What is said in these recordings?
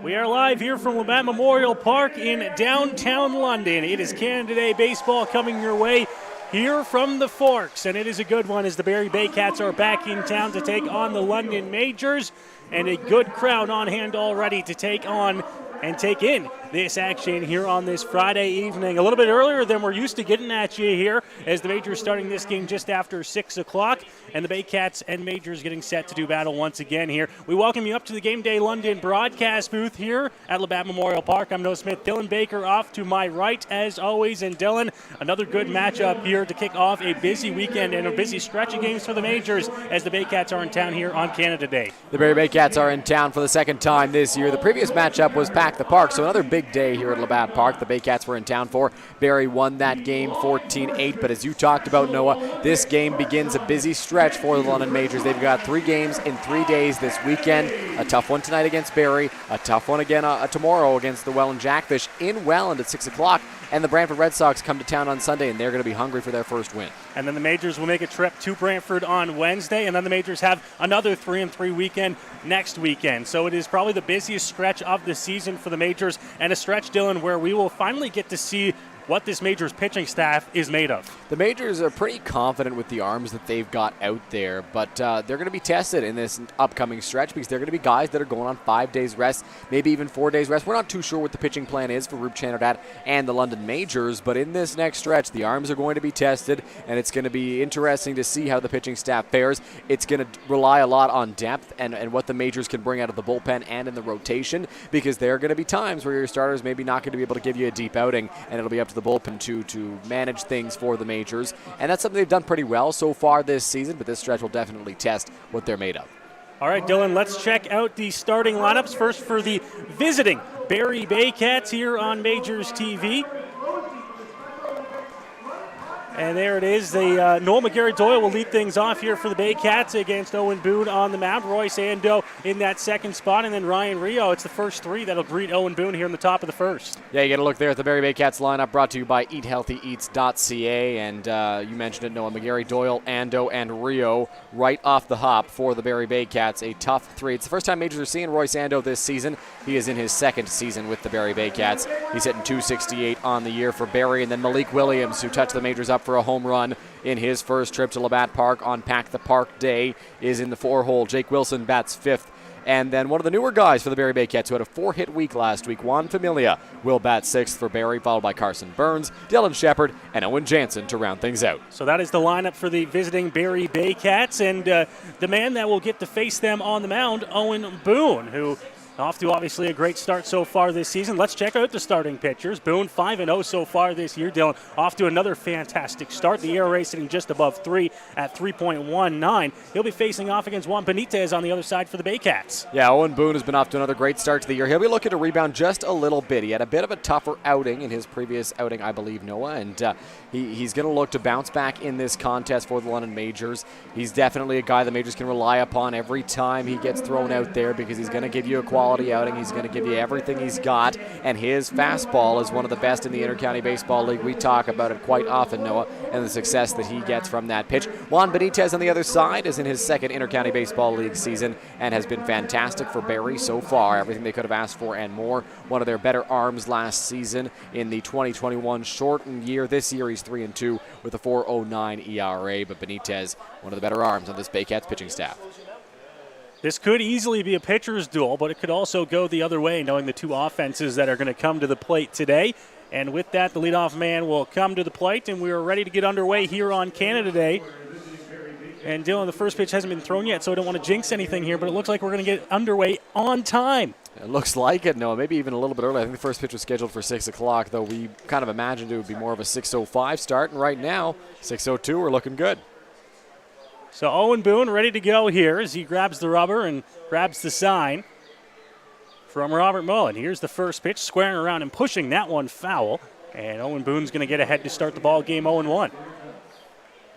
We are live here from Labatt Memorial Park in downtown London. It is Canada Day baseball coming your way here from the Forks, and it is a good one as the Barrie Baycats are back in town to take on the London Majors, and a good crowd on hand already to take on and take in this action here on this Friday evening. A little bit earlier than we're used to getting at you here, as the Majors starting this game just after 6 o'clock, and the Baycats and Majors getting set to do battle once again here. We welcome you up to the Game Day London broadcast booth here at Labatt Memorial Park. I'm Noah Smith. Dylan Baker off to my right as always, and Dylan, another good matchup here to kick off a busy weekend and a busy stretch of games for the Majors as the Baycats are in town here on Canada Day. The Barrie Baycats are in town for the second time this year. The previous matchup was Pack the Park, so another big day here at Labatt Park. The Baycats were in town for. Barrie won that game 14-8, but as you talked about, Noah, this game begins a busy stretch for the London Majors. They've got 3 games in 3 days this weekend. A tough one tonight against Barrie, a tough one again tomorrow against the Welland Jackfish in Welland at 6 o'clock, and the Brantford Red Sox come to town on Sunday, and they're going to be hungry for their first win. And then the Majors will make a trip to Brantford on Wednesday, and then the Majors have another 3-3 weekend next weekend. So it is probably the busiest stretch of the season for the Majors, and a stretch, Dylan, where we will finally get to see what this Majors pitching staff is made of. The Majors are pretty confident with the arms that they've got out there, but they're going to be tested in this upcoming stretch because they're going to be guys that are going on 5 days rest, maybe even 4 days rest. We're not too sure what the pitching plan is for Rube Chanardad and the London Majors, but in this next stretch, the arms are going to be tested, and it's going to be interesting to see how the pitching staff fares. It's going to rely a lot on depth and what the Majors can bring out of the bullpen and in the rotation, because there are going to be times where your starters maybe not going to be able to give you a deep outing, and it'll be up to the bullpen to manage things for the Majors. And that's something they've done pretty well so far this season, but this stretch will definitely test what they're made of. All right, Dylan, let's check out the starting lineups. First for the visiting Barrie Baycats here on MajorsTV. And there it is. The Noel McGarry-Doyle will lead things off here for the Baycats against Owen Boone on the mound. Royce Ando in that second spot, and then Ryan Rio. It's the first 3 that'll greet Owen Boone here in the top of the first. Yeah, you get a look there at the Barrie Baycats lineup, brought to you by EatHealthyEats.ca. And you mentioned it, Noah McGarry-Doyle, Ando, and Rio right off the hop for the Barrie Baycats. A tough 3. It's the first time Majors are seeing Royce Ando this season. He is in his second season with the Barrie Baycats. He's hitting .268 on the year for Barrie. And then Malik Williams, who touched the Majors up for a home run in his first trip to Labatt Park on Pack the Park Day, is in the 4-hole. Jake Wilson bats 5th. And then one of the newer guys for the Barrie Baycats who had a 4-hit week last week, Juan Familia, will bat 6th for Barrie, followed by Carson Burns, Dylan Shepard, and Owen Jansen to round things out. So that is the lineup for the visiting Barrie Baycats, and the man that will get to face them on the mound, Owen Boone, who off to obviously a great start so far this season. Let's check out the starting pitchers. Boone 5-0 so far this year. Dylan off to another fantastic start. The ERA sitting just above 3 at 3.19. He'll be facing off against Juan Benitez on the other side for the Baycats. Yeah, Owen Boone has been off to another great start to the year. He'll be looking to rebound just a little bit. He had a bit of a tougher outing in his previous outing, I believe, Noah, and he's going to look to bounce back in this contest for the London Majors. He's definitely a guy the Majors can rely upon every time he gets thrown out there, because he's going to give you a quality outing. He's going to give you everything he's got, and his fastball is one of the best in the Intercounty Baseball League. We talk about it quite often, Noah, and the success that he gets from that pitch. Juan Benitez on the other side is in his second Intercounty Baseball League season and has been fantastic for Barrie so far. Everything they could have asked for and more. One of their better arms last season in the 2021 shortened year. This year he's 3-2 with a 4.09 ERA, but Benitez, one of the better arms on this Baycats pitching staff. This could easily be a pitcher's duel, but it could also go the other way, knowing the 2 offenses that are going to come to the plate today. And with that, the leadoff man will come to the plate, and we are ready to get underway here on Canada Day. And Dylan, the first pitch hasn't been thrown yet, so I don't want to jinx anything here, but it looks like we're going to get underway on time. It looks like it, Noah. Maybe even a little bit early. I think the first pitch was scheduled for 6 o'clock, though we kind of imagined it would be more of a 6:05 start, and right now, 6:02, we're looking good. So Owen Boone ready to go here as he grabs the rubber and grabs the sign from Robert Mullen. Here's the first pitch, squaring around and pushing that one foul. And Owen Boone's going to get ahead to start the ball game 0-1.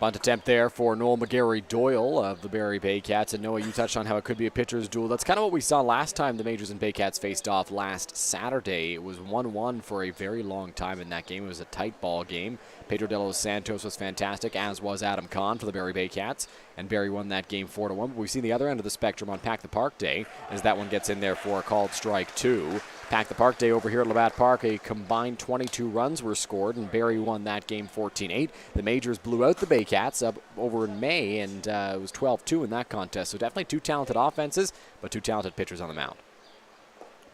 Bunt attempt there for Noel McGarry Doyle of the Barrie Baycats. And Noah, you touched on how it could be a pitcher's duel. That's kind of what we saw last time the Majors and Baycats faced off last Saturday. It was 1-1 for a very long time in that game. It was a tight ball game. Pedro de los Santos was fantastic, as was Adam Kahn for the Barrie Baycats. And Barrie won that game 4-1. But we've seen the other end of the spectrum on Pack the Park Day, as that one gets in there for a called strike 2. Pack the Park Day over here at Labatt Park, a combined 22 runs were scored, and Barrie won that game 14-8. The Majors blew out the Baycats up over in May, and it was 12-2 in that contest. So definitely two talented offenses, but two talented pitchers on the mound.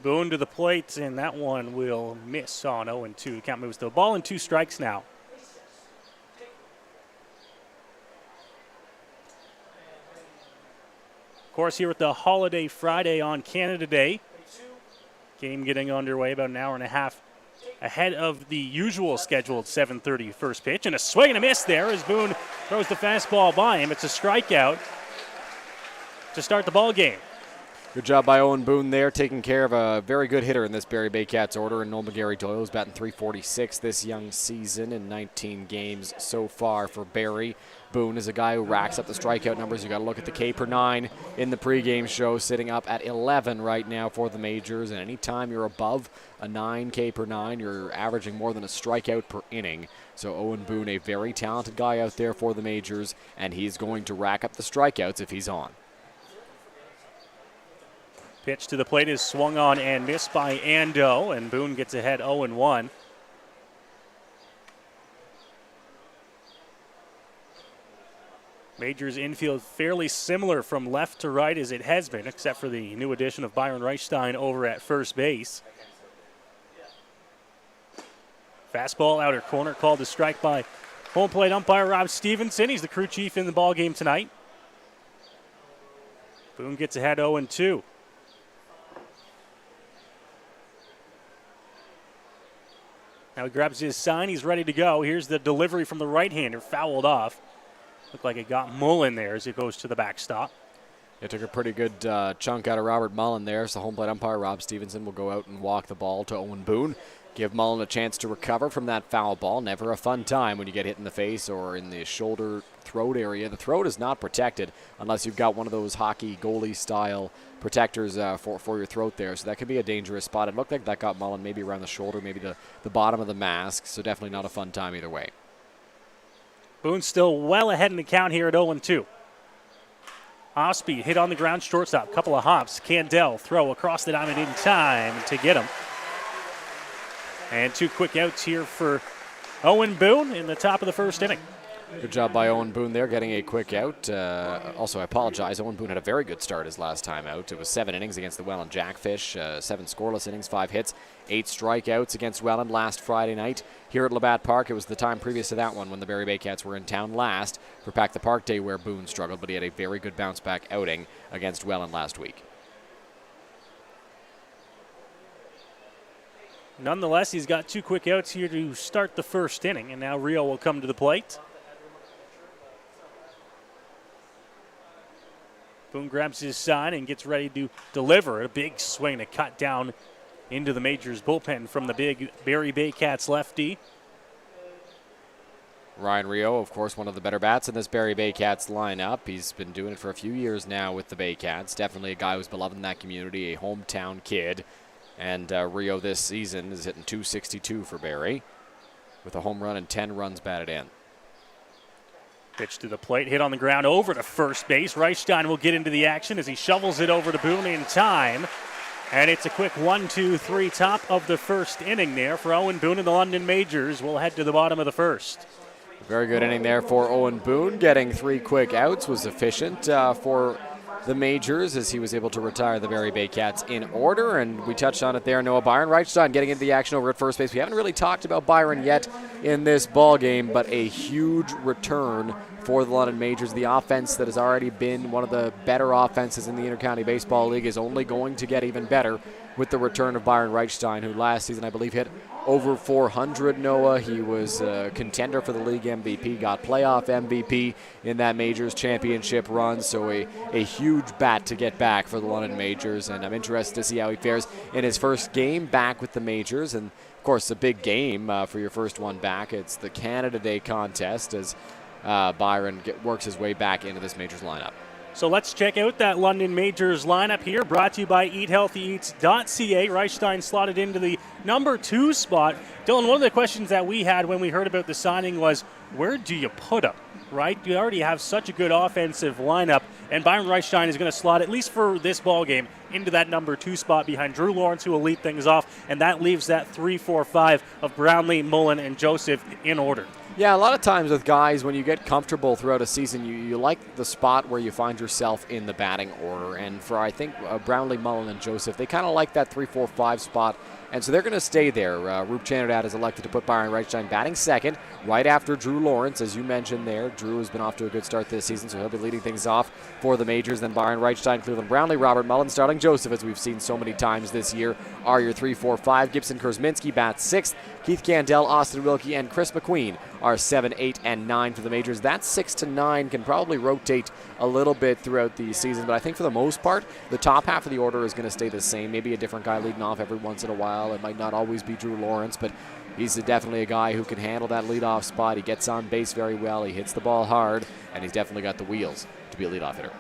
Boone to the plate, and that one will miss on 0-2. The count moves to a ball and 2 strikes now. Of course, here with the Holiday Friday on Canada Day. Game getting underway about an hour and a half ahead of the usual scheduled 7:30 first pitch. And a swing and a miss there as Boone throws the fastball by him. It's a strikeout to start the ball game. Good job by Owen Boone there, taking care of a very good hitter in this Barrie Baycats order. And Noel McGarry Doyle is batting .346 this young season in 19 games so far for Barrie. Boone is a guy who racks up the strikeout numbers. You got to look at the K per 9 in the pregame show, sitting up at 11 right now for the Majors. And anytime you're above a 9 K per 9, you're averaging more than a strikeout per inning. So Owen Boone, a very talented guy out there for the Majors, and he's going to rack up the strikeouts if he's on. Pitch to the plate is swung on and missed by Ando, and Boone gets ahead 0-1. Majors infield fairly similar from left to right as it has been, except for the new addition of Byron Reichstein over at first base. Fastball outer corner, called to strike by home plate umpire Rob Stevenson. He's the crew chief in the ball game tonight. Boone gets ahead 0-2. Now he grabs his sign. He's ready to go. Here's the delivery from the right-hander, fouled off. Looked like it got Mullen there as it goes to the backstop. It took a pretty good chunk out of Robert Mullen there. So home plate umpire Rob Stevenson will go out and walk the ball to Owen Boone. Give Mullen a chance to recover from that foul ball. Never a fun time when you get hit in the face or in the shoulder throat area. The throat is not protected unless you've got one of those hockey goalie style protectors for your throat there. So that could be a dangerous spot. It looked like that got Mullen maybe around the shoulder, maybe the bottom of the mask. So definitely not a fun time either way. Boone still well ahead in the count here at 0-2. Off speed, hit on the ground, shortstop, couple of hops. Candell throw across the diamond in time to get him. And 2 quick outs here for Owen Boone in the top of the first inning. Good job by Owen Boone there, getting a quick out. Also, I apologize. Owen Boone had a very good start his last time out. It was 7 innings against the Welland Jackfish, 7 scoreless innings, 5 hits, 8 strikeouts against Welland last Friday night. Here at Labatt Park, it was the time previous to that one when the Barrie Baycats were in town last for Pack the Park Day where Boone struggled, but he had a very good bounce-back outing against Welland last week. Nonetheless, he's got 2 quick outs here to start the first inning, and now Rio will come to the plate. Boone grabs his sign and gets ready to deliver. A big swing to cut down into the Majors bullpen from the big Barrie Baycats lefty. Ryan Rio, of course, one of the better bats in this Barrie Baycats lineup. He's been doing it for a few years now with the Baycats. Definitely a guy who's beloved in that community, a hometown kid. And Rio this season is hitting .262 for Barrie with a home run and 10 runs batted in. Pitch to the plate, hit on the ground over to first base. Reichstein will get into the action as he shovels it over to Boone in time. And it's a quick 1-2-3 top of the first inning there for Owen Boone and the London Majors. We'll head to the bottom of the first. Very good inning there for Owen Boone. Getting 3 quick outs was efficient for the Majors as he was able to retire the Barrie Baycats in order. And we touched on it there. Noah Byron Reichstein getting into the action over at first base. We haven't really talked about Byron yet in this ball game, but a huge return for the London Majors. The offense that has already been one of the better offenses in the Intercounty Baseball League is only going to get even better with the return of Byron Reichstein, who last season I believe hit over 400, Noah. He was a contender for the league MVP, got playoff MVP in that Majors championship run, so a huge bat to get back for the London Majors, and I'm interested to see how he fares in his first game back with the Majors. And of course, a big game for your first one back. It's the Canada Day contest as Byron works his way back into this Majors lineup. So let's check out that London Majors lineup here, brought to you by EatHealthyEats.ca. Reichstein slotted into the number 2 spot. Dylan, one of the questions that we had when we heard about the signing was, where do you put him, right? You already have such a good offensive lineup, and Byron Reichstein is going to slot, at least for this ball game, into that number 2 spot behind Drew Lawrence, who will lead things off, and that leaves that 3-4-5 of Brownlee, Mullen, and Joseph in order. Yeah, a lot of times with guys, when you get comfortable throughout a season, you like the spot where you find yourself in the batting order. And for, I think, Brownlee, Mullen, and Joseph, they kind of like that 3-4-5 spot. And so they're going to stay there. Roop Chanardad has elected to put Byron Reichstein batting second, right after Drew Lawrence, as you mentioned there. Drew has been off to a good start this season, so he'll be leading things off for the Majors. Then Byron Reichstein, Cleveland Brownlee, Robert Mullen, Starling Joseph, as we've seen so many times this year, are your 3-4-5. Gibson Kurzminski bats 6th. Keith Candell, Austin Wilkie, and Chris McQueen are 7, 8, and 9 for the Majors. That 6 to 9 can probably rotate a little bit throughout the season, but I think for the most part, the top half of the order is going to stay the same. Maybe a different guy leading off every once in a while. It might not always be Drew Lawrence, but he's definitely a guy who can handle that leadoff spot. He gets on base very well. He hits the ball hard, and he's definitely got the wheels to be a leadoff hitter.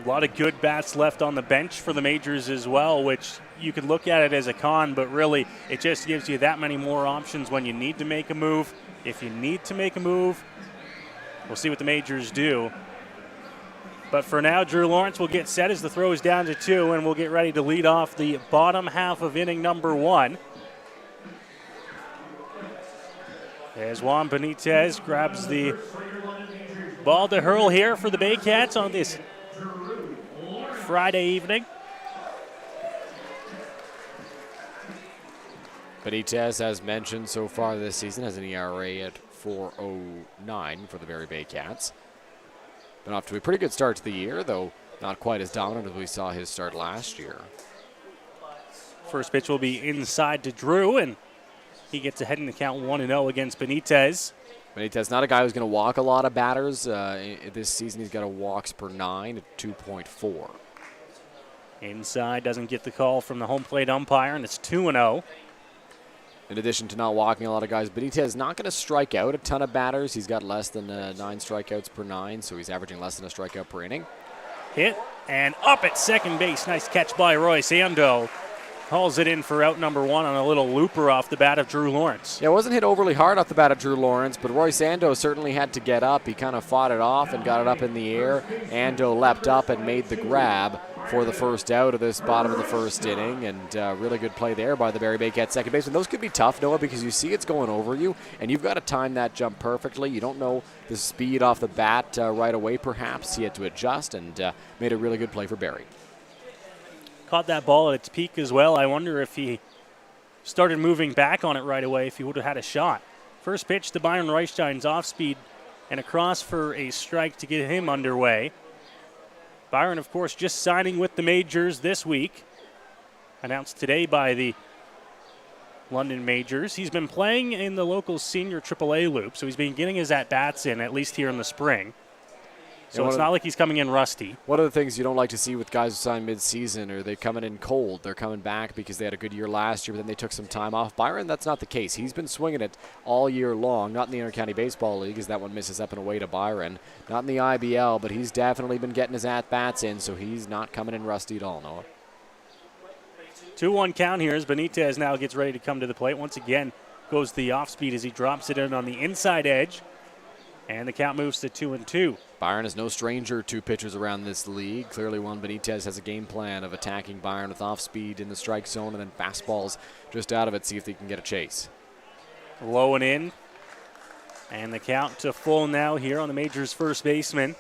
A lot of good bats left on the bench for the Majors as well, which you could look at it as a con, but really it just gives you that many more options when you need to make a move. If you need to make a move, we'll see what the Majors do. But for now, Drew Lawrence will get set as the throw is down to 2, and we'll get ready to lead off the bottom half of inning number 1. As Juan Benitez grabs the ball to hurl here for the Baycats on this Friday evening. Benitez, as mentioned so far this season, has an ERA at 4.09 for the Barrie Baycats. Been off to a pretty good start to the year, though not quite as dominant as we saw his start last year. First pitch will be inside to Drew, and he gets ahead in the count 1-0 against Benitez. Benitez, not a guy who's going to walk a lot of batters. This season he's got a walks per 9 at 2.4. Inside, doesn't get the call from the home plate umpire, and it's 2-0. In addition to not walking a lot of guys, Benitez is not going to strike out a ton of batters. He's got less than 9 strikeouts per 9, so he's averaging less than a strikeout per inning. Hit, and up at second base. Nice catch by Roy Sando. Hauls it in for out number 1 on a little looper off the bat of Drew Lawrence. Yeah, it wasn't hit overly hard off the bat of Drew Lawrence, but Roy Sando certainly had to get up. He kind of fought it off and got it up in the air. Ando leapt up and made the grab for the first out of this bottom of the first inning, and really good play there by the Barrie Baycats second baseman. Those could be tough, Noah, because you see it's going over you, and you've got to time that jump perfectly. You don't know the speed off the bat right away, perhaps. He had to adjust and made a really good play for Barrie. Caught that ball at its peak as well. I wonder if he started moving back on it right away, if he would have had a shot. First pitch to Byron Reichstein's off speed and across for a strike to get him underway. Byron, of course, just signing with the Majors this week. Announced today by the London Majors. He's been playing in the local senior AAA loop, so he's been getting his at-bats in, at least here in the spring. So it's not like he's coming in rusty. One of the things you don't like to see with guys who sign mid-season are they coming in cold. They're coming back because they had a good year last year, but then they took some time off. Byron, that's not the case. He's been swinging it all year long, not in the Intercounty Baseball League, as that one misses up and away to Byron. Not in the IBL, but he's definitely been getting his at-bats in, so he's not coming in rusty at all, Noah. 2-1 count here as Benitez now gets ready to come to the plate. Once again, goes the off-speed as he drops it in on the inside edge. And the count moves to 2-2. Byron is no stranger to pitchers around this league. Clearly Juan Benitez has a game plan of attacking Byron with off-speed in the strike zone and then fastballs just out of it, see if they can get a chase. Low and in. And the count to full now here on the Majors' first baseman.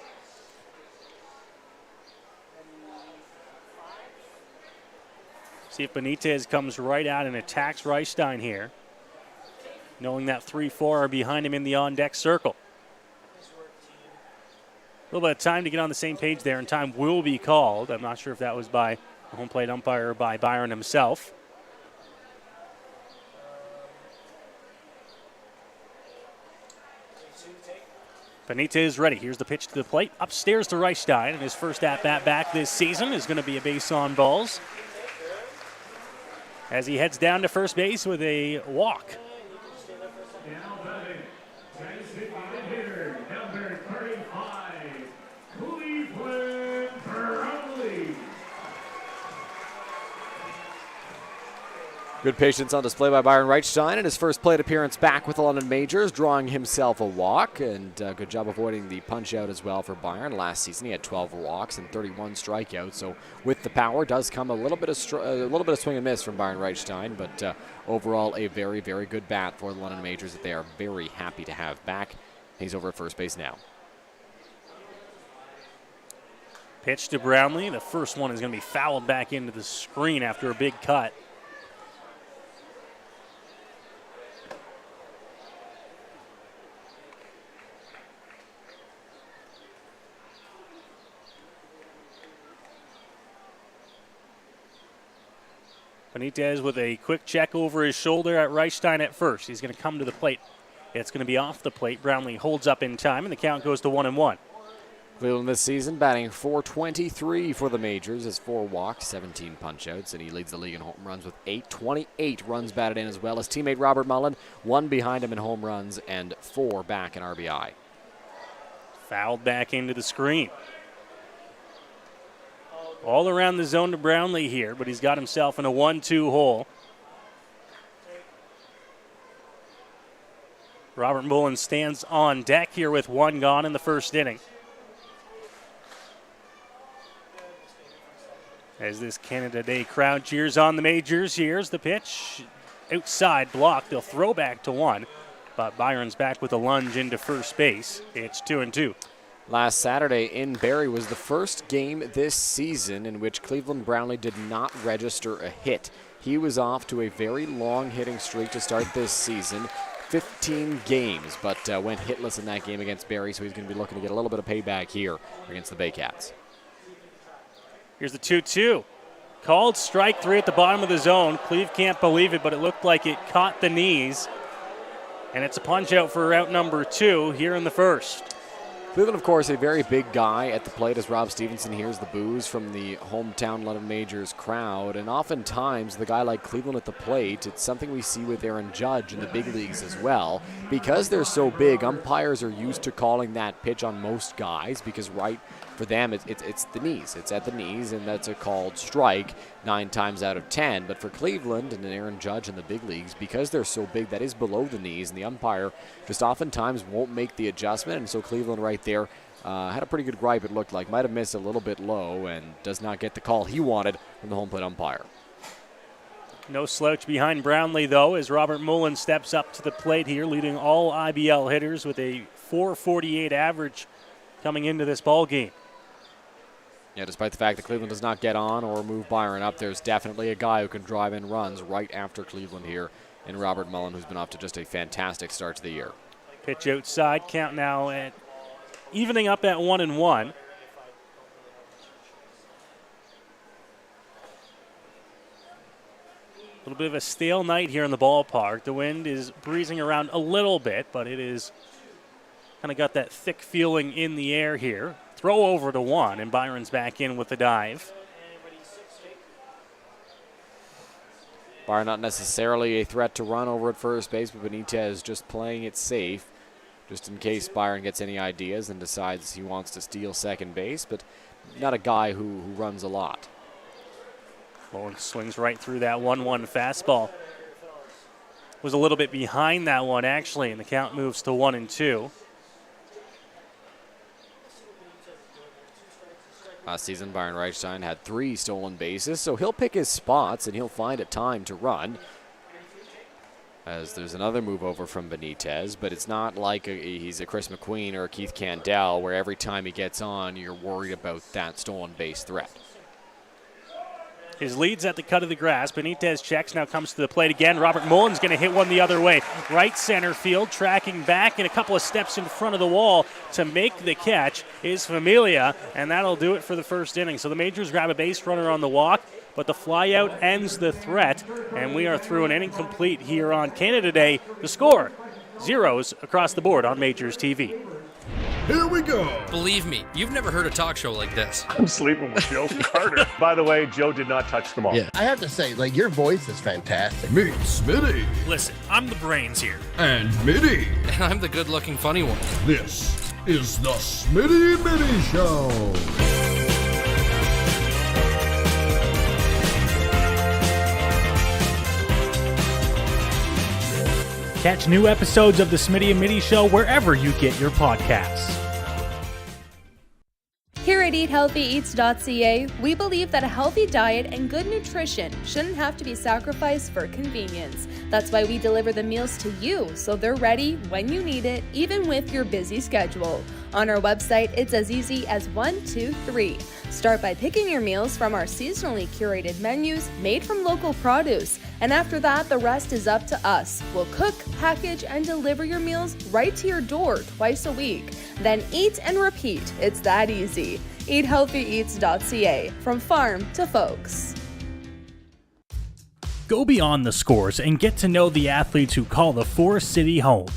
See if Benitez comes right out and attacks Reichstein here, knowing that 3-4 are behind him in the on-deck circle. A little bit of time to get on the same page there, and time will be called. I'm not sure if that was by the home plate umpire or by Byron himself. Benitez ready. Here's the pitch to the plate. Upstairs to Reichstein, and his first at-bat back this season is going to be a base on balls as he heads down to first base with a walk. Good patience on display by Byron Reichstein in his first plate appearance back with the London Majors, drawing himself a walk, and good job avoiding the punch out as well for Byron. Last season he had 12 walks and 31 strikeouts, so with the power does come a little bit of swing and miss from Byron Reichstein, but overall a very, very good bat for the London Majors that they are very happy to have back. He's over at first base now. Pitch to Brownlee. The first one is going to be fouled back into the screen after a big cut. Benitez with a quick check over his shoulder at Reichstein at first. He's going to come to the plate. It's going to be off the plate. Brownlee holds up in time, and the count goes to 1-1. Cleveland this season batting .423 for the Majors, has 4 walks, 17 punch-outs, and he leads the league in home runs with 28 runs batted in, as well as teammate Robert Mullen, 1 behind him in home runs and 4 back in RBI. Fouled back into the screen. All around the zone to Brownlee here, but he's got himself in a 1-2 hole. Robert Mullen stands on deck here with 1 gone in the first inning. As this Canada Day crowd cheers on the Majors, here's the pitch. Outside block, they'll throw back to 1, but Byron's back with a lunge into first base. It's 2-2. Last Saturday in Barrie was the first game this season in which Cleveland Brownlee did not register a hit. He was off to a very long hitting streak to start this season, 15 games, but went hitless in that game against Barrie, so he's going to be looking to get a little bit of payback here against the Baycats. Here's the 2-2. Called strike 3 at the bottom of the zone. Cleve can't believe it, but it looked like it caught the knees. And it's a punch out for route number 2 here in the first. Cleveland, of course, a very big guy at the plate as Rob Stevenson hears the boos from the hometown London Majors crowd. And oftentimes, the guy like Cleveland at the plate, it's something we see with Aaron Judge in the big leagues as well. Because they're so big, umpires are used to calling that pitch on most guys because for them, it's the knees. It's at the knees, and that's a called strike 9 times out of 10. But for Cleveland and Aaron Judge in the big leagues, because they're so big, that is below the knees, and the umpire just oftentimes won't make the adjustment. And so Cleveland right there had a pretty good gripe, it looked like. Might have missed a little bit low and does not get the call he wanted from the home plate umpire. No slouch behind Brownlee, though, as Robert Mullen steps up to the plate here, leading all IBL hitters with a .448 average coming into this ball game. Yeah, despite the fact that Cleveland does not get on or move Byron up, there's definitely a guy who can drive in runs right after Cleveland here in Robert Mullen, who's been off to just a fantastic start to the year. Pitch outside, count now at evening up at 1-1. A little bit of a stale night here in the ballpark. The wind is breezing around a little bit, but it is kind of got that thick feeling in the air here. Throw over to 1, and Byron's back in with the dive. Byron not necessarily a threat to run over at first base, but Benitez just playing it safe, just in case Byron gets any ideas and decides he wants to steal second base, but not a guy who runs a lot. Boone swings right through that 1-1 fastball. Was a little bit behind that one, actually, and the count moves to 1-2. Last season, Byron Reichstein had 3 stolen bases, so he'll pick his spots and he'll find a time to run. As there's another move over from Benitez, but it's not like he's a Chris McQueen or a Keith Candell where every time he gets on, you're worried about that stolen base threat. His lead's at the cut of the grass. Benitez checks, now comes to the plate again. Robert Mullen's going to hit one the other way. Right center field, tracking back and a couple of steps in front of the wall to make the catch is Familia, and that'll do it for the first inning. So the Majors grab a base runner on the walk, but the flyout ends the threat, and we are through an inning complete here on Canada Day. The score, 0s across the board on Majors TV. here we go. Believe me, you've never heard a talk show like this. I'm sleeping with Joe Carter. By the way, Joe did not touch them all. Yeah, I have to say, like, your voice is fantastic. Meet Smitty. Listen, I'm the brains here. And Mitty. And I'm the good-looking funny one. This is the Smitty Mitty Show. Catch new episodes of the Smitty and Mitty Show wherever you get your podcasts. Here at EatHealthyEats.ca, we believe that a healthy diet and good nutrition shouldn't have to be sacrificed for convenience. That's why we deliver the meals to you, so they're ready when you need it, even with your busy schedule. On our website, it's as easy as 1, 2, 3. Start by picking your meals from our seasonally curated menus made from local produce. And after that, the rest is up to us. We'll cook, package, and deliver your meals right to your door twice a week. Then eat and repeat. It's that easy. EatHealthyEats.ca, from farm to folks. Go beyond the scores and get to know the athletes who call the Forest City home.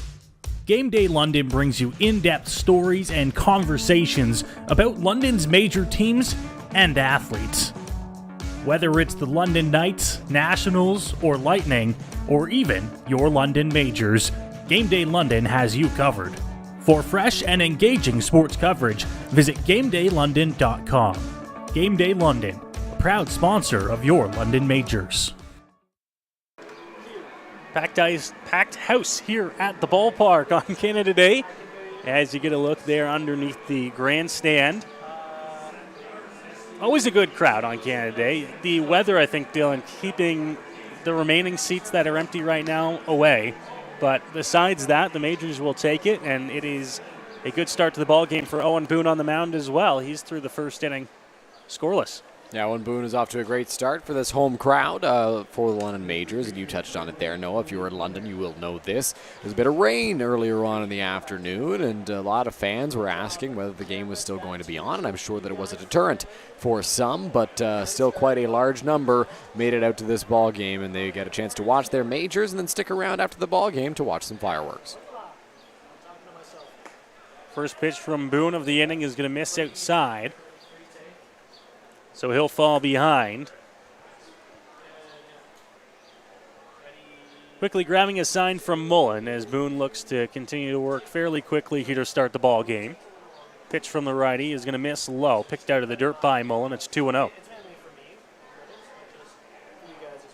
Game Day London brings you in-depth stories and conversations about London's major teams and athletes. Whether it's the London Knights, Nationals, or Lightning, or even your London Majors, Game Day London has you covered. For fresh and engaging sports coverage, visit GameDayLondon.com. Game Day London, a proud sponsor of your London Majors. Packed house here at the ballpark on Canada Day as you get a look there underneath the grandstand. Always a good crowd on Canada Day. The weather, I think, Dylan, keeping the remaining seats that are empty right now away. But besides that, the Majors will take it, and it is a good start to the ball game for Owen Boone on the mound as well. He's through the first inning scoreless. Yeah, Owen Boone is off to a great start for this home crowd for the London Majors, and you touched on it there, Noah. If you were in London, you will know this. There's a bit of rain earlier on in the afternoon, and a lot of fans were asking whether the game was still going to be on, and I'm sure that it was a deterrent for some, but still quite a large number made it out to this ball game, and they get a chance to watch their Majors and then stick around after the ball game to watch some fireworks. First pitch from Boone of the inning is going to miss outside, so he'll fall behind. Quickly grabbing a sign from Mullen as Boone looks to continue to work fairly quickly here to start the ball game. Pitch from the righty is going to miss low. Picked out of the dirt by Mullen. It's 2-0.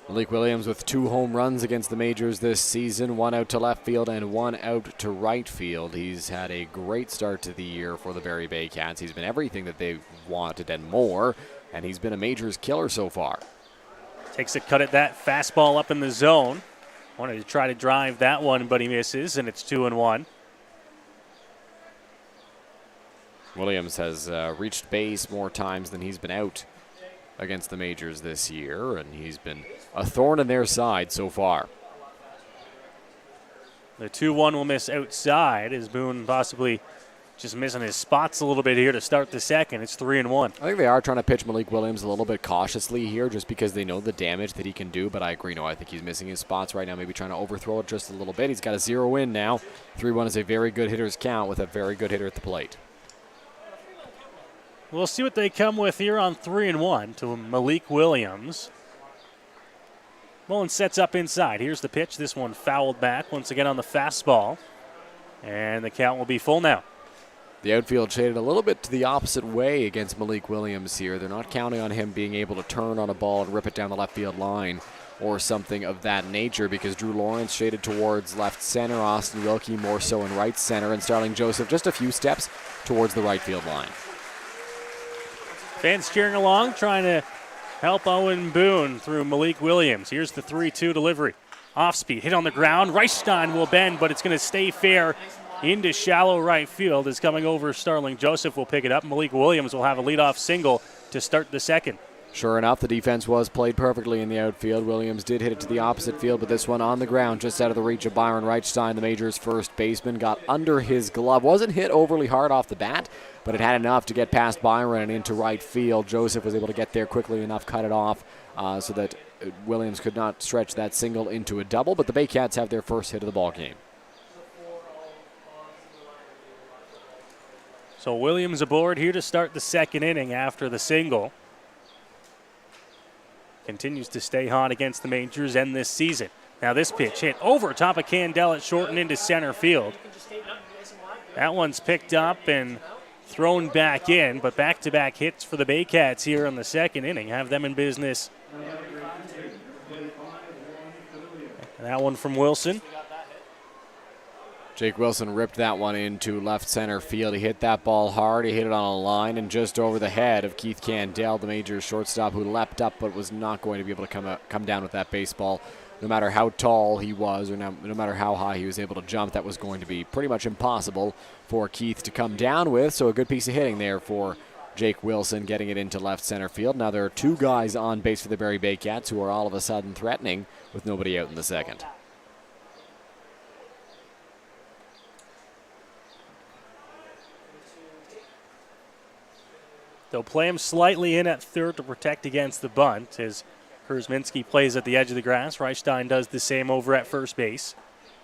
Malik Williams with 2 home runs against the Majors this season, 1 out to left field and 1 out to right field. He's had a great start to the year for the Barrie Baycats. He's been everything that they wanted and more, and he's been a Majors killer so far. Takes a cut at that fastball up in the zone. Wanted to try to drive that one, but he misses, and it's 2-1. Williams has reached base more times than he's been out against the Majors this year, and he's been a thorn in their side so far. The 2-1 will miss outside as Boone possibly just missing his spots a little bit here to start the second. It's 3-1. I think they are trying to pitch Malik Williams a little bit cautiously here just because they know the damage that he can do, but I agree, no, I think he's missing his spots right now, maybe trying to overthrow it just a little bit. He's got a 0 in now. 3-1 is a very good hitter's count with a very good hitter at the plate. We'll see what they come with here on 3-1 to Malik Williams. Mullen sets up inside. Here's the pitch. This one fouled back once again on the fastball. And the count will be full now. The outfield shaded a little bit to the opposite way against Malik Williams here. They're not counting on him being able to turn on a ball and rip it down the left field line or something of that nature because Drew Lawrence shaded towards left center, Austin Wilkie more so in right center, and Starling Joseph just a few steps towards the right field line. Fans cheering along, trying to help Owen Boone through Malik Williams. Here's the 3-2 delivery. Off speed, hit on the ground. Reichstein will bend, but it's going to stay fair into shallow right field. Is coming over. Starling Joseph will pick it up. Malik Williams will have a leadoff single to start the second. Sure enough, the defense was played perfectly in the outfield. Williams did hit it to the opposite field, but this one on the ground, just out of the reach of Byron Reichstein, the Majors' first baseman, got under his glove. Wasn't hit overly hard off the bat, but it had enough to get past Byron and into right field. Joseph was able to get there quickly enough, cut it off, so that Williams could not stretch that single into a double, but the Baycats have their first hit of the ball game. So Williams aboard here to start the second inning after the single. Continues to stay hot against the Majors and this season. Now this pitch hit over top of Candell at short and into center field. That one's picked up and thrown back in, but back-to-back hits for the Baycats here in the second inning have them in business. And that one from Wilson. Jake Wilson ripped that one into left center field. He hit that ball hard. He hit it on a line and just over the head of Keith Candell, the Majors shortstop, who leapt up but was not going to be able to come down with that baseball. No matter how tall he was or no matter how high he was able to jump, that was going to be pretty much impossible for Keith to come down with. So a good piece of hitting there for Jake Wilson, getting it into left center field. Now there are two guys on base for the Barrie Baycats who are all of a sudden threatening with nobody out in the second. They'll play him slightly in at third to protect against the bunt as Kurzminski plays at the edge of the grass. Reichstein does the same over at first base.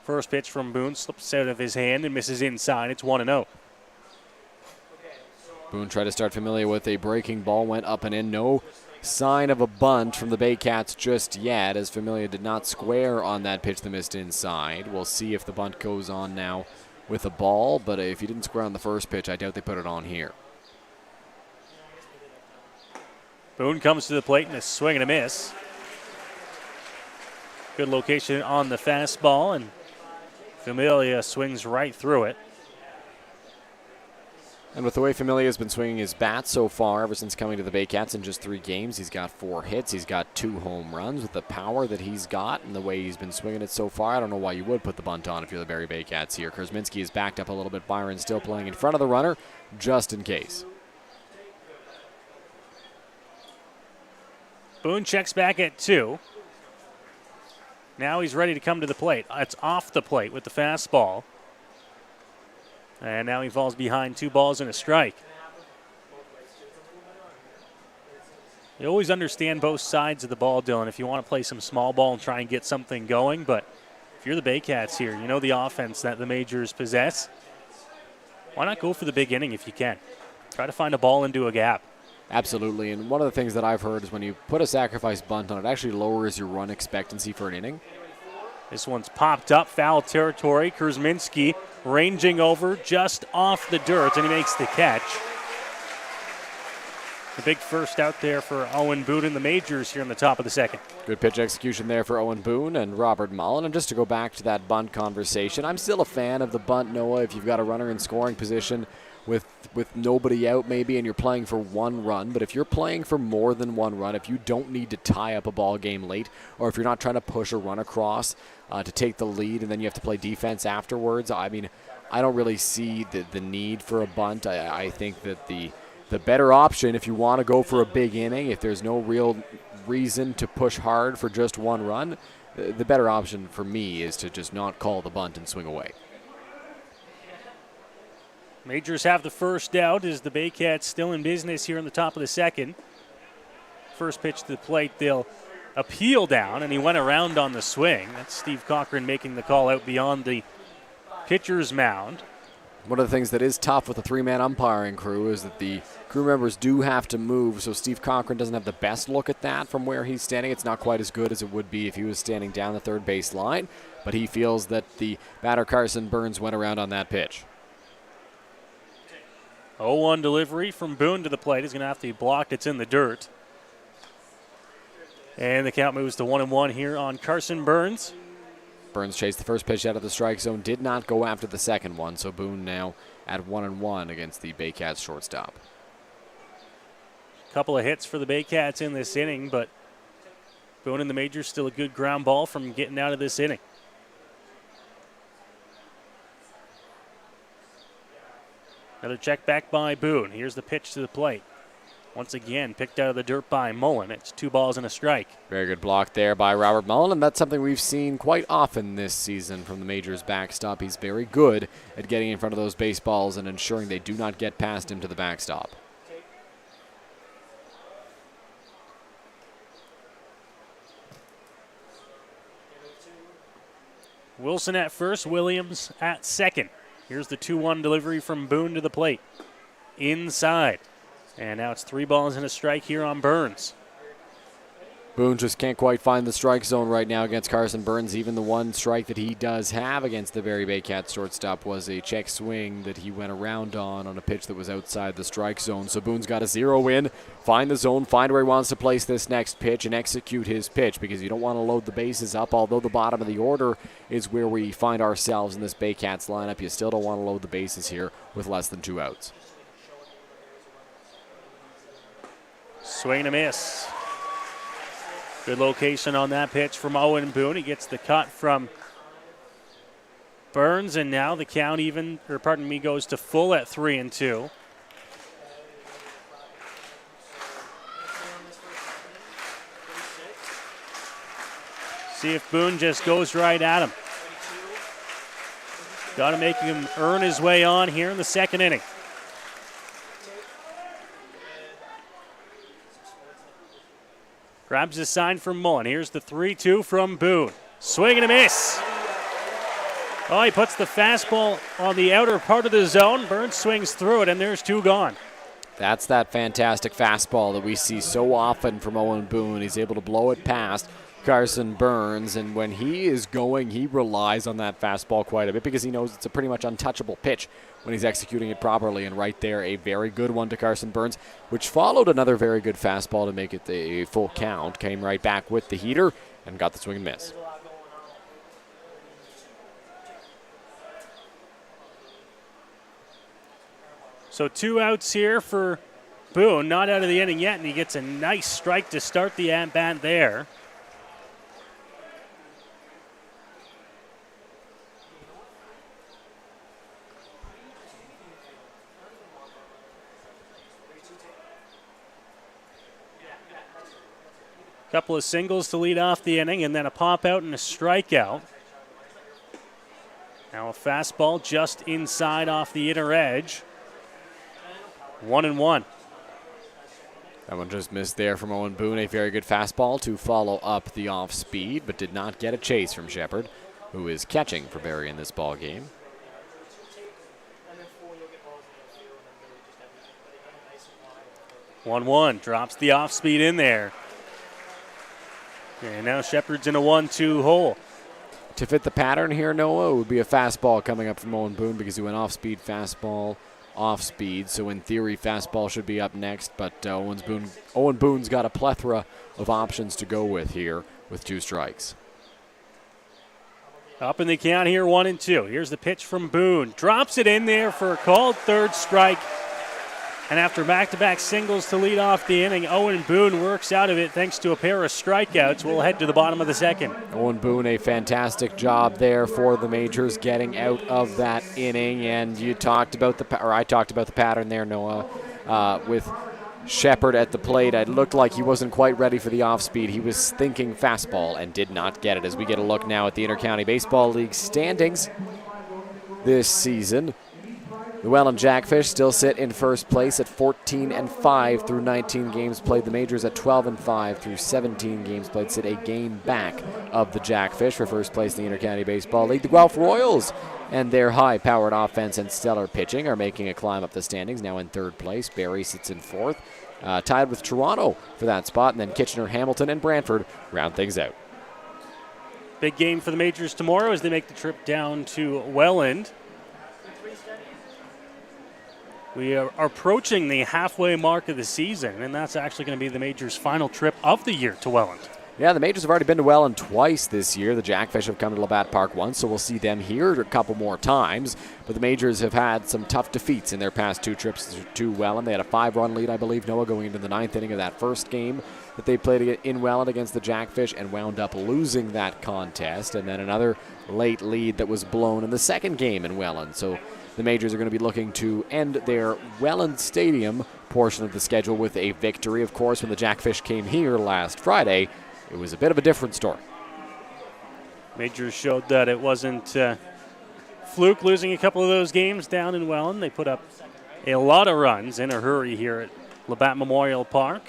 First pitch from Boone slips out of his hand and misses inside. It's 1-0. Boone tried to start Familia with a breaking ball, went up and in. No sign of a bunt from the Baycats just yet, as Familia did not square on that pitch that missed inside. We'll see if the bunt goes on now with a ball, but if he didn't square on the first pitch, I doubt they put it on here. Boone comes to the plate and a swing and a miss. Good location on the fastball, and Familia swings right through it. And with the way Familia has been swinging his bat so far, ever since coming to the Baycats in just 3 games, he's got 4 hits. He's got 2 home runs. With the power that he's got and the way he's been swinging it so far, I don't know why you would put the bunt on if you're the Barrie Baycats here. Kurzminski is backed up a little bit. Byron still playing in front of the runner, just in case. Boone checks back at 2. Now he's ready to come to the plate. It's off the plate with the fastball. And now he falls behind 2 balls and a strike. You always understand both sides of the ball, Dylan, if you want to play some small ball and try and get something going. But if you're the Baycats here, you know the offense that the Majors possess. Why not go for the big inning if you can? Try to find a ball into a gap. Absolutely, and one of the things that I've heard is when you put a sacrifice bunt on, it actually lowers your run expectancy for an inning. This one's popped up, foul territory. Kurzminski ranging over just off the dirt, and he makes the catch. The big first out there for Owen Boone and the Majors here in the top of the second. Good pitch execution there for Owen Boone and Robert Mullen. And just to go back to that bunt conversation, I'm still a fan of the bunt, Noah, if you've got a runner in scoring position with nobody out maybe and you're playing for 1 run. But if you're playing for more than 1 run, if you don't need to tie up a ball game late, or if you're not trying to push a run across to take the lead and then you have to play defense afterwards, I mean, I don't really see the need for a bunt. I think that the better option, if you want to go for a big inning, if there's no real reason to push hard for just 1 run, the better option for me is to just not call the bunt and swing away. Majors have the first out as the Baycats still in business here in the top of the second. First pitch to the plate, they'll appeal down, and he went around on the swing. That's Steve Cochran making the call out beyond the pitcher's mound. One of the things that is tough with a 3-man umpiring crew is that the crew members do have to move, so Steve Cochran doesn't have the best look at that from where he's standing. It's not quite as good as it would be if he was standing down the third base line, but he feels that the batter Carson Burns went around on that pitch. 0-1 delivery from Boone to the plate. He's going to have to be blocked. It's in the dirt. And the count moves to 1-1 here on Carson Burns. Burns chased the first pitch out of the strike zone, did not go after the second one, so Boone now at 1-1 against the Baycats shortstop. Couple of hits for the Baycats in this inning, but Boone and the Majors still a good ground ball from getting out of this inning. Another check back by Boone. Here's the pitch to the plate. Once again, picked out of the dirt by Mullen. It's 2 balls and a strike. Very good block there by Robert Mullen, and that's something we've seen quite often this season from the Majors backstop. He's very good at getting in front of those baseballs and ensuring they do not get past him to the backstop. Wilson at first, Williams at second. Here's the 2-1 delivery from Boone to the plate. inside. And now it's 3 balls and a strike here on Burns. Boone just can't quite find the strike zone right now against Carson Burns. Even the one strike that he does have against the Barrie Baycats shortstop was a check swing that he went around on a pitch that was outside the strike zone. So Boone's got to zero in, find the zone, find where he wants to place this next pitch, and execute his pitch, because you don't want to load the bases up. Although the bottom of the order is where we find ourselves in this Baycats lineup, you still don't want to load the bases here with less than 2 outs. Swing and a miss. Good location on that pitch from Owen Boone. He gets the cut from Burns, and now the count goes to full at 3-2. See if Boone just goes right at him. Got to make him earn his way on here in the second inning. Grabs a sign from Mullen. Here's the 3-2 from Boone. Swing and a miss. Oh, he puts the fastball on the outer part of the zone. Burns swings through it, and there's 2 gone. That's that fantastic fastball that we see so often from Owen Boone. He's able to blow it past Carson Burns, and when he is going, he relies on that fastball quite a bit because he knows it's a pretty much untouchable pitch when he's executing it properly. And right there, a very good one to Carson Burns, which followed another very good fastball to make it a full count. Came right back with the heater and got the swing and miss. So 2 outs here for Boone, not out of the inning yet, and he gets a nice strike to start the at-bat there. Couple of singles to lead off the inning, and then a pop out and a strikeout. Now a fastball just inside off the inner edge. 1-1. That one just missed there from Owen Boone. A very good fastball to follow up the off speed, but did not get a chase from Shepard, who is catching for Barrie in this ball game. One drops the off speed in there. And now Shepard's in a 1-2 hole. To fit the pattern here, Noah, it would be a fastball coming up from Owen Boone because he went off speed, fastball, off speed. So in theory, fastball should be up next, but Owen Boone's got a plethora of options to go with here with 2 strikes. Up in the count here, 1-2. Here's the pitch from Boone. Drops it in there for a called 3rd strike. And after back-to-back singles to lead off the inning, Owen Boone works out of it thanks to a pair of strikeouts. We'll head to the bottom of the second. Owen Boone, a fantastic job there for the Majors getting out of that inning. And I talked about the pattern there, Noah, with Shepard at the plate. It looked like he wasn't quite ready for the off-speed. He was thinking fastball and did not get it. As we get a look now at the Intercounty Baseball League standings this season, the Welland Jackfish still sit in first place at 14-5 through 19 games played. The Majors at 12-5 through 17 games played sit a game back of the Jackfish for first place in the Intercounty Baseball League. The Guelph Royals and their high-powered offense and stellar pitching are making a climb up the standings, now in 3rd place. Barrie sits in 4th, tied with Toronto for that spot, and then Kitchener, Hamilton, and Brantford round things out. Big game for the Majors tomorrow as they make the trip down to Welland. We are approaching the halfway mark of the season, and that's actually going to be the Majors' final trip of the year to Welland. Yeah, the Majors have already been to Welland twice this year. The Jackfish have come to Labatt Park once, so we'll see them here a couple more times. But the Majors have had some tough defeats in their past 2 trips to Welland. They had a 5-run lead, I believe, Noah, going into the 9th inning of that first game that they played in Welland against the Jackfish and wound up losing that contest. And then another late lead that was blown in the second game in Welland. So the Majors are going to be looking to end their Welland Stadium portion of the schedule with a victory. Of course, when the Jackfish came here last Friday, it was a bit of a different story. Majors showed that it wasn't fluke losing a couple of those games down in Welland. They put up a lot of runs in a hurry here at Labatt Memorial Park.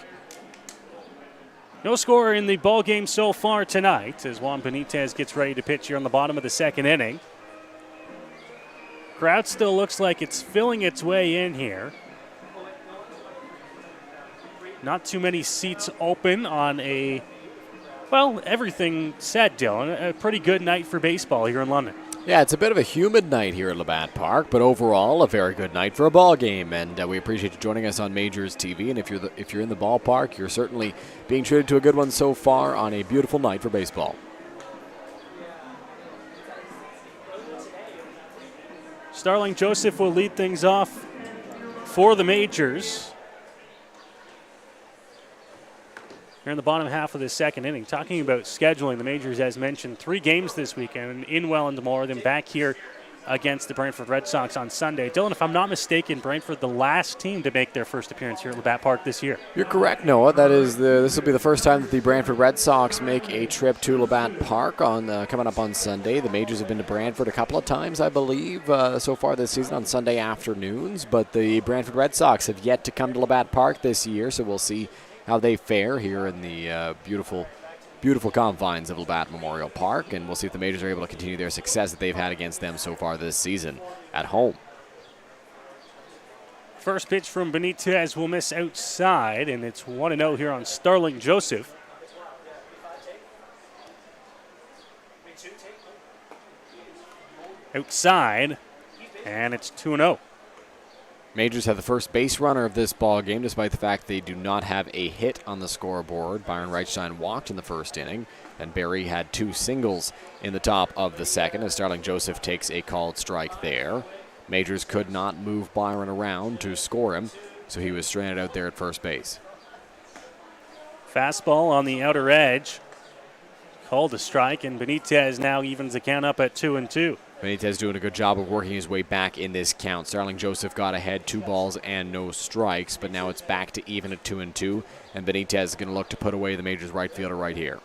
No score in the ball game so far tonight as Juan Benitez gets ready to pitch here on the bottom of the second inning. Crowd still looks like it's filling its way in here. Not too many seats open on everything said, Dylan. A pretty good night for baseball here in London. Yeah, it's a bit of a humid night here at Labatt Park, but overall a very good night for a ball game. And we appreciate you joining us on Majors TV. And if you're in the ballpark, you're certainly being treated to a good one so far on a beautiful night for baseball. Starling Joseph will lead things off for the Majors. Here in the bottom half of the second inning. Talking about scheduling, the Majors, as mentioned, 3 games this weekend in Welland tomorrow, then back here against the Brantford Red Sox on Sunday. Dylan, if I'm not mistaken, Brantford the last team to make their first appearance here at Labatt Park this year. You're correct, Noah. This will be the first time that the Brantford Red Sox make a trip to Labatt Park coming up on Sunday. The Majors have been to Brantford a couple of times, I believe, so far this season on Sunday afternoons, but the Brantford Red Sox have yet to come to Labatt Park this year, so we'll see how they fare here in the beautiful confines of Labatt Memorial Park, and we'll see if the Majors are able to continue their success that they've had against them so far this season at home. First pitch from Benitez will miss outside, and it's 1-0 here on Starling Joseph. Outside, and it's 2-0. Majors have the first base runner of this ball game, despite the fact they do not have a hit on the scoreboard. Byron Reichstein walked in the first inning, and Barrie had 2 singles in the top of the second as Starling Joseph takes a called strike there. Majors could not move Byron around to score him, so he was stranded out there at first base. Fastball on the outer edge. Called a strike, and Benitez now evens the count up at 2-2. Benitez doing a good job of working his way back in this count. Starling Joseph got ahead 2 balls and no strikes, but now it's back to even at 2-2, and Benitez is going to look to put away the Majors right fielder right here.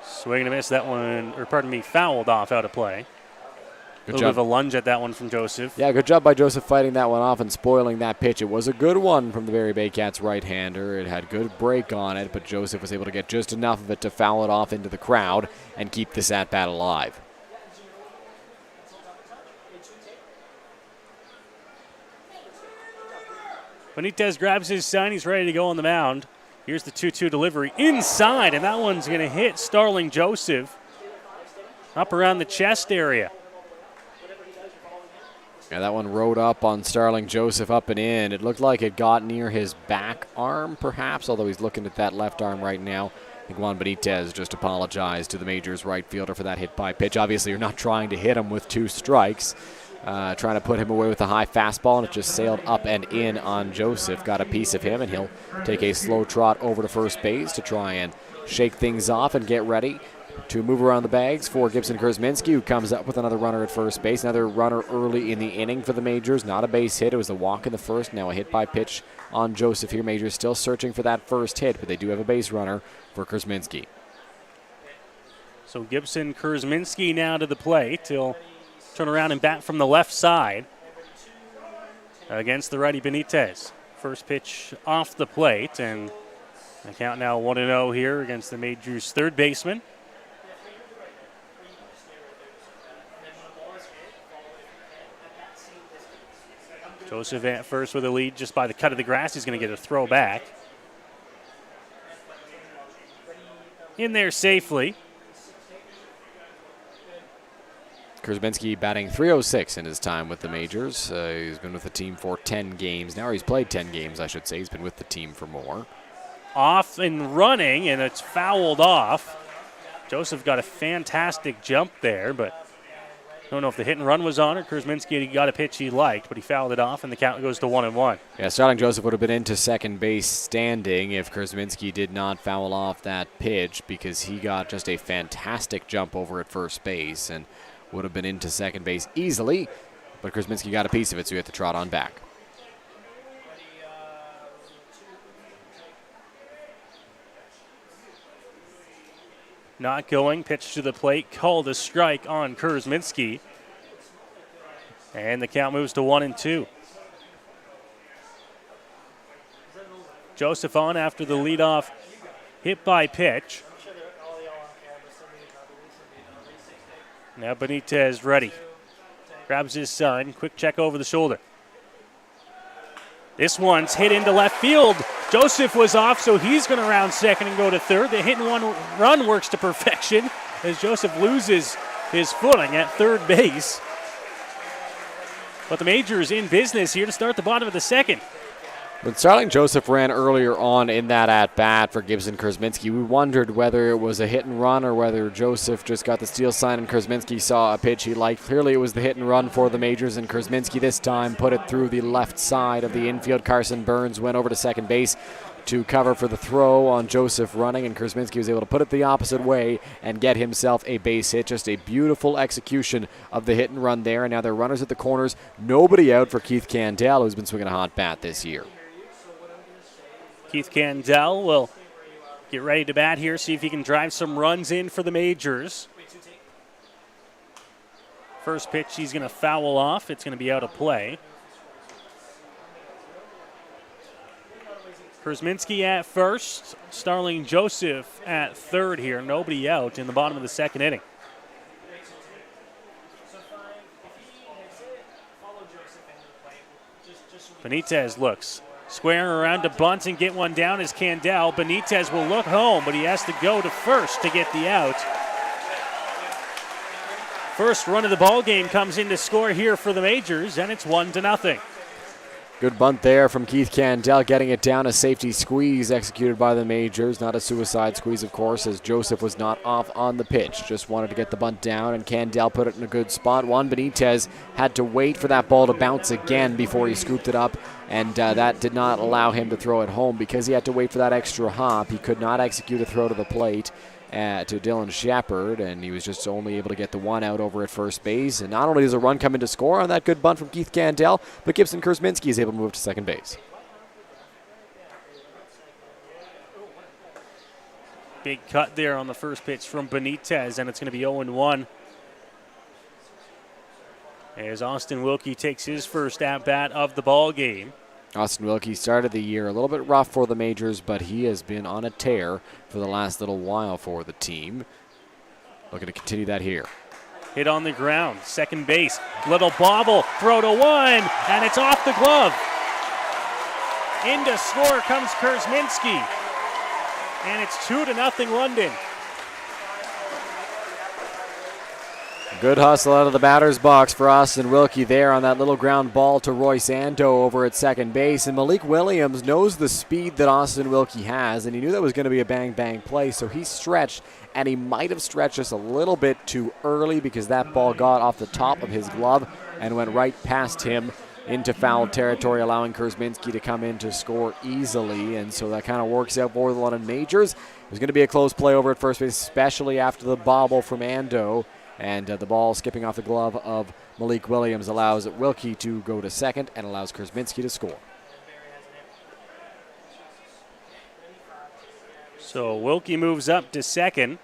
Swing and a miss, that one, fouled off out of play. Good a little job. bit of a lunge at that one from Joseph. Yeah, good job by Joseph fighting that one off and spoiling that pitch. It was a good one from the Barrie Baycats right-hander. It had good break on it, but Joseph was able to get just enough of it to foul it off into the crowd and keep this at-bat alive. Benitez grabs his sign. He's ready to go on the mound. Here's the 2-2 delivery inside, and that one's going to hit Starling Joseph up around the chest area. Yeah, that one rode up on Starling Joseph up and in. It looked like it got near his back arm, perhaps, although he's looking at that left arm right now. I think Juan Benitez just apologized to the Majors right fielder for that hit by pitch. Obviously, you're not trying to hit him with 2 strikes. Trying to put him away with a high fastball, and it just sailed up and in on Joseph. Got a piece of him, and he'll take a slow trot over to first base to try and shake things off and get ready to move around the bags for Gibson Kurzminski, who comes up with another runner at first base. Another runner early in the inning for the Majors. Not a base hit. It was a walk in the first. Now a hit by pitch on Joseph here. Majors still searching for that first hit, but they do have a base runner for Kurzminski. So Gibson Kurzminski now to the plate. He'll turn around and bat from the left side against the righty Benitez. First pitch off the plate, and the count now 1-0 here against the Majors' third baseman. Joseph at first with a lead just by the cut of the grass. He's going to get a throw back. In there safely. Kurzminski batting .306 in his time with the Majors. He's been with the team for 10 games now. Or he's played 10 games, I should say. He's been with the team for more. Off and running, and it's fouled off. Joseph got a fantastic jump there, but I don't know if the hit and run was on or Kurzminski got a pitch he liked, but he fouled it off, and the count goes to 1-1. Yeah, Starling Joseph would have been into second base standing if Kurzminski did not foul off that pitch, because he got just a fantastic jump over at first base and would have been into second base easily, but Kurzminski got a piece of it, so he had to trot on back. Not going, pitch to the plate, called a strike on Kurzminski. And the count moves to 1-2. Joseph on after the leadoff hit by pitch. Now Benitez ready. Grabs his sign, quick check over the shoulder. This one's hit into left field. Joseph was off, so he's going to round second and go to third. The hit and run works to perfection as Joseph loses his footing at third base. But the Majors in business here to start the bottom of the second. When Starling Joseph ran earlier on in that at-bat for Gibson Kurzminski, we wondered whether it was a hit and run or whether Joseph just got the steal sign and Kurzminski saw a pitch he liked. Clearly it was the hit and run for the Majors, and Kurzminski this time put it through the left side of the infield. Carson Burns went over to second base to cover for the throw on Joseph running, and Kurzminski was able to put it the opposite way and get himself a base hit. Just a beautiful execution of the hit and run there, and now there are runners at the corners. Nobody out for Keith Candell, who's been swinging a hot bat this year. Keith Candell will get ready to bat here, see if he can drive some runs in for the Majors. First pitch, he's going to foul off. It's going to be out of play. Kurzminski at first, Starling Joseph at third here. Nobody out in the bottom of the second inning. Benitez looks. Squaring around to bunt and get one down is Candell. Benitez will look home, but he has to go to first to get the out. First run of the ball game comes in to score here for the Majors, and it's 1-0. Good bunt there from Keith Candell, getting it down. A safety squeeze executed by the Majors. Not a suicide squeeze, of course, as Joseph was not off on the pitch. Just wanted to get the bunt down, and Candell put it in a good spot. Juan Benitez had to wait for that ball to bounce again before he scooped it up, and that did not allow him to throw it home. Because he had to wait for that extra hop, he could not execute a throw to the plate to Dylan Shepard, and he was just only able to get the one out over at first base. And not only does a run come in to score on that good bunt from Keith Candell, but Gibson Kurzminski is able to move to second base. Big cut there on the first pitch from Benitez, and it's going to be 0-1. As Austin Wilkie takes his first at-bat of the ball game. Austin Wilkie started the year a little bit rough for the Majors, but he has been on a tear for the last little while for the team. Looking to continue that here. Hit on the ground, second base, little bobble, throw to one, and it's off the glove. In to score comes Kurzminski, and it's 2-0 London. Good hustle out of the batter's box for Austin Wilkie there on that little ground ball to Royce Ando over at second base. And Malik Williams knows the speed that Austin Wilkie has, and he knew that was going to be a bang-bang play, so he stretched, and he might have stretched just a little bit too early because that ball got off the top of his glove and went right past him into foul territory, allowing Kurzminski to come in to score easily. And so that kind of works out for the London Majors. It was going to be a close play over at first base, especially after the bobble from Ando. And the ball skipping off the glove of Malik Williams allows Wilkie to go to second and allows Kurzminski to score. So Wilkie moves up to second.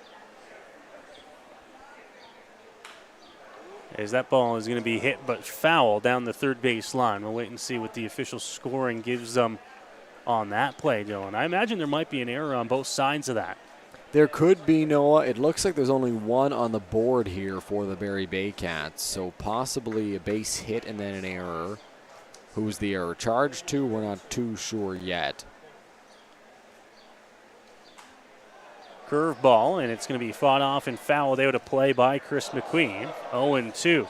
As that ball is going to be hit but foul down the third base line. We'll wait and see what the official scoring gives them on that play, Dylan. I imagine there might be an error on both sides of that. There could be, Noah. It looks like there's only one on the board here for the Barrie Baycats, so possibly a base hit and then an error. Who's the error charged to? We're not too sure yet. Curveball, and it's going to be fought off and fouled out of play by Chris McQueen. 0-2.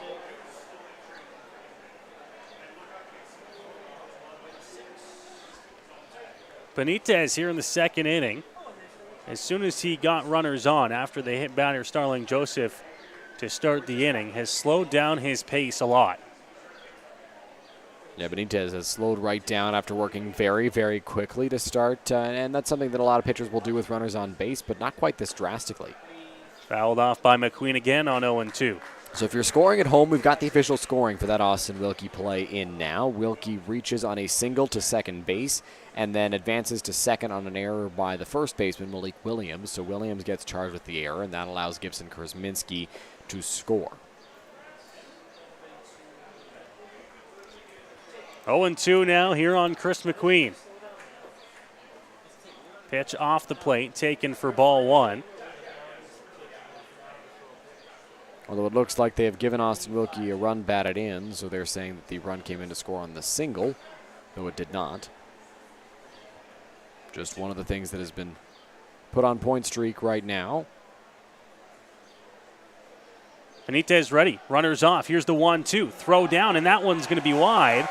Benitez here in the second inning. As soon as he got runners on after they hit batter Starling Joseph to start the inning, has slowed down his pace a lot. Yeah, Benitez has slowed right down after working very, very quickly to start, and that's something that a lot of pitchers will do with runners on base, but not quite this drastically. Fouled off by McQueen again on 0-2. So if you're scoring at home, we've got the official scoring for that Austin Wilkie play in now. Wilkie reaches on a single to second base and then advances to second on an error by the first baseman, Malik Williams. So Williams gets charged with the error, and that allows Gibson Kurzminski to score. 0-2 now here on Chris McQueen. Pitch off the plate, taken for ball one. Although it looks like they have given Austin Wilkie a run batted in, so they're saying that the run came in to score on the single, though it did not. Just one of the things that has been put on point streak right now. Benitez ready. Runners off. Here's the 1-2. Throw down, and that one's going to be wide.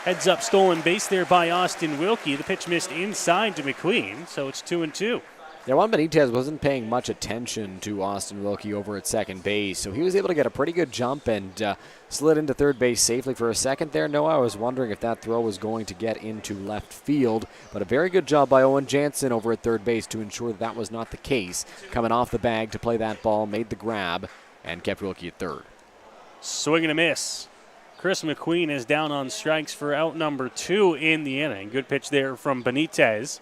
Heads up stolen base there by Austin Wilkie. The pitch missed inside to McQueen, so it's 2-2. Yeah, Juan Benitez wasn't paying much attention to Austin Wilkie over at second base, so he was able to get a pretty good jump and slid into third base safely for a second there. Noah, I was wondering if that throw was going to get into left field, but a very good job by Owen Jansen over at third base to ensure that was not the case. Coming off the bag to play that ball, made the grab, and kept Wilkie at third. Swing and a miss. Chris McQueen is down on strikes for out number 2 in the inning. Good pitch there from Benitez.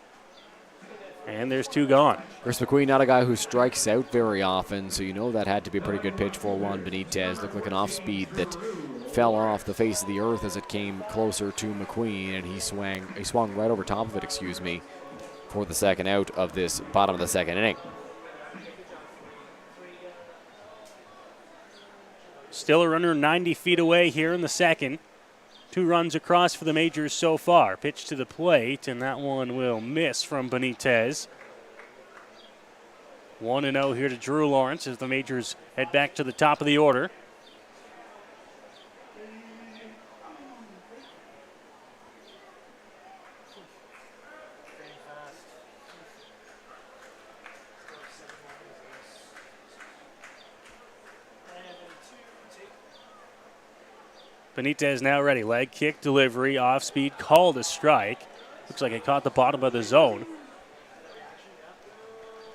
And there's 2 gone. Chris McQueen, not a guy who strikes out very often, so you know that had to be a pretty good pitch for Juan Benitez. Looked like an off-speed that fell off the face of the earth as it came closer to McQueen, and he swung right over top of it, for the second out of this bottom of the second inning. Still a runner 90 feet away here in the second. 2 runs across for the Majors so far. Pitch to the plate, and that one will miss from Benitez. 1-0 here to Drew Lawrence as the Majors head back to the top of the order. Benitez now ready. Leg kick, delivery, off speed, called a strike. Looks like it caught the bottom of the zone.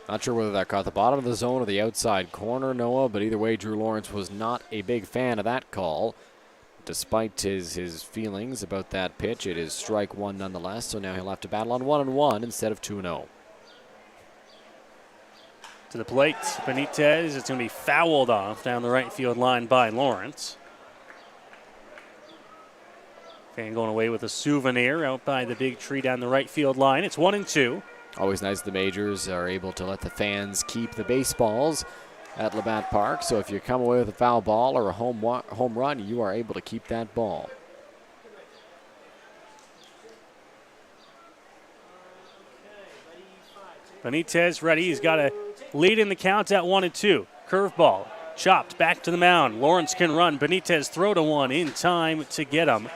Not sure whether that caught the bottom of the zone or the outside corner, Noah, but either way, Drew Lawrence was not a big fan of that call. Despite his feelings about that pitch, it is strike 1 nonetheless, so now he'll have to battle on 1-1 instead of 2-0. To the plate, Benitez. It's going to be fouled off down the right field line by Lawrence. Fan going away with a souvenir out by the big tree down the right field line. It's 1-2. Always nice the Majors are able to let the fans keep the baseballs at Labatt Park. So if you come away with a foul ball or a home run, you are able to keep that ball. Benitez ready. He's got a lead in the count at 1-2. Curveball chopped back to the mound. Lawrence can run. Benitez throw to one in time to get him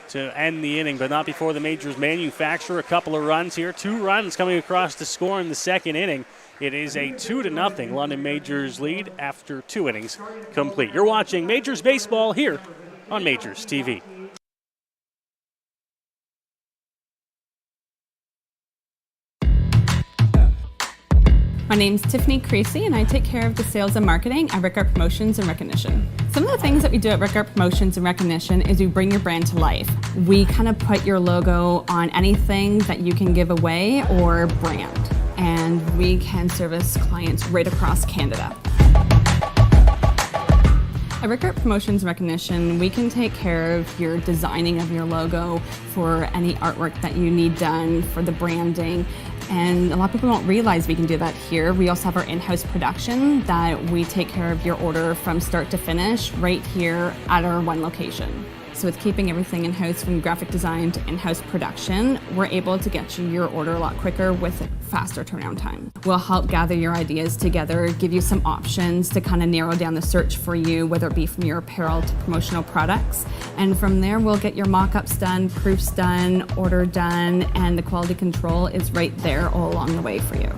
to end the inning, but not before the Majors manufacture a couple of runs here. 2 runs coming across to score in the second inning. It is a 2-0 London Majors lead after 2 innings complete. You're watching Majors Baseball here on Majors TV. My name's Tiffany Creasy, and I take care of the sales and marketing at Rickard Promotions and Recognition. Some of the things that we do at Rickard Promotions and Recognition is we bring your brand to life. We kind of put your logo on anything that you can give away or brand, and we can service clients right across Canada. At Rickard Promotions and Recognition, we can take care of your designing of your logo for any artwork that you need done for the branding. And a lot of people don't realize we can do that here. We also have our in-house production that we take care of your order from start to finish right here at our one location. So with keeping everything in-house from graphic design to in-house production, we're able to get you your order a lot quicker with faster turnaround time. We'll help gather your ideas together, give you some options to kind of narrow down the search for you, whether it be from your apparel to promotional products. And from there, we'll get your mock-ups done, proofs done, order done, and the quality control is right there all along the way for you.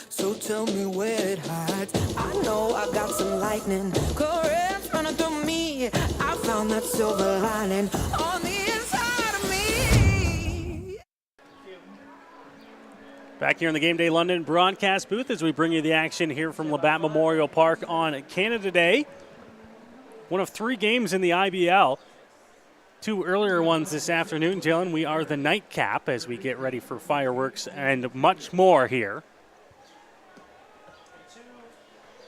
So tell me where it hides. I know I got some lightning currents running through me. I found that silver lining on the inside of me. Back here in the Game Day London broadcast booth as we bring you the action here from Labatt Memorial Park on Canada Day. One of 3 games in the IBL. 2 earlier ones this afternoon, Dylan. We are the nightcap as we get ready for fireworks and much more here.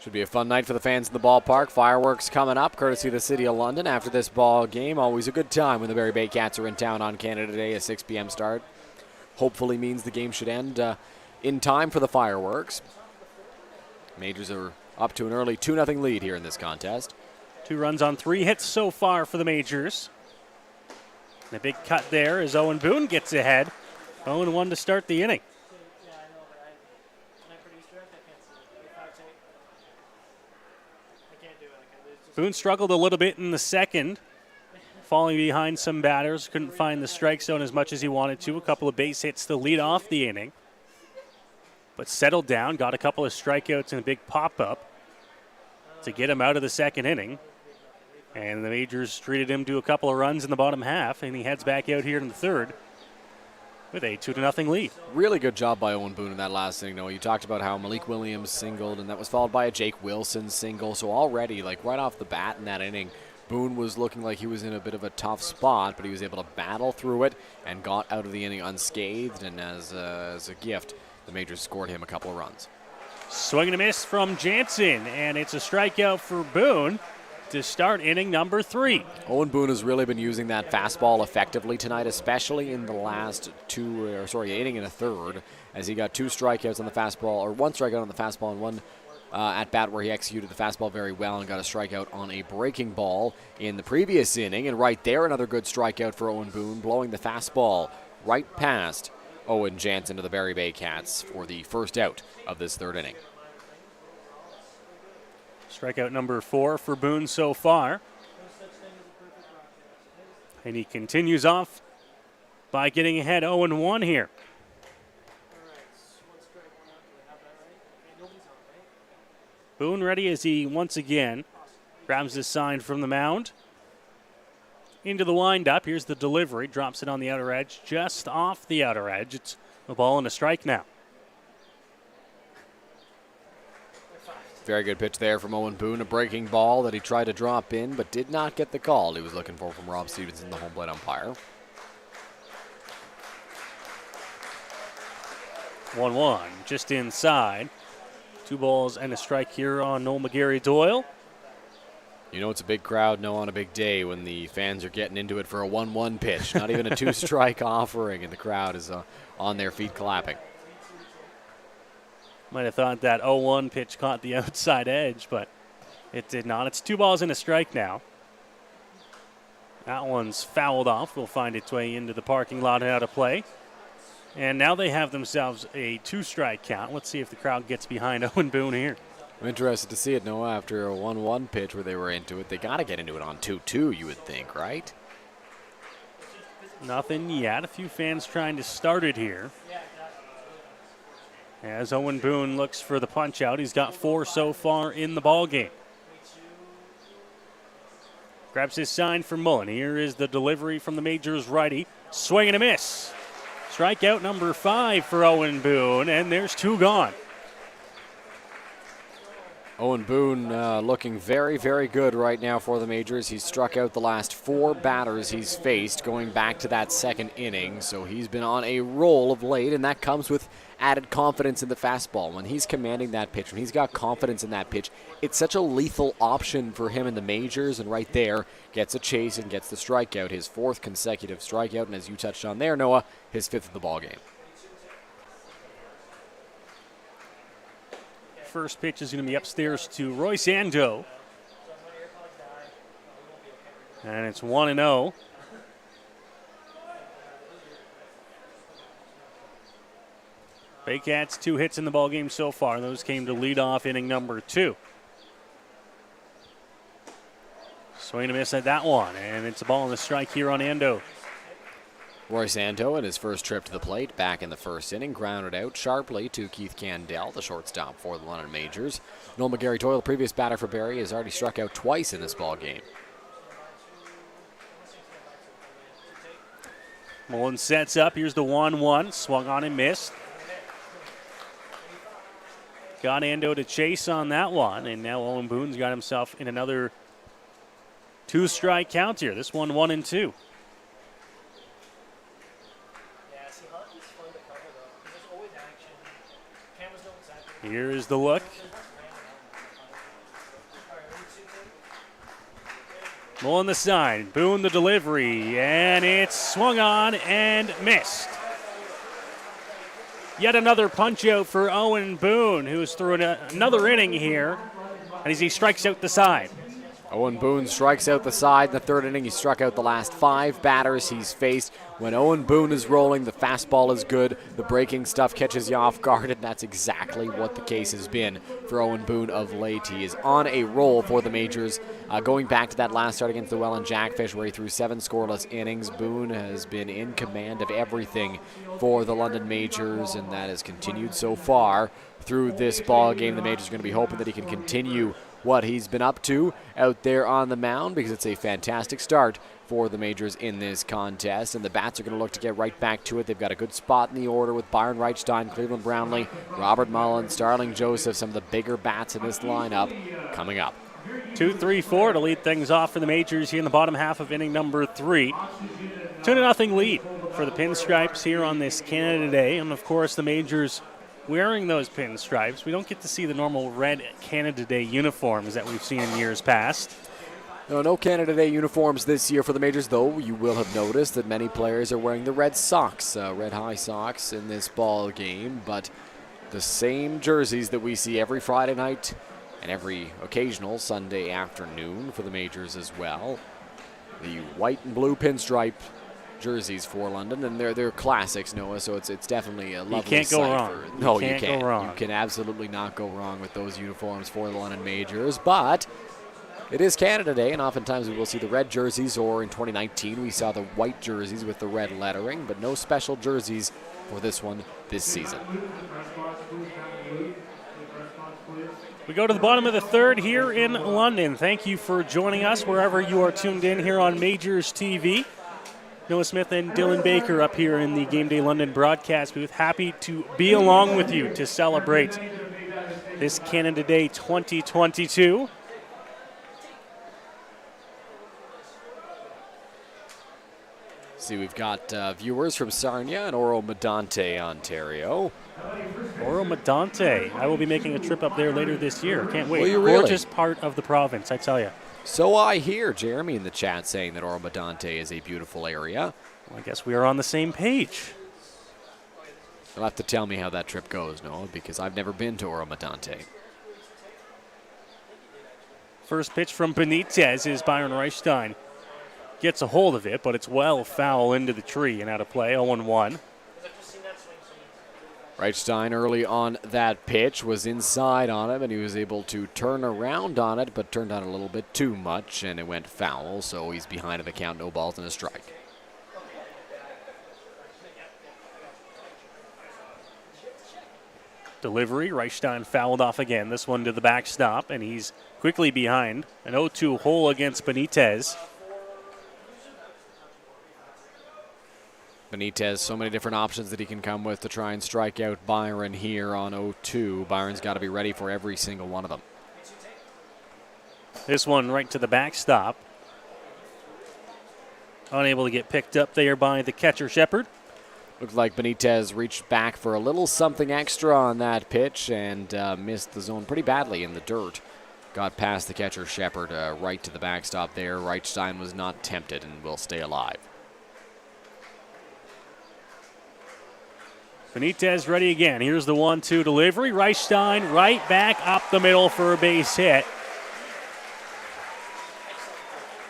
Should be a fun night for the fans in the ballpark. Fireworks coming up, courtesy of the City of London after this ball game. Always a good time when the Barrie Baycats are in town on Canada Day, a 6 p.m. start. Hopefully means the game should end in time for the fireworks. Majors are up to an early 2-0 lead here in this contest. 2 runs on 3 hits so far for the Majors. And a big cut there as Owen Boone gets ahead. 0-1 to start the inning. Boone struggled a little bit in the second, falling behind some batters. Couldn't find the strike zone as much as he wanted to. A couple of base hits to lead off the inning. But settled down, got a couple of strikeouts and a big pop-up to get him out of the second inning. And the Majors treated him to a couple of runs in the bottom half, and he heads back out here in the third with a 2-0 lead. Really good job by Owen Boone in that last inning. You talked about how Malik Williams singled, and that was followed by a Jake Wilson single. So already, like right off the bat in that inning, Boone was looking like he was in a bit of a tough spot, but he was able to battle through it and got out of the inning unscathed. And as a gift, the Majors scored him a couple of runs. Swing and a miss from Jansen, and it's a strikeout for Boone to start inning number 3. Owen Boone has really been using that fastball effectively tonight, especially in the last inning and a third, as he got 2 strikeouts on the fastball, or 1 strikeout on the fastball and 1 at bat where he executed the fastball very well and got a strikeout on a breaking ball in the previous inning. And right there, another good strikeout for Owen Boone, blowing the fastball right past Owen Jansen to the Barrie Baycats for the first out of this third inning. Strikeout number 4 for Boone so far. And he continues off by getting ahead 0-1 here. Boone ready as he once again grabs his sign from the mound. Into the windup. Here's the delivery. Drops it on the outer edge, just off the outer edge. It's a ball and a strike now. Very good pitch there from Owen Boone, a breaking ball that he tried to drop in but did not get the call he was looking for from Rob Stevenson, the home plate umpire. 1-1, just inside. 2 balls and a strike here on Noel McGarry-Doyle. You know it's a big crowd, on a big day when the fans are getting into it for a 1-1 pitch. Not even a 2-strike offering, and the crowd is on their feet clapping. Might have thought that 0-1 pitch caught the outside edge, but it did not. It's 2 balls and a strike now. That one's fouled off. Will find its way into the parking lot and out of play. And now they have themselves a 2-strike count. Let's see if the crowd gets behind Owen Boone here. I'm interested to see it, Noah, after a 1-1 pitch where they were into it. They got to get into it on 2-2, you would think, right? Nothing yet. A few fans trying to start it here. As Owen Boone looks for the punch out, he's got 4 so far in the ball game. Grabs his sign for Mullen. Here is the delivery from the Majors righty. Swing and a miss. Strikeout number 5 for Owen Boone, and there's 2 gone. Owen Boone looking very, very good right now for the Majors. He's struck out the last 4 batters he's faced going back to that second inning. So he's been on a roll of late, and that comes with added confidence in the fastball. When he's commanding that pitch, when he's got confidence in that pitch, it's such a lethal option for him in the Majors. And right there, gets a chase and gets the strikeout, his 4th consecutive strikeout. And as you touched on there, Noah, his 5th of the ball game. First pitch is going to be upstairs to Royce Ando. And it's 1-0. Baycats 2 hits in the ballgame so far. Those came to lead off inning number 2. Swing and a miss at that one. And it's a ball and a strike here on Ando. Royce Ando in his first trip to the plate back in the first inning, grounded out sharply to Keith Candell, the shortstop for the London Majors. Noel McGarry-Doyle, previous batter for Barrie, has already struck out twice in this ball game. Mullen sets up. Here's the 1-1. Swung on and missed. Got Ando to chase on that one, and now Owen Boone's got himself in another 2-strike count here. This one 1-2. Here is the look. Mullen the sign, Boone the delivery, and it's swung on and missed. Yet another punch out for Owen Boone, who's through another inning here And as he strikes out the side. Owen Boone strikes out the side in the third inning. He struck out the last 5 batters he's faced. When Owen Boone is rolling, the fastball is good. The breaking stuff catches you off guard, and that's exactly what the case has been for Owen Boone of late. He is on a roll for the Majors. Going back to that last start against the Welland Jackfish, where he threw 7 scoreless innings, Boone has been in command of everything for the London Majors, and that has continued so far through this ball game. The Majors are going to be hoping that he can continue what he's been up to out there on the mound, because it's a fantastic start for the Majors in this contest, and the bats are going to look to get right back to it. They've got a good spot in the order with Byron Reichstein, Cleveland Brownlee, Robert Mullen, Starling Joseph, some of the bigger bats in this lineup coming up. 2-3-4 to lead things off for the Majors here in the bottom half of inning number 3. 2-0 lead for the Pinstripes here on this Canada Day, and of course the Majors wearing those pinstripes. We don't get to see the normal red Canada Day uniforms that we've seen in years past. No Canada Day uniforms this year for the Majors, though you will have noticed that many players are wearing the red socks, red high socks in this ball game, but the same jerseys that we see every Friday night and every occasional Sunday afternoon for the Majors as well. The white and blue pinstripe jerseys for London, and they're classics, Noah, so it's definitely a lovely sight. You can't go wrong. No, you can't go wrong. You can absolutely not go wrong with those uniforms for the London Majors, but it is Canada Day, and oftentimes we will see the red jerseys, or in 2019 we saw the white jerseys with the red lettering, but no special jerseys for this one this season. We go to the bottom of the third here in London. Thank you for joining us wherever you are tuned in here on MajorsTV. Noah Smith and Dylan Baker up here in the Game Day London broadcast booth. Happy to be along with you to celebrate this Canada Day 2022. See, we've got viewers from Sarnia and Oro-Medonte, Ontario. Oro-Medonte. I will be making a trip up there later this year. Can't wait. Will you really? Gorgeous part of the province, I tell you. So I hear Jeremy in the chat saying that Oro-Medonte is a beautiful area. Well, I guess we are on the same page. You'll have to tell me how that trip goes, Noah, because I've never been to Oro-Medonte. First pitch from Benitez is Byron Reichstein. Gets a hold of it, but it's well foul into the tree and out of play, 0-1. Reichstein early on that pitch was inside on him, and he was able to turn around on it, but turned on a little bit too much, and it went foul, so he's behind in the count, no balls and a strike. Delivery, Reichstein fouled off again, this one to the backstop, and he's quickly behind. An 0-2 hole against Benitez. Benitez, so many different options that he can come with to try and strike out Byron here on 0-2. Byron's got to be ready for every single one of them. This one right to the backstop. Unable to get picked up there by the catcher, Shepard. Looked like Benitez reached back for a little something extra on that pitch and missed the zone pretty badly in the dirt. Got past the catcher, Shepard, right to the backstop there. Reichstein was not tempted and will stay alive. Benitez ready again. Here's the 1-2 delivery. Reichstein right back up the middle for a base hit.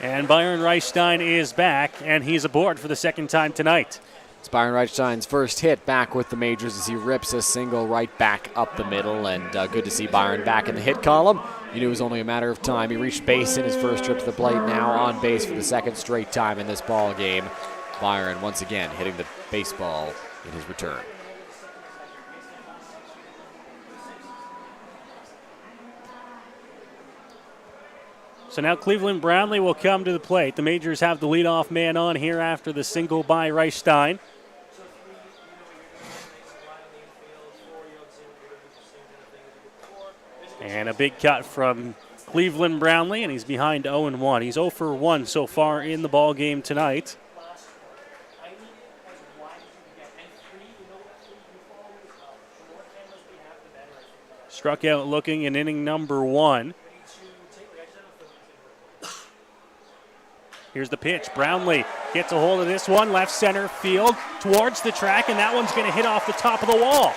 And Byron Reichstein is back, and he's aboard for the second time tonight. It's Byron Reichstein's first hit back with the Majors as he rips a single right back up the middle, and good to see Byron back in the hit column. You knew it was only a matter of time. He reached base in his first trip to the plate, now on base for the second straight time in this ball game. Byron once again hitting the baseball in his return. So now Cleveland Brownlee will come to the plate. The Majors have the leadoff man on here after the single by Reichstein. And a big cut from Cleveland Brownlee, and he's behind 0-1. He's 0 for 1 so far in the ball game tonight. Struck out looking in inning number 1. Here's the pitch. Brownlee gets a hold of this one, left center field towards the track, and that one's going to hit off the top of the wall.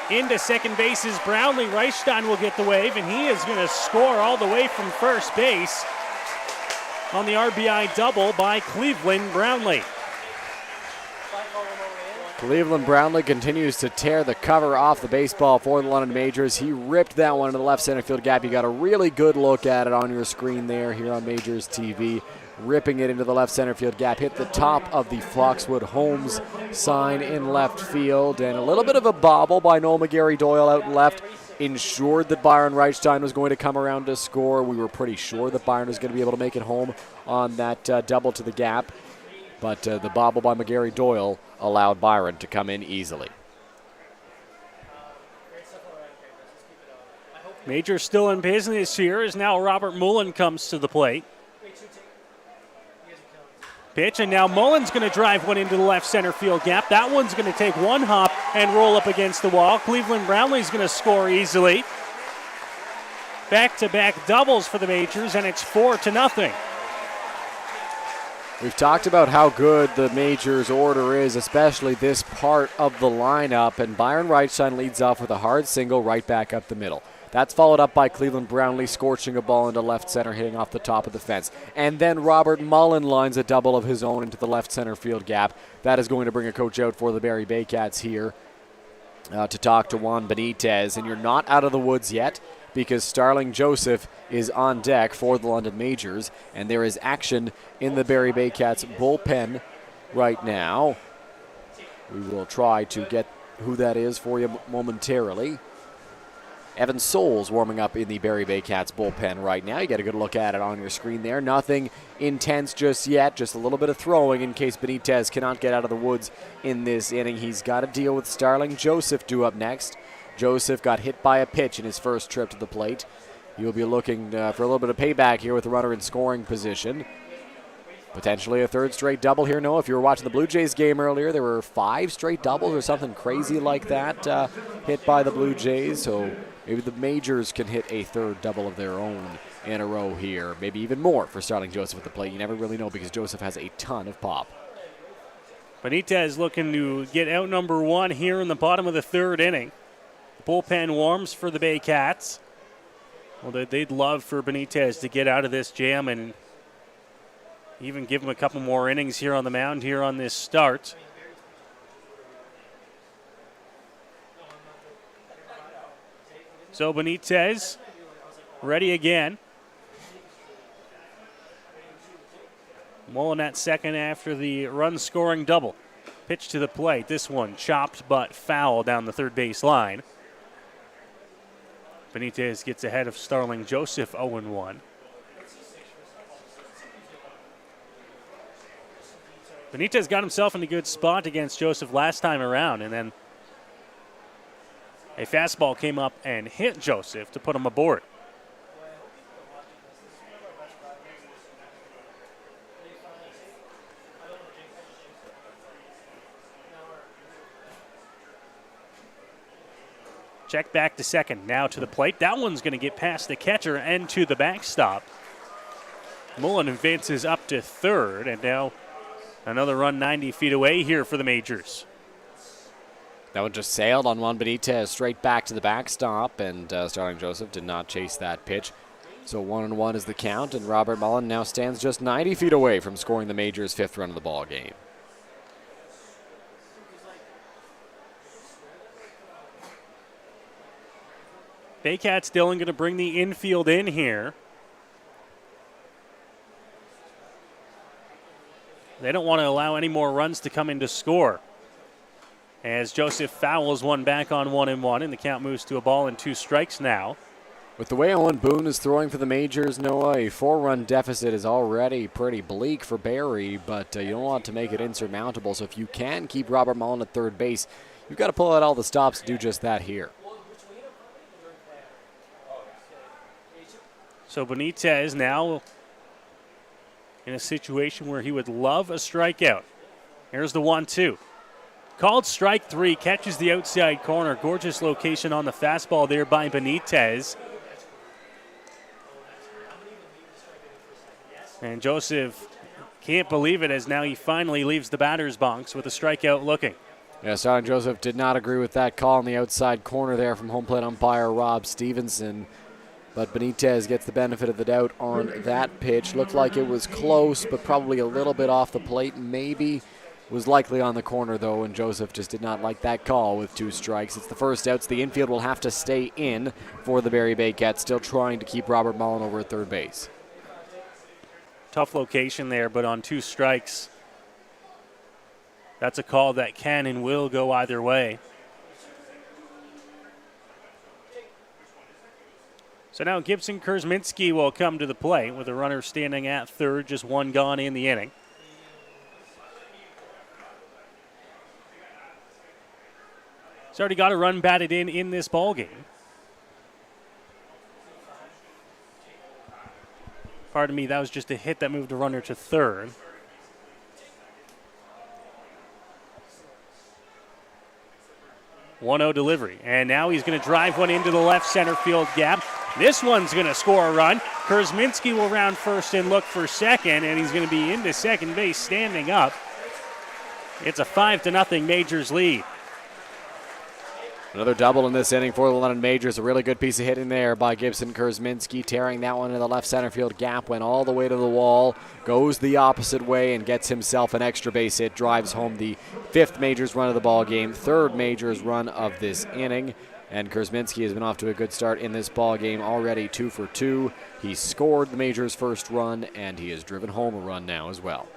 Into second base is Brownlee. Reichstein will get the wave, and he is going to score all the way from first base on the RBI double by Cleveland Brownlee. Cleveland Brownlee continues to tear the cover off the baseball for the London Majors. He ripped that one into the left center field gap. You got a really good look at it on your screen there here on Majors TV. Ripping it into the left center field gap. Hit the top of the Foxwood Homes sign in left field. And a little bit of a bobble by Noel McGarry-Doyle out left ensured that Byron Reichstein was going to come around to score. We were pretty sure that Byron was going to be able to make it home on that double to the gap. But the bobble by McGarry-Doyle allowed Byron to come in easily. Major still in business here as now Robert Mullen comes to the plate. Pitch, and now Mullen's going to drive one into the left center field gap. That one's going to take one hop and roll up against the wall. Cleveland Brownlee's going to score easily. Back-to-back doubles for the Majors, and it's 4-0. We've talked about how good the Majors order is, especially this part of the lineup, and Byron Reichstein leads off with a hard single right back up the middle. That's followed up by Cleveland Brownlee scorching a ball into left center, hitting off the top of the fence. And then Robert Mullen lines a double of his own into the left center field gap. That is going to bring a coach out for the Barrie Baycats here to talk to Juan Benitez. And you're not out of the woods yet because Starling Joseph is on deck for the London Majors. And there is action in the Barrie Baycats bullpen right now. We will try to get who that is for you momentarily. Evan Souls warming up in the Barrie Baycats bullpen right now. You get a good look at it on your screen there. Nothing intense just yet, just a little bit of throwing in case Benitez cannot get out of the woods in this inning. He's got to deal with Starling Joseph due up next. Joseph got hit by a pitch in his first trip to the plate. He'll be looking for a little bit of payback here with the runner in scoring position. Potentially a third straight double here. No, if you were watching the Blue Jays game earlier, there were 5 straight doubles or something crazy like that hit by the Blue Jays. So maybe the Majors can hit a third double of their own in a row here. Maybe even more for Starling Joseph at the plate. You never really know because Joseph has a ton of pop. Benitez looking to get out number 1 here in the bottom of the third inning. The bullpen warms for the Baycats. Well, they'd love for Benitez to get out of this jam and even give him a couple more innings here on the mound here on this start. So Benitez ready again. Mullen at second after the run-scoring double. Pitch to the plate. This one chopped but foul down the third base line. Benitez gets ahead of Starling Joseph 0-1. Benitez got himself in a good spot against Joseph last time around, and then a fastball came up and hit Joseph to put him aboard. Check back to second, now to the plate. That one's going to get past the catcher and to the backstop. Mullen advances up to third, and now another run 90 feet away here for the Majors. That one just sailed on Juan Benitez straight back to the backstop, and Starling Joseph did not chase that pitch. So 1-1 is the count, and Robert Mullen now stands just 90 feet away from scoring the Majors' 5th run of the ball game. Baycats Dylan going to bring the infield in here. They don't want to allow any more runs to come in to score. As Joseph fouls one back on 1-1, and the count moves to a ball and 2 strikes now. With the way Owen Boone is throwing for the Majors, Noah, a 4-run deficit is already pretty bleak for Barrie, but you don't want to make it insurmountable. So if you can keep Robert Mullen at third base, you've got to pull out all the stops to do just that here. So Benitez now in a situation where he would love a strikeout. Here's the 1-2. Called strike 3, catches the outside corner. Gorgeous location on the fastball there by Benitez. And Joseph can't believe it as now he finally leaves the batter's box with a strikeout looking. Yeah, Starling Joseph did not agree with that call in the outside corner there from home plate umpire Rob Stevenson. But Benitez gets the benefit of the doubt on that pitch. Looked like it was close, but probably a little bit off the plate. Maybe was likely on the corner, though, and Joseph just did not like that call with 2 strikes. It's the first out, so the infield will have to stay in for the Barrie Baycats, still trying to keep Robert Mullen over at third base. Tough location there, but on 2 strikes, that's a call that can and will go either way. So now Gibson Kurzminski will come to the plate with a runner standing at third, just 1 gone in the inning. He's already got a run batted in this ball game. Pardon me, that was just a hit that moved a runner to third. .1-0 delivery, and now he's going to drive one into the left center field gap. This one's going to score a run. Kurzminski will round first and look for second, and he's going to be into second base standing up. It's a 5-0 Majors lead. Another double in this inning for the London Majors. A really good piece of hitting there by Gibson Kurzminski, tearing that one in the left center field gap, went all the way to the wall, goes the opposite way and gets himself an extra base hit, drives home the 5th Majors run of the ball game, 3rd Majors run of this inning. And Kurzminski has been off to a good start in this ball game, already 2 for 2. He scored the Majors' first run, and he has driven home a run now as well.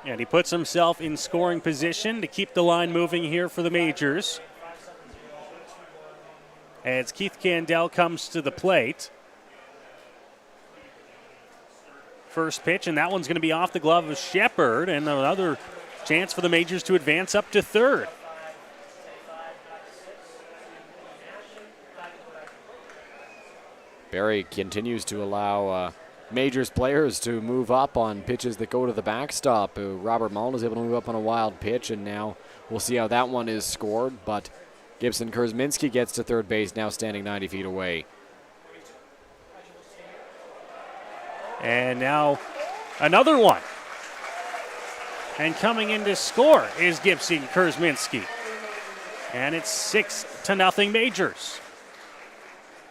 And he puts himself in scoring position to keep the line moving here for the Majors. As Keith Candell comes to the plate. First pitch, and that one's going to be off the glove of Shepard, and another chance for the Majors to advance up to third. Barrie continues to allow Majors players to move up on pitches that go to the backstop. Robert Mullen is able to move up on a wild pitch, and now we'll see how that one is scored. But Gibson Kurzminski gets to third base, now standing 90 feet away. And now another one. And coming in to score is Gibson Kurzminski. And it's 6-0 Majors.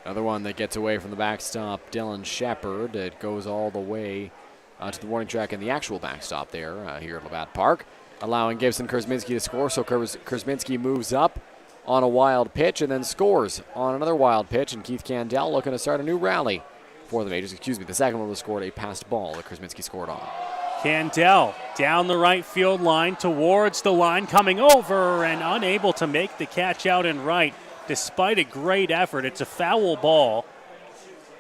Another one that gets away from the backstop, Dylan Shepard. It goes all the way to the warning track and the actual backstop there here at Labatt Park, allowing Gibson Kurzminski to score. So Kurzminski moves up on a wild pitch and then scores on another wild pitch. And Keith Candell looking to start a new rally for the Majors. Excuse me, the second one was scored a passed ball that Kurzminski scored on. Candell down the right field line towards the line, coming over and unable to make the catch out in right. Despite a great effort, it's a foul ball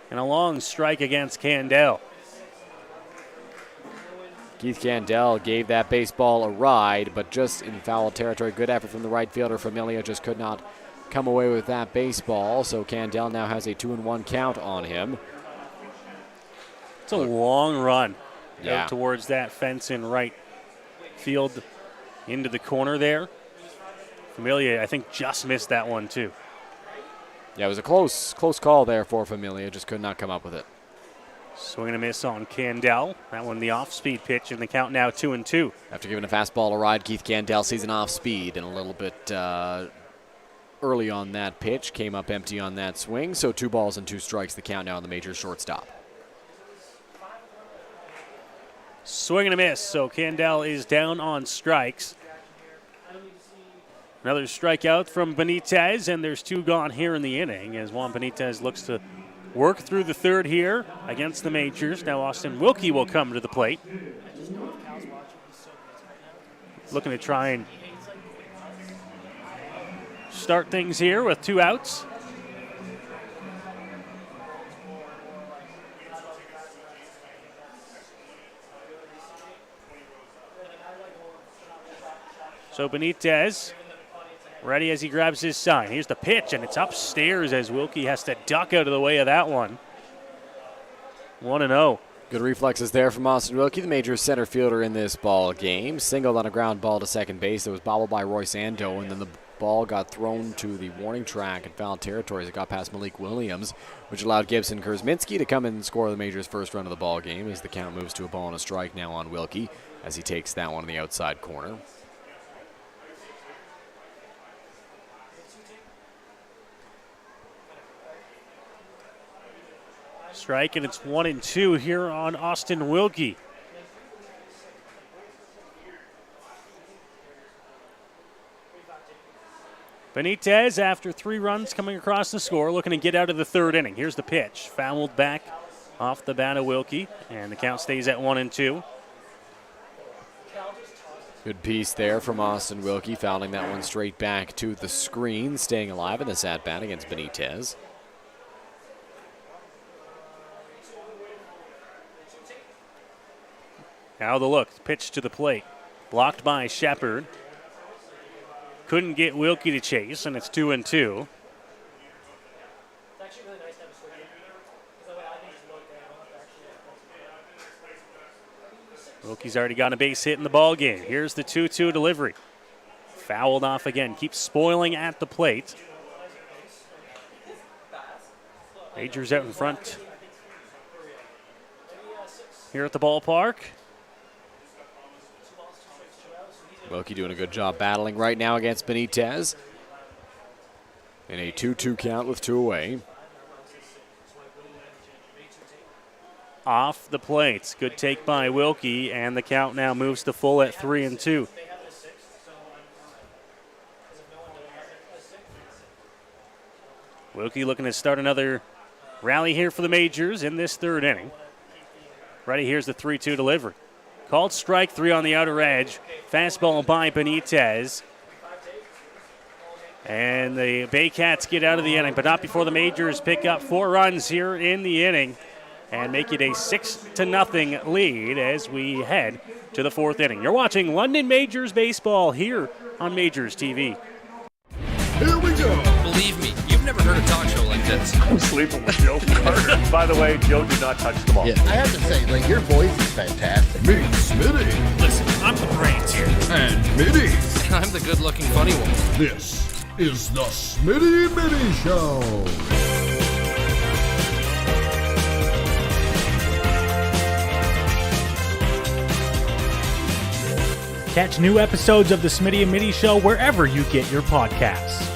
and a long strike against Candell. Keith Candell gave that baseball a ride, but just in foul territory. Good effort from the right fielder. Familia just could not come away with that baseball, so Candell now has a 2-1 count on him. It's a long run out towards that fence in right field into the corner there. Familia, I think, just missed that one, too. Yeah, it was a close call there for Familia. Just could not come up with it. Swing and a miss on Candell. That one the off-speed pitch, and the count now 2-2. After giving a fastball a ride, Keith Candell sees an off-speed and a little bit early on that pitch. Came up empty on that swing, so 2 balls and 2 strikes. The count now on the Majors shortstop. Swing and a miss, so Candell is down on strikes. Another strikeout from Benitez, and there's 2 gone here in the inning as Juan Benitez looks to work through the third here against the Majors. Now Austin Wilkie will come to the plate. Looking to try and start things here with 2 outs. So Benitez ready as he grabs his sign. Here's the pitch, and it's upstairs as Wilkie has to duck out of the way of that one. 1-0. Good reflexes there from Austin Wilkie, the Majors center fielder in this ball game. Singled on a ground ball to second base. It was bobbled by Royce Ando, and then the ball got thrown to the warning track in foul territory as it got past Malik Williams, which allowed Gibson Kurzminski to come in and score the Majors' first run of the ball game as the count moves to a ball and a strike now on Wilkie. as he takes that one in the outside corner. Strike, and it's 1-2 here on Austin Wilkie. Benitez, after 3 runs coming across the score, looking to get out of the 3rd inning. Here's the pitch. Fouled back off the bat of Wilkie, and the count stays at 1-2. Good piece there from Austin Wilkie, fouling that one straight back to the screen, staying alive in this at-bat against Benitez. Now the look, pitch to the plate. Blocked by Shepard. Couldn't get Wilkie to chase, and it's 2-2. Wilkie's already got a base hit in the ball game. Here's the 2-2 delivery. Fouled off again. Keeps spoiling at the plate. Majors out in front here at the ballpark. Wilkie doing a good job battling right now against Benitez. In a 2-2 count with 2 away. Off the plate. Good take by Wilkie, and the count now moves to full at 3-2. Wilkie looking to start another rally here for the Majors in this 3rd inning. Ready, here's the 3-2 delivery. Called strike 3 on the outer edge. Fastball by Benitez. And the Baycats get out of the inning, but not before the Majors pick up 4 runs here in the inning and make it a 6-0 lead as we head to the 4th inning. You're watching London Majors baseball here on Majors TV. Here we go. Believe me, you've never heard a talk show like this. I'm sleeping with Joe Carter. By the way, Joe did not touch the ball. I have to say, like, your voice is fantastic. Meet Smitty. Listen, I'm the brains here. And Mitty. I'm the good-looking funny one. This is the Smitty Mitty Show. Catch new episodes of the Smitty and Mitty Show wherever you get your podcasts.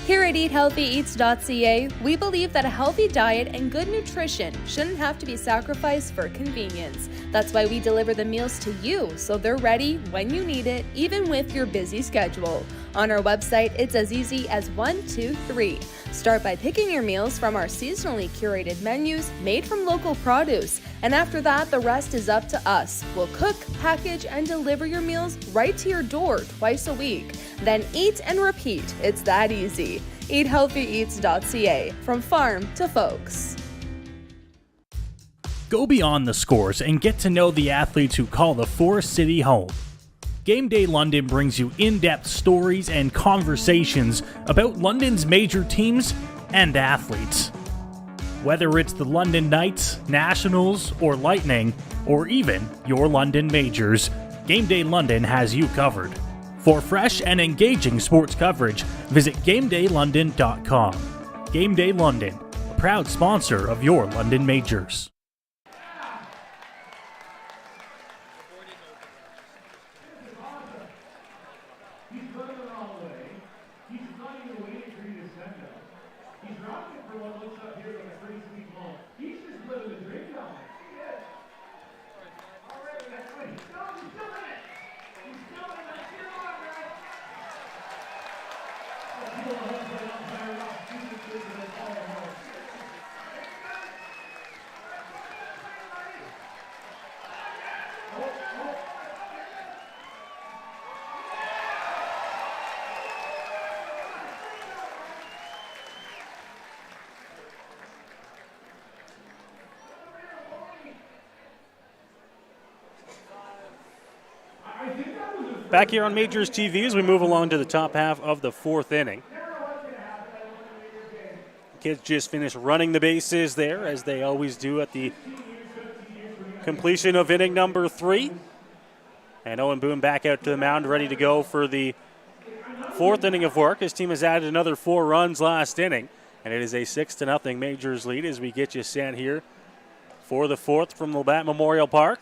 Here at EatHealthyEats.ca, we believe that a healthy diet and good nutrition shouldn't have to be sacrificed for convenience. That's why we deliver the meals to you so they're ready when you need it, even with your busy schedule. On our website, it's as easy as 1, 2, 3. Start by picking your meals from our seasonally curated menus made from local produce. And after that, the rest is up to us. We'll cook, package, and deliver your meals right to your door twice a week. Then eat and repeat. It's that easy. EatHealthyEats.ca, from farm to folks. Go beyond the scores and get to know the athletes who call the Forest City home. Game Day London brings you in-depth stories and conversations about London's major teams and athletes. Whether it's the London Knights, Nationals, or Lightning, or even your London Majors, Game Day London has you covered. For fresh and engaging sports coverage, visit GameDayLondon.com. Game Day London, a proud sponsor of your London Majors. Back here on Majors TV as we move along to the top half of the 4th inning. Kids just finished running the bases there, as they always do at the completion of inning number 3. And Owen Boone back out to the mound, ready to go for the 4th inning of work. His team has added another 4 runs last inning, and it is a 6-0 Majors lead as we get you set here for the 4th from Labatt Memorial Park.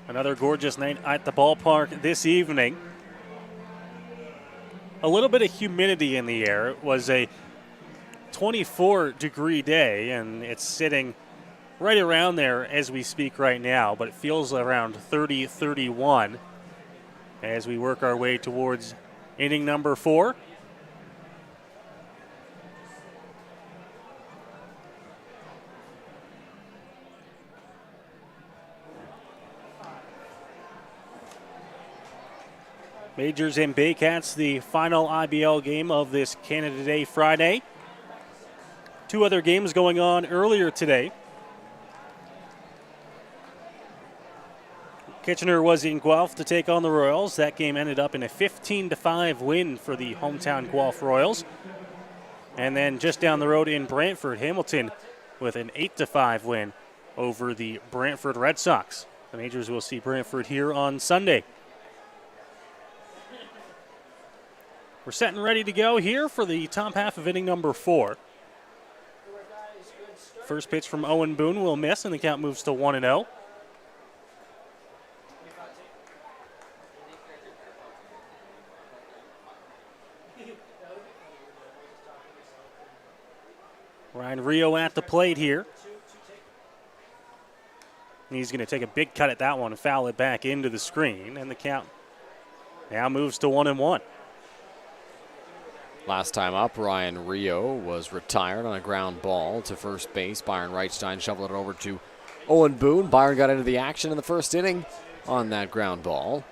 Another gorgeous night at the ballpark this evening. A little bit of humidity in the air. It was a 24-degree day, and it's sitting right around there as we speak right now, but it feels around 30, 31 as we work our way towards inning number 4. Majors and Baycats, the final IBL game of this Canada Day Friday. 2 other games going on earlier today. Kitchener was in Guelph to take on the Royals. That game ended up in a 15-5 win for the hometown Guelph Royals. And then just down the road in Brantford, Hamilton with an 8-5 win over the Brantford Red Sox. The Majors will see Brantford here on Sunday. We're set and ready to go here for the top half of inning number 4. First pitch from Owen Boone will miss, and the count moves to 1-0. Ryan Rio at the plate here. He's going to take a big cut at that one and foul it back into the screen, and the count now moves to 1-1. Last time up, Ryan Rio was retired on a ground ball to first base. Byron Reichstein shoveled it over to Owen Boone. Byron got into the action in the first inning on that ground ball.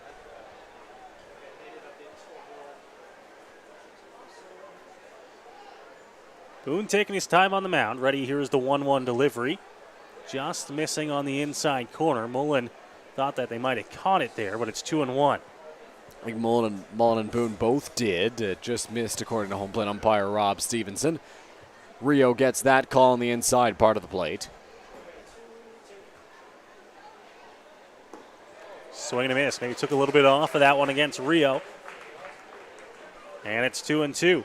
Boone taking his time on the mound. Ready, here's the 1-1 delivery. Just missing on the inside corner. Mullen thought that they might have caught it there, but it's 2-1. I think Mullen and Boone both did. Just missed, according to home plate umpire Rob Stevenson. Rio gets that call on the inside part of the plate. Swing and a miss. Maybe took a little bit off of that one against Rio. And it's 2-2.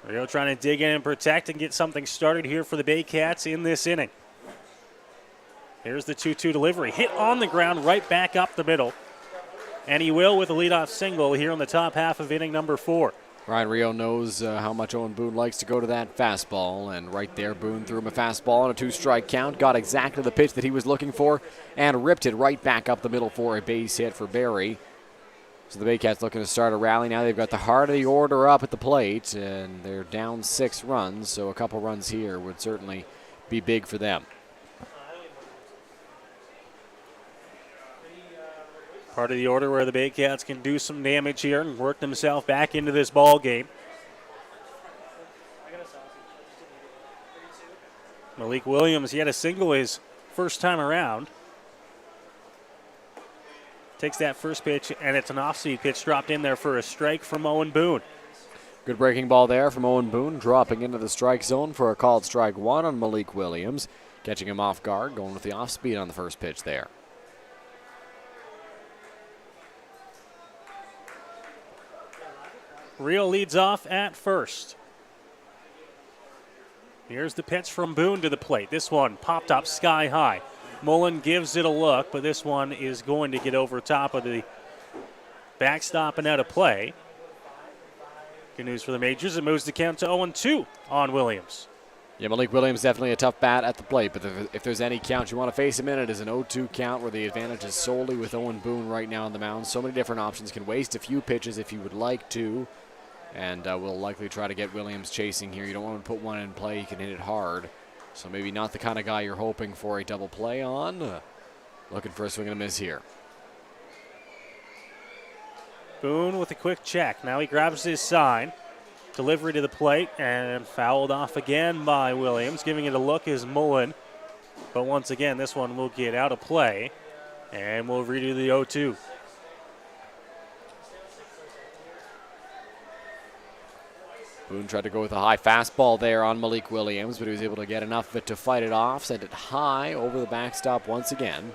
Rio trying to dig in and protect and get something started here for the Baycats in this inning. Here's the 2-2 delivery. Hit on the ground, right back up the middle. And he will with a leadoff single here in the top half of inning number 4. Ryan Rio knows how much Owen Boone likes to go to that fastball. And right there, Boone threw him a fastball on a 2-strike count. Got exactly the pitch that he was looking for and ripped it right back up the middle for a base hit for Barrie. So the Baycats looking to start a rally. Now they've got the heart of the order up at the plate, and they're down 6 runs, so a couple runs here would certainly be big for them. Part of the order where the Baycats can do some damage here and work themselves back into this ball game. Malik Williams, he had a single his first time around. Takes that first pitch, and it's an off-speed pitch dropped in there for a strike from Owen Boone. Good breaking ball there from Owen Boone, dropping into the strike zone for a called strike 1 on Malik Williams. Catching him off guard, going with the off-speed on the first pitch there. Rio leads off at first. Here's the pitch from Boone to the plate. This one popped up sky high. Mullen gives it a look, but this one is going to get over top of the backstop and out of play. Good news for the Majors. It moves the count to 0-2 on Williams. Yeah, Malik Williams definitely a tough bat at the plate, but if there's any count you want to face him in, it is an 0-2 count where the advantage is solely with Owen Boone right now on the mound. So many different options. Can waste a few pitches if you would like to, and will likely try to get Williams chasing here. You don't want to put one in play. You can hit it hard. So maybe not the kind of guy you're hoping for a double play on. Looking for a swing and a miss here. Boone with a quick check. Now he grabs his sign. Delivery to the plate and fouled off again by Williams. Giving it a look is Mullen. But once again, this one will get out of play. And we'll redo the 0-2. Boone tried to go with a high fastball there on Malik Williams, but he was able to get enough of it to fight it off. Sent it high over the backstop once again.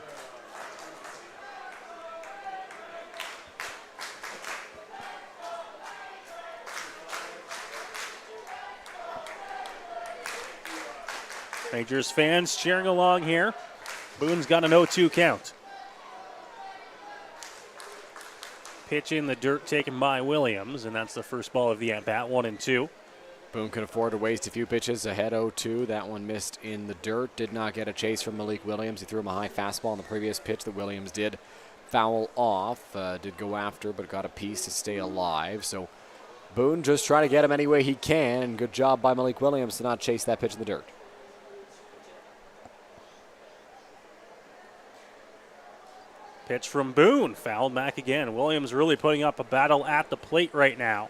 Majors fans cheering along here. Boone's got an 0-2 count. Pitch in the dirt taken by Williams, and that's the first ball of the at-bat, 1-2. Boone can afford to waste a few pitches ahead 0-2. That one missed in the dirt. Did not get a chase from Malik Williams. He threw him a high fastball on the previous pitch that Williams did foul off. Did go after, but got a piece to stay alive. So Boone just trying to get him any way he can, and good job by Malik Williams to not chase that pitch in the dirt. Pitch from Boone, fouled back again. Williams really putting up a battle at the plate right now.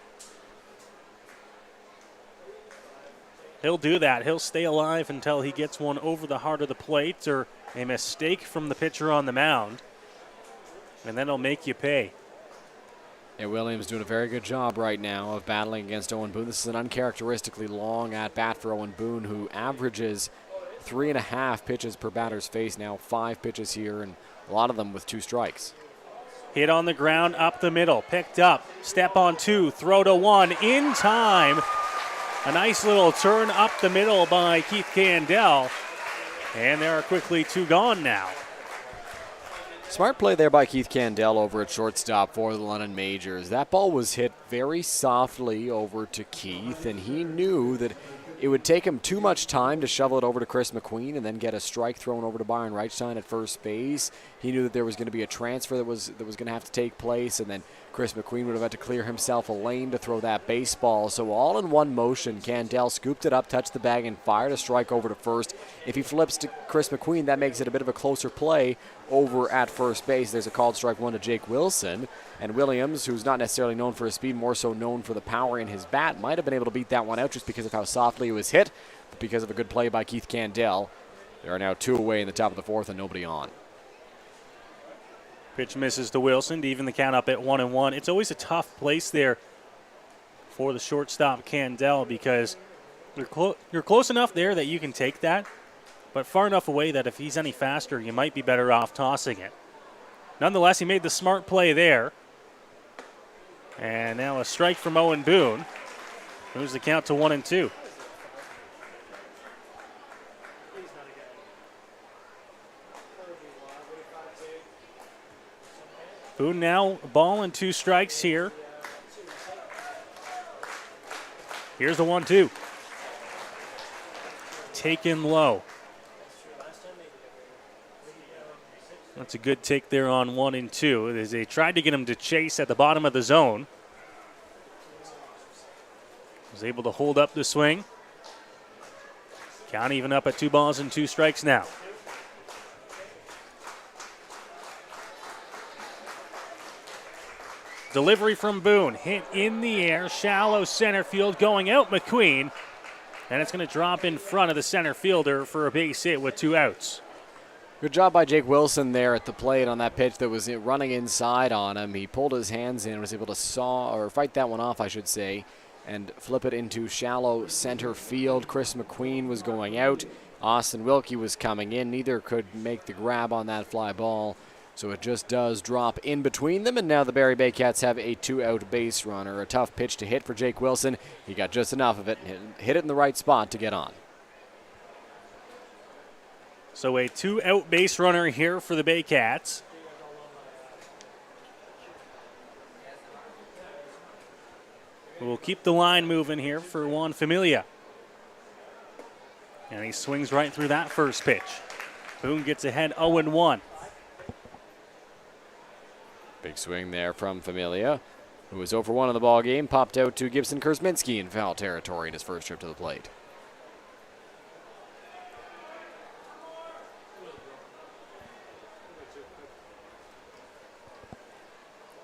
He'll do that. He'll stay alive until he gets one over the heart of the plate or a mistake from the pitcher on the mound. And then he'll make you pay. And Williams doing a very good job right now of battling against Owen Boone. This is an uncharacteristically long at-bat for Owen Boone, who averages 3.5 pitches per batter's face now, 5 pitches here, and a lot of them with 2 strikes. Hit on the ground, up the middle, picked up, step on 2, throw to 1, in time. A nice little turn up the middle by Keith Candell, and there are quickly 2 gone now. Smart play there by Keith Candell over at shortstop for the London Majors. That ball was hit very softly over to Keith, and he knew that it would take him too much time to shovel it over to Chris McQueen and then get a strike thrown over to Byron Reichstein at first base. He knew that there was going to be a transfer that was going to have to take place, and then Chris McQueen would have had to clear himself a lane to throw that baseball. So all in one motion, Candell scooped it up, touched the bag, and fired a strike over to first. If he flips to Chris McQueen, that makes it a bit of a closer play over at first base. There's a called strike 1 to Jake Wilson. And Williams, who's not necessarily known for his speed, more so known for the power in his bat, might have been able to beat that one out just because of how softly it was hit, but because of a good play by Keith Candell. There are now 2 away in the top of the 4th and nobody on. Pitch misses to Wilson to even the count up at 1-1. It's always a tough place there for the shortstop Candell because you're close enough there that you can take that, but far enough away that if he's any faster, you might be better off tossing it. Nonetheless, he made the smart play there. And now a strike from Owen Boone. Moves the count to 1-2. Boone now ball and 2 strikes here. Here's the 1-2. Taken low. That's a good take there on 1-2 as they tried to get him to chase at the bottom of the zone. Was able to hold up the swing. Count even up at 2 balls and 2 strikes now. Delivery from Boone, hit in the air, shallow center field, going out McQueen, and it's going to drop in front of the center fielder for a base hit with 2 outs. Good job by Jake Wilson there at the plate on that pitch that was running inside on him. He pulled his hands in, was able to fight that one off, I should say, and flip it into shallow center field. Chris McQueen was going out. Austin Wilkie was coming in. Neither could make the grab on that fly ball. So it just does drop in between them, and now the Barrie Baycats have a 2-out base runner. A tough pitch to hit for Jake Wilson. He got just enough of it, hit it in the right spot to get on. So a 2-out base runner here for the Baycats. We'll keep the line moving here for Juan Familia. And he swings right through that first pitch. Boone gets ahead 0-1. Big swing there from Familia, who was 0-1 in the ball game. Popped out to Gibson Kurzminski in foul territory in his first trip to the plate.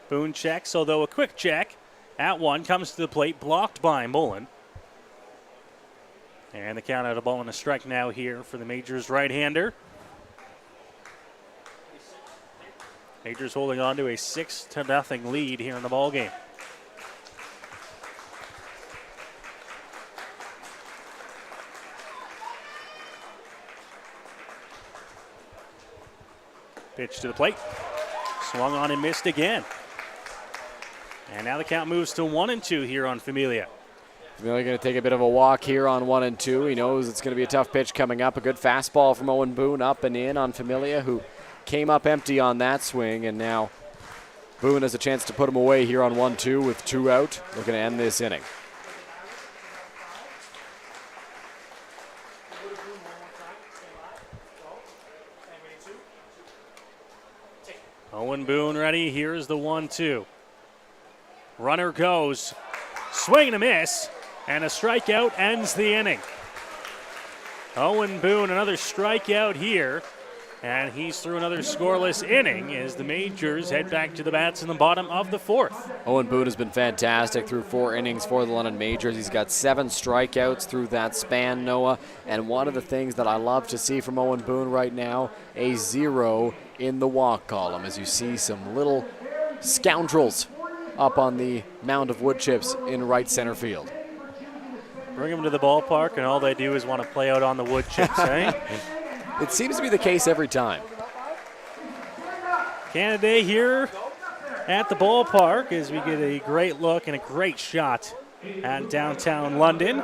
Boone checks, although a quick check at 1 comes to the plate, blocked by Mullen. And the count out a ball and a strike now here for the Majors right-hander. Majors holding on to a 6-0 lead here in the ball game. Pitch to the plate. Swung on and missed again. And now the count moves to 1-2 here on Familia. Familia going to take a bit of a walk here on 1 and 2. He knows it's going to be a tough pitch coming up. A good fastball from Owen Boone up and in on Familia, who came up empty on that swing, and now Boone has a chance to put him away here on 1-2 with 2 out. Looking to end this inning. Owen Boone ready. Here's the 1-2. Runner goes. Swing and a miss. And a strikeout ends the inning. Owen Boone, another strikeout here. And he's through another scoreless inning as the Majors head back to the bats in the bottom of the 4th. Owen Boone has been fantastic through 4 innings for the London Majors. He's got 7 strikeouts through that span, Noah. And one of the things that I love to see from Owen Boone right now, a 0 in the walk column, as you see some little scoundrels up on the mound of wood chips in right center field. Bring them to the ballpark, and all they do is want to play out on the wood chips, eh? It seems to be the case every time. Canada Day here at the ballpark as we get a great look and a great shot at downtown London.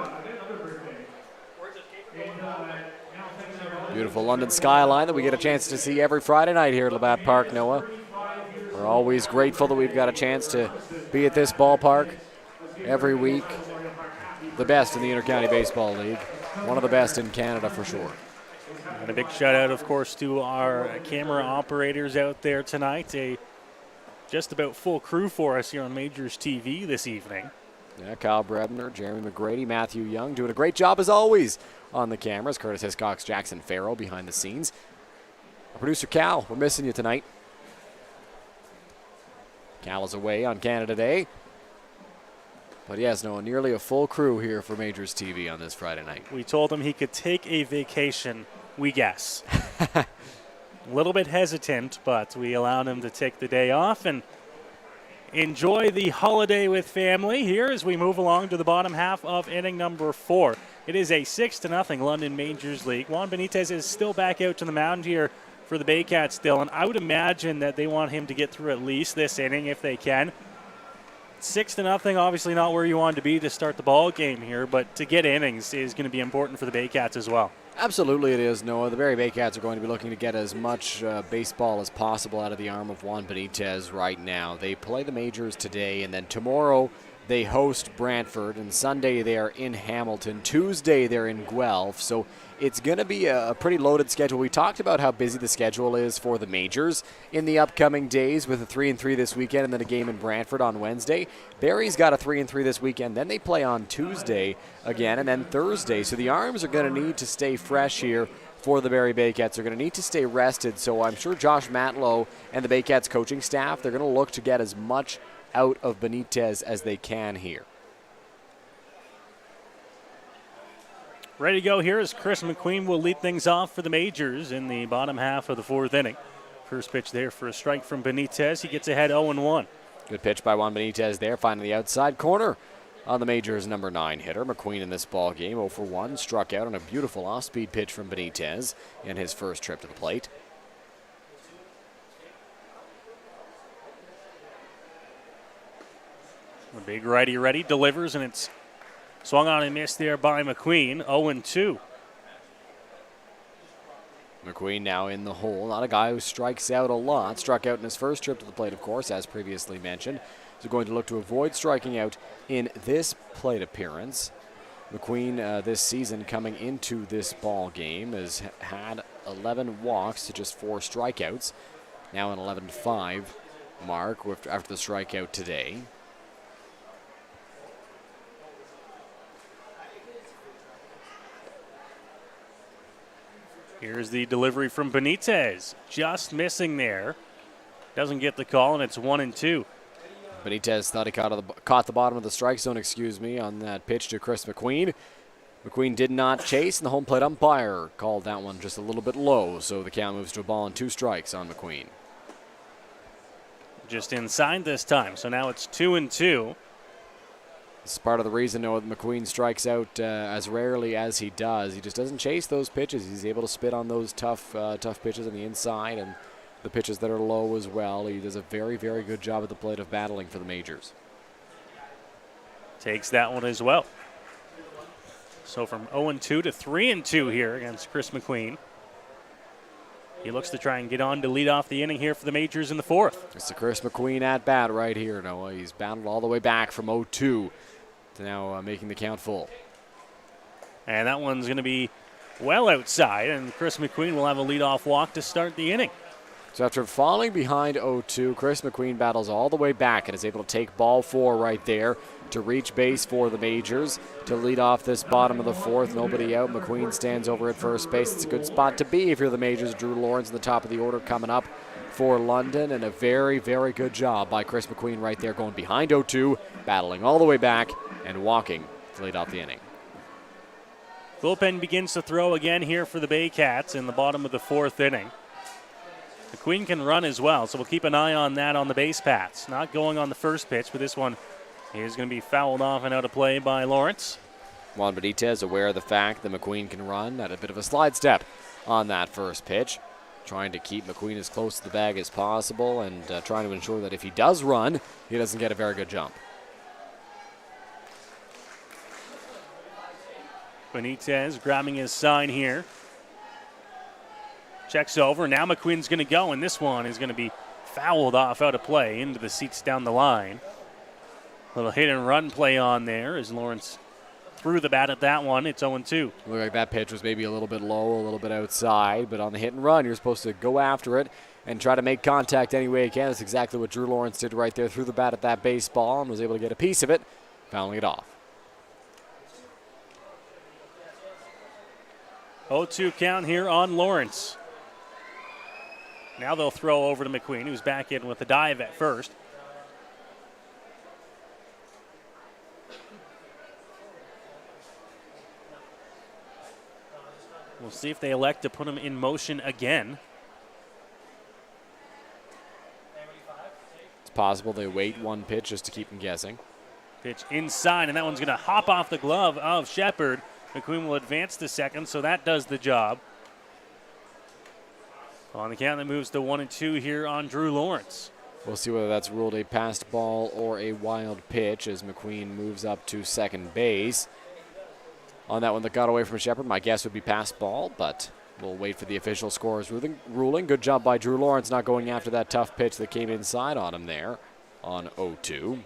Beautiful London skyline that we get a chance to see every Friday night here at Labatt Park, Noah. We're always grateful that we've got a chance to be at this ballpark every week. The best in the Intercounty Baseball League. One of the best in Canada for sure. And a big shout out, of course, to our camera operators out there tonight. A just about full crew for us here on Majors TV this evening. Yeah, Kyle Brebner, Jeremy McGrady, Matthew Young doing a great job as always on the cameras. Curtis Hiscox, Jackson Farrell behind the scenes. Our producer Cal, we're missing you tonight. Cal is away on Canada Day. But yes, Noah, nearly a full crew here for Majors TV on this Friday night. We told him he could take a vacation, we guess. A little bit hesitant, but we allowed him to take the day off and enjoy the holiday with family here as we move along to the bottom half of inning number 4. It is a 6-0 London Majors League. Juan Benitez is still back out to the mound here for the Baycats still, and I would imagine that they want him to get through at least this inning if they can. 6-0, obviously not where you want to be to start the ball game here, but to get innings is going to be important for the Baycats as well. Absolutely it is, Noah. The Barrie Baycats are going to be looking to get as much baseball as possible out of the arm of Juan Benitez right now. They play the Majors today, and then tomorrow they host Brantford, and Sunday they are in Hamilton. Tuesday they're in Guelph, so it's going to be a pretty loaded schedule. We talked about how busy the schedule is for the Majors in the upcoming days with a 3-3 this weekend and then a game in Brantford on Wednesday. Barrie's got a 3-3 this weekend. Then they play on Tuesday again and then Thursday. So the arms are going to need to stay fresh here for the Barrie Baycats. They're going to need to stay rested. So I'm sure Josh Matlow and the Baycats coaching staff, they're going to look to get as much out of Benitez as they can here. Ready to go here as Chris McQueen will lead things off for the Majors in the bottom half of the 4th inning. First pitch there for a strike from Benitez. He gets ahead 0-1. Good pitch by Juan Benitez there, finding the outside corner on the Majors' number 9 hitter. McQueen in this ball game, 0 for 1, struck out on a beautiful off-speed pitch from Benitez in his first trip to the plate. The big righty ready delivers, and it's swung on and missed there by McQueen. 0-2. McQueen now in the hole. Not a guy who strikes out a lot. Struck out in his first trip to the plate, of course, as previously mentioned. So going to look to avoid striking out in this plate appearance. McQueen this season coming into this ball game has had 11 walks to just 4 strikeouts. Now an 11-5 mark after the strikeout today. Here's the delivery from Benitez. Just missing there. Doesn't get the call, and it's 1-2. Benitez thought he caught the bottom of the strike zone, on that pitch to Chris McQueen. McQueen did not chase, and the home plate umpire called that one just a little bit low, so the count moves to a ball and 2 strikes on McQueen. Just inside this time, so now it's 2-2. This is part of the reason that McQueen strikes out as rarely as he does. He just doesn't chase those pitches. He's able to spit on those tough pitches on the inside and the pitches that are low as well. He does a very, very good job at the plate of battling for the Majors. Takes that one as well. So from 0-2 to 3-2 here against Chris McQueen. He looks to try and get on to lead off the inning here for the Majors in the fourth. It's the Chris McQueen at bat right here, Noah. He's battled all the way back from 0-2 to now making the count full. And that one's going to be well outside, and Chris McQueen will have a leadoff walk to start the inning. So after falling behind 0-2, Chris McQueen battles all the way back and is able to take ball 4 right there to reach base for the Majors to lead off this bottom of the fourth. Nobody out. McQueen stands over at first base. It's a good spot to be if you're the Majors. Drew Lawrence in the top of the order coming up for London, and a very, very good job by Chris McQueen right there, going behind 0-2, battling all the way back and walking to lead off the inning. Bullpen begins to throw again here for the Baycats in the bottom of the fourth inning. McQueen can run as well, so we'll keep an eye on that on the base paths. Not going on the first pitch, but this one is going to be fouled off and out of play by Lawrence. Juan Benitez, aware of the fact that McQueen can run, at a bit of a slide step on that first pitch, trying to keep McQueen as close to the bag as possible and trying to ensure that if he does run, he doesn't get a very good jump. Benitez grabbing his sign here. Checks over. Now McQueen's going to go, and this one is going to be fouled off out of play into the seats down the line. Little hit and run play on there as Lawrence threw the bat at that one. It's 0-2. Looked like that pitch was maybe a little bit low, a little bit outside, but on the hit and run, you're supposed to go after it and try to make contact any way you can. That's exactly what Drew Lawrence did right there. Threw the bat at that baseball and was able to get a piece of it, fouling it off. 0-2 count here on Lawrence. Now they'll throw over to McQueen, who's back in with a dive at first. We'll see if they elect to put him in motion again. It's possible they wait one pitch just to keep him guessing. Pitch inside, and that one's going to hop off the glove of Shepard. McQueen will advance to second, so that does the job. On the count, that moves to 1-2 here on Drew Lawrence. We'll see whether that's ruled a passed ball or a wild pitch as McQueen moves up to second base. On that one that got away from Shepard, my guess would be passed ball, but we'll wait for the official scorer's ruling. Good job by Drew Lawrence not going after that tough pitch that came inside on him there on 0-2.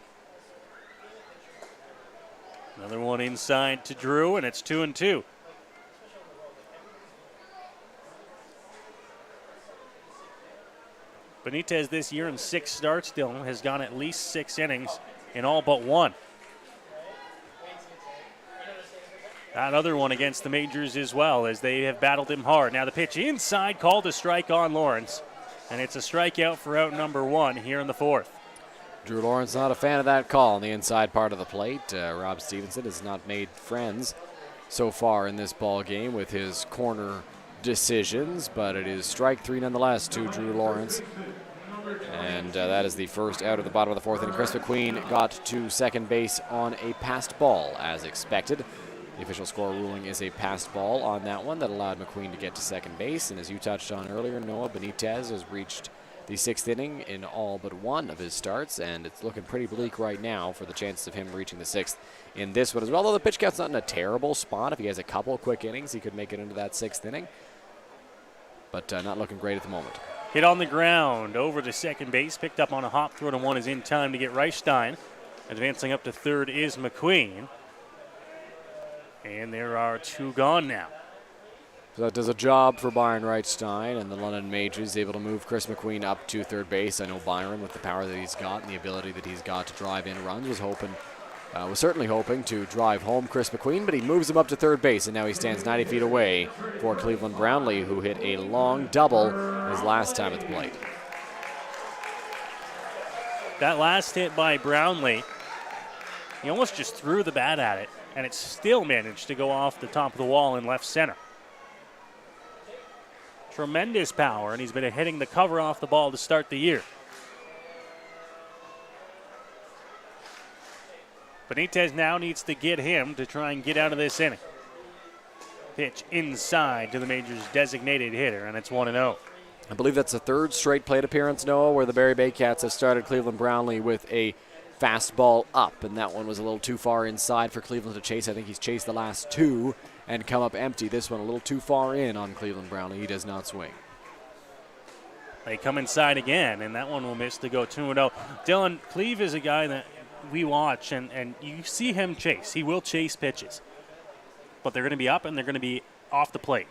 Another one inside to Drew, and it's 2-2. Benitez this year in 6 starts still has gone at least 6 innings in all but 1. That other one against the Majors as well, as they have battled him hard. Now the pitch inside, called a strike on Lawrence, and it's a strikeout for out number 1 here in the fourth. Drew Lawrence not a fan of that call on the inside part of the plate. Rob Stevenson has not made friends so far in this ball game with his corner decisions, but it is strike 3 nonetheless to Drew Lawrence. And that is the first out of the bottom of the fourth inning. Chris McQueen got to second base on a passed ball as expected. The official score ruling is a passed ball on that one that allowed McQueen to get to second base. And as you touched on earlier, Noah, Benitez has reached the 6th inning in all but 1 of his starts, and it's looking pretty bleak right now for the chances of him reaching the 6th in this one as well. Although the pitch count's not in a terrible spot. If he has a couple of quick innings, he could make it into that 6th inning. But not looking great at the moment. Hit on the ground over to second base, picked up on a hop. Throw to 1 is in time to get Reichstein. Advancing up to third is McQueen. And there are 2 gone now. So that does a job for Byron Reichstein, and the London Majors able to move Chris McQueen up to third base. I know Byron, with the power that he's got and the ability that he's got to drive in runs, was certainly hoping to drive home Chris McQueen, but he moves him up to third base, and now he stands 90 feet away for Cleveland Brownlee, who hit a long double his last time at the plate. That last hit by Brownlee, he almost just threw the bat at it, and it still managed to go off the top of the wall in left center. Tremendous power, and he's been hitting the cover off the ball to start the year. Benitez now needs to get him to try and get out of this inning. Pitch inside to the Majors' designated hitter, and it's 1-0. I believe that's the 3rd straight plate appearance, Noah, where the Barrie Baycats have started Cleveland Brownlee with a fastball up, and that one was a little too far inside for Cleveland to chase. I think he's chased the last two and come up empty. This one a little too far in on Cleveland Brownlee. He does not swing. They come inside again, and that one will miss to go 2-0. Dylan, Cleve is a guy that we watch, and you see him chase. He will chase pitches, but they're going to be up and they're going to be off the plate.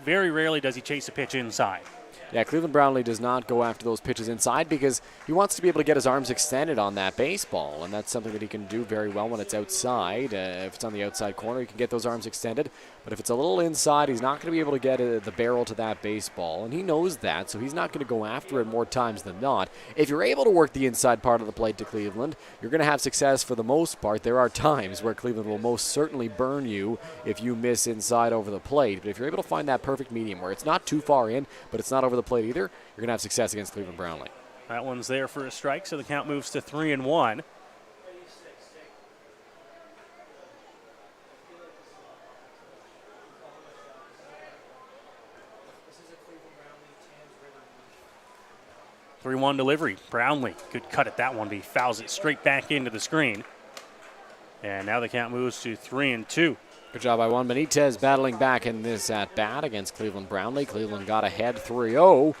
Very rarely does he chase a pitch inside. Yeah, Cleveland Brownlee does not go after those pitches inside because he wants to be able to get his arms extended on that baseball, and that's something that he can do very well when it's outside. If it's on the outside corner, he can get those arms extended, but if it's a little inside, he's not going to be able to get the barrel to that baseball, and he knows that, so he's not going to go after it more times than not. If you're able to work the inside part of the plate to Cleveland, you're going to have success for the most part. There are times where Cleveland will most certainly burn you if you miss inside over the plate, but if you're able to find that perfect medium where it's not too far in, but it's not over the plate either, you're going to have success against Cleveland Brownlee. That one's there for a strike, so the count moves to 3-1. Three-one delivery. Brownlee could cut at that one, but he fouls it straight back into the screen. And now the count moves to 3-2. Good job by Juan Benitez battling back in this at-bat against Cleveland Brownlee. Cleveland got ahead 3-0,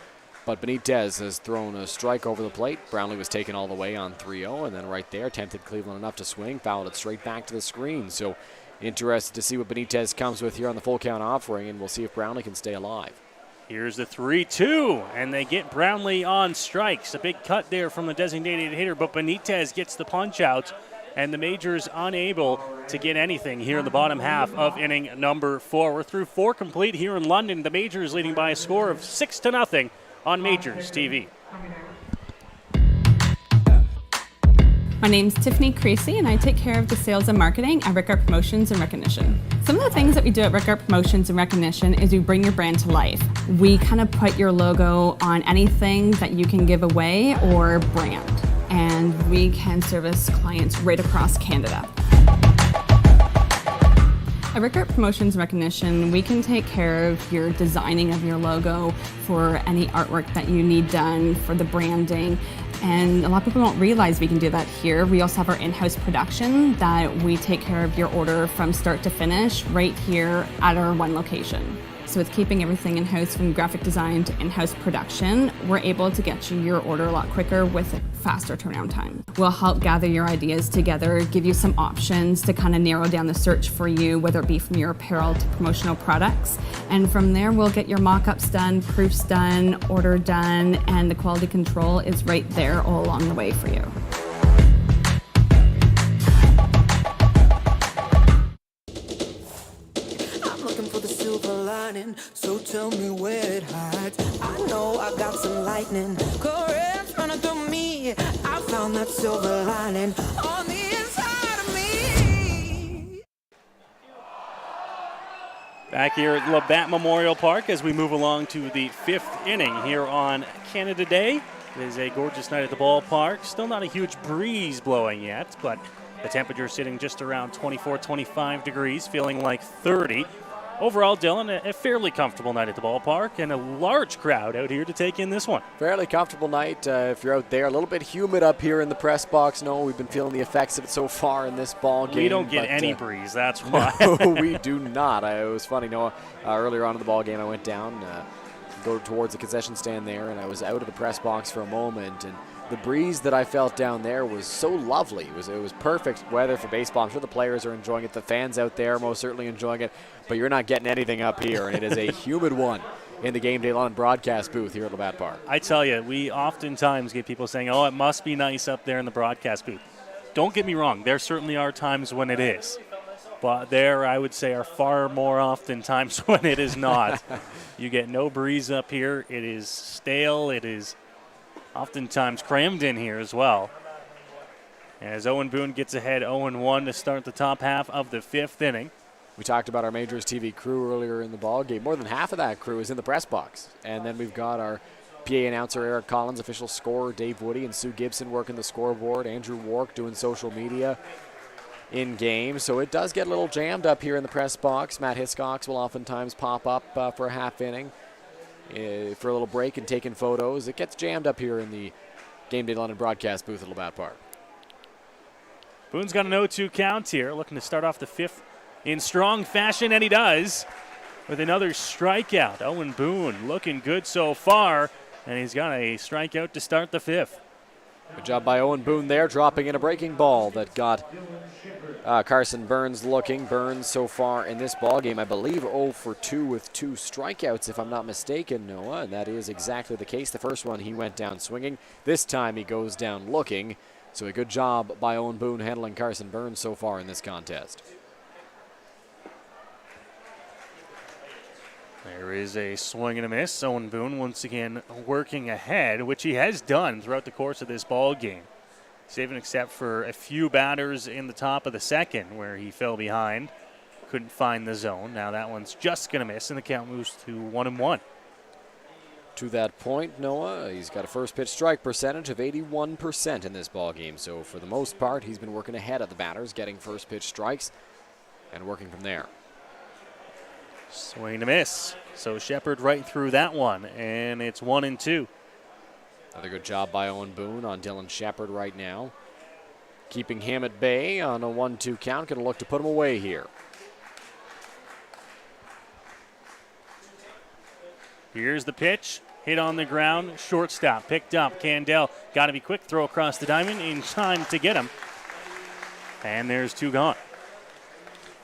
but Benitez has thrown a strike over the plate. Brownlee was taken all the way on 3-0, and then right there tempted Cleveland enough to swing, fouled it straight back to the screen. So interested to see what Benitez comes with here on the full count offering, and we'll see if Brownlee can stay alive. Here's the 3-2, and they get Brownlee on strikes. A big cut there from the designated hitter, but Benitez gets the punch out, and the Majors unable to get anything here in the bottom half of inning number 4. We're through 4 complete here in London. The Majors leading by a score of 6-0 on Majors TV. My name's Tiffany Creasy, and I take care of the sales and marketing at Rickard Promotions and Recognition. Some of the things that we do at Rickard Promotions and Recognition is we bring your brand to life. We kind of put your logo on anything that you can give away or brand, and we can service clients right across Canada. At Rickard Promotions and Recognition, we can take care of your designing of your logo for any artwork that you need done for the branding. And a lot of people don't realize we can do that here. We also have our in-house production that we take care of your order from start to finish right here at our one location. So with keeping everything in-house from graphic design to in-house production, we're able to get you your order a lot quicker with a faster turnaround time. We'll help gather your ideas together, give you some options to kind of narrow down the search for you, whether it be from your apparel to promotional products. And from there, we'll get your mock-ups done, proofs done, order done, and the quality control is right there all along the way for you. So tell me where it hides. I know I got some lightning currents running through me. I found that silver lining on the inside of me. Back here at Labatt Memorial Park as we move along to the 5th inning here on Canada Day. It is a gorgeous night at the ballpark. Still not a huge breeze blowing yet, but the temperature sitting just around 24, 25 degrees, feeling like 30. Overall, Dylan, a fairly comfortable night at the ballpark and a large crowd out here to take in this one. Fairly comfortable night if you're out there. A little bit humid up here in the press box. No, we've been feeling the effects of it so far in this ball game. We don't get any breeze, that's why. No, we do not. It was funny, Noah. Earlier on in the ball game, I went down, go towards the concession stand there, and I was out of the press box for a moment, and the breeze that I felt down there was so lovely. It was perfect weather for baseball. I'm sure the players are enjoying it. The fans out there are most certainly enjoying it. But you're not getting anything up here, and it is a humid one in the Game Day London broadcast booth here at Labatt Park. I tell you, we oftentimes get people saying, oh, it must be nice up there in the broadcast booth. Don't get me wrong. There certainly are times when it is. But there, I would say, are far more often times when it is not. You get no breeze up here. It is stale. It is oftentimes crammed in here as well. As Owen Boone gets ahead 0-1 to start the top half of the 5th inning. We talked about our Majors TV crew earlier in the ball game. More than half of that crew is in the press box. And then we've got our PA announcer Eric Collins, official scorer Dave Woody, and Sue Gibson working the scoreboard. Andrew Wark doing social media in game. So it does get a little jammed up here in the press box. Matt Hiscox will oftentimes pop up for a half inning for a little break and taking photos. It gets jammed up here in the Game Day London broadcast booth at Labatt Park. Boone's got an 0-2 count here, looking to start off the fifth in strong fashion, and he does with another strikeout. Owen Boone looking good so far, and he's got a strikeout to start the fifth. Good job by Owen Boone there, dropping in a breaking ball that got Carson Burns looking. Burns so far in this ball game, I believe 0 for 2 with 2 strikeouts, if I'm not mistaken, Noah, and that is exactly the case. The first one he went down swinging. This time he goes down looking. So a good job by Owen Boone handling Carson Burns so far in this contest. There is a swing and a miss. Owen Boone once again working ahead, which he has done throughout the course of this ball game. Saving except for a few batters in the top of the second where he fell behind. Couldn't find the zone. Now that one's just going to miss, and the count moves to 1-1. To that point, Noah, he's got a first pitch strike percentage of 81% in this ball game. So for the most part, he's been working ahead of the batters, getting first pitch strikes and working from there. Swing and a miss. So Shepard right through that one, and it's 1-2. Another good job by Owen Boone on Dylan Shepard right now. Keeping him at bay on a 1-2 count. Going to look to put him away here. Here's the pitch. Hit on the ground. Shortstop picked up. Candell got to be quick. Throw across the diamond in time to get him. And there's 2 gone.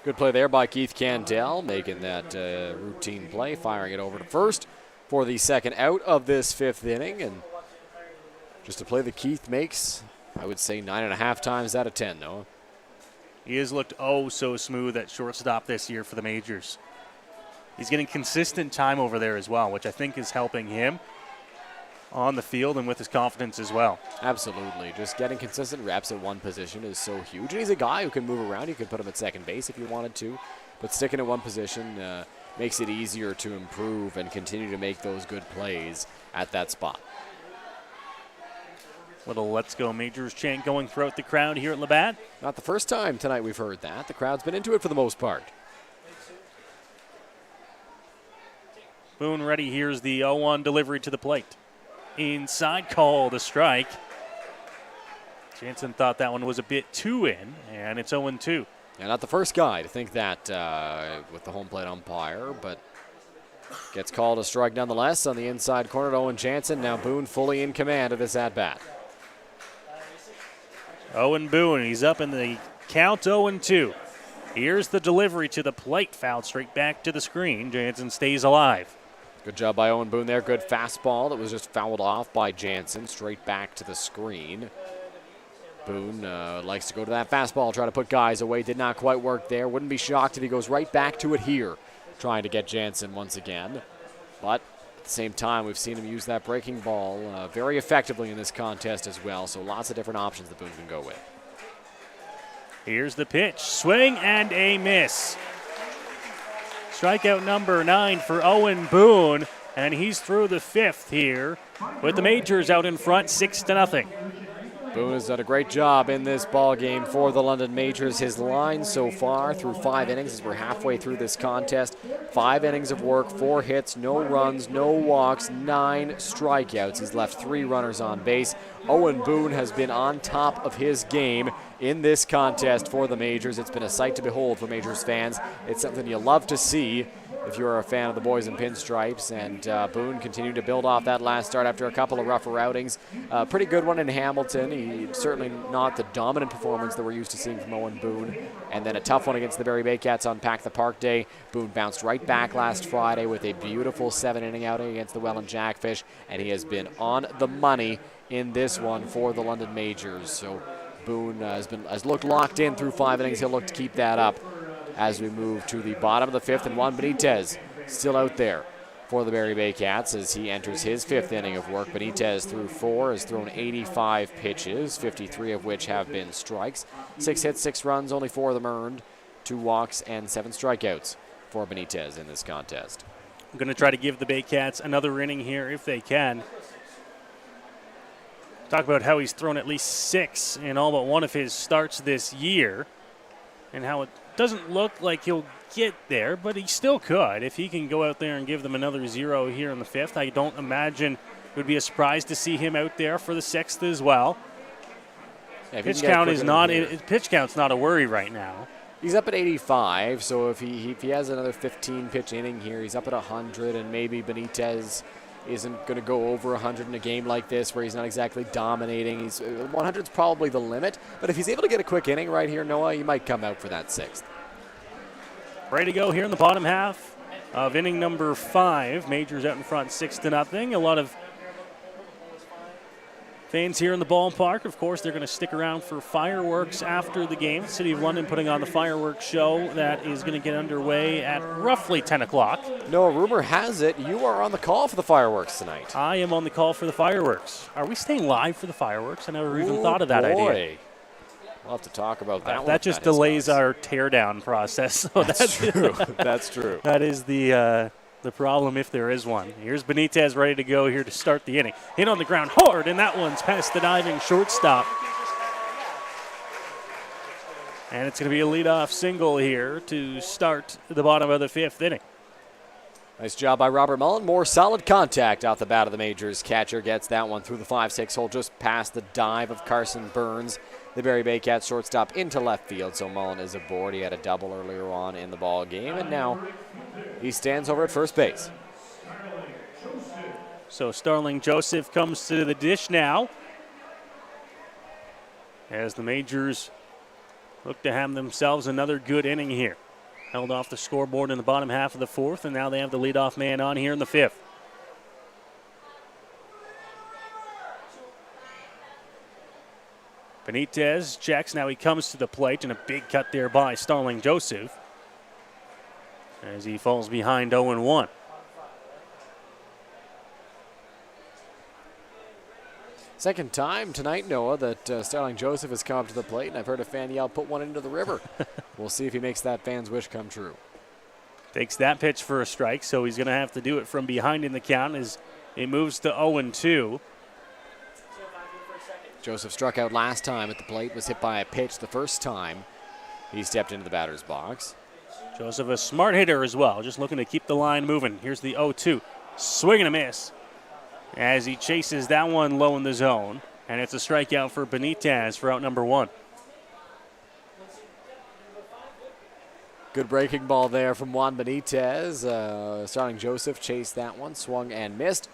Good play there by Keith Candell, making that routine play, firing it over to first for the second out of this 5th inning. And just a play that Keith makes, I would say 9.5 times out of 10, Noah. He has looked so smooth at shortstop this year for the Majors. He's getting consistent time over there as well, which I think is helping him on the field and with his confidence as well. Absolutely. Just getting consistent reps at one position is so huge. And he's a guy who can move around. You could put him at second base if you wanted to. But sticking at one position makes it easier to improve and continue to make those good plays at that spot. Little Let's Go Majors chant going throughout the crowd here at Labatt. Not the first time tonight we've heard that. The crowd's been into it for the most part. Boone ready. Here's the 0-1 delivery to the plate. Inside, call to strike. Jansen thought that one was a bit too in, and it's 0-2. Yeah, not the first guy to think that with the home plate umpire, but gets called a strike nonetheless on the inside corner to Owen Jansen. Now Boone fully in command of this at-bat. Owen Boone, he's up in the count 0-2. Here's the delivery to the plate, fouled straight back to the screen. Jansen stays alive. Good job by Owen Boone there. Good fastball that was just fouled off by Jansen, straight back to the screen. Boone likes to go to that fastball, try to put guys away. Did not quite work there. Wouldn't be shocked if he goes right back to it here, trying to get Jansen once again. But at the same time, we've seen him use that breaking ball very effectively in this contest as well. So lots of different options that Boone can go with. Here's the pitch. Swing and a miss. Strikeout number 9 for Owen Boone, and he's through the 5th here with the Majors out in front 6-0. Boone has done a great job in this ball game for the London Majors. His line so far through 5 innings, as we're halfway through this contest, 5 innings of work, 4 hits, no runs, no walks, 9 strikeouts. He's left 3 runners on base. Owen Boone has been on top of his game in this contest for the Majors. It's been a sight to behold for Majors fans. It's something you love to see if you're a fan of the boys in pinstripes. And Boone continued to build off that last start after a couple of rougher outings. Pretty good one in Hamilton. He certainly not the dominant performance that we're used to seeing from Owen Boone. And then a tough one against the Barrie Baycats on Pack the Park Day. Boone bounced right back last Friday with a beautiful 7-inning outing against the Welland Jackfish. And he has been on the money in this one for the London Majors. So Boone has looked locked in through 5 innings. He'll look to keep that up as we move to the bottom of the 5th, and Juan Benitez still out there for the Barrie Baycats as he enters his 5th inning of work. Benitez through 4 has thrown 85 pitches, 53 of which have been strikes. 6 hits, 6 runs, only 4 of them earned, 2 walks, and 7 strikeouts for Benitez in this contest. I'm going to try to give the Baycats another inning here if they can. Talk about how he's thrown at least 6 in all but one of his starts this year, and how it doesn't look like he'll get there, but he still could. If he can go out there and give them another 0 here in the 5th, I don't imagine it would be a surprise to see him out there for the 6th as well. Yeah, pitch count's not a worry right now. He's up at 85, so if he has another 15 pitch inning here, he's up at 100, and maybe Benitez isn't going to go over 100 in a game like this where he's not exactly dominating. 100's probably the limit, but if he's able to get a quick inning right here, Noah, he might come out for that 6th. Ready to go here in the bottom half of inning number 5. Majors out in front 6-0. A lot of fans here in the ballpark. Of course, they're going to stick around for fireworks after the game. The City of London putting on the fireworks show that is going to get underway at roughly 10 o'clock. No, rumor has it you are on the call for the fireworks tonight. I am on the call for the fireworks. Are we staying live for the fireworks? I never even thought of that idea. We'll have to talk about that one. That just delays our teardown process. So that's true. That's true. That is the problem if there is one. Here's Benitez ready to go here to start the inning. Hit on the ground hard, and that one's past the diving shortstop. And it's going to be a leadoff single here to start the bottom of the 5th inning. Nice job by Robert Mullen. More solid contact off the bat of the Majors. Catcher gets that one through the 5-6 hole, just past the dive of Carson Burns. The Barrie Baycats shortstop into left field, so Mullen is aboard. He had a double earlier on in the ball game, and now he stands over at first base. So Starling Joseph comes to the dish now as the Majors look to have themselves another good inning here. Held off the scoreboard in the bottom half of the 4th, and now they have the leadoff man on here in the 5th. Benitez checks. Now he comes to the plate, and a big cut there by Starling Joseph as he falls behind 0-1. Second time tonight, Noah, that Starling Joseph has come up to the plate, and I've heard a fan yell, "Put one into the river." We'll see if he makes that fan's wish come true. Takes that pitch for a strike, so he's going to have to do it from behind in the count as it moves to 0-2. Joseph struck out last time at the plate, was hit by a pitch the first time he stepped into the batter's box. Joseph, a smart hitter as well, just looking to keep the line moving. Here's the 0-2. Swing and a miss as he chases that one low in the zone. And it's a strikeout for Benitez for out number 1. Good breaking ball there from Juan Benitez. Starling Joseph chased that one, swung and missed.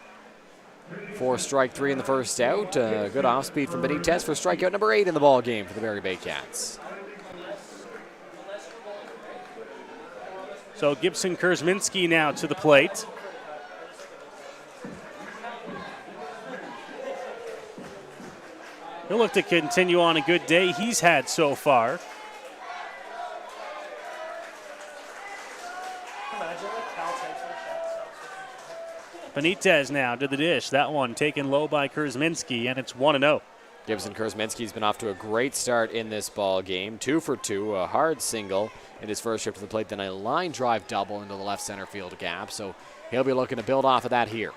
4 strike 3 in the first out. Good off speed from Benitez for strikeout number 8 in the ball game for the Barrie Baycats. So Gibson Kurzminski now to the plate. He'll look to continue on a good day he's had so far. Benitez now to the dish. That one taken low by Kurzminski, and it's 1-0. Gibson Kurzminski's been off to a great start in this ball game. 2 for 2, a hard single in his first trip to the plate, then a line drive double into the left center field gap. So he'll be looking to build off of that here.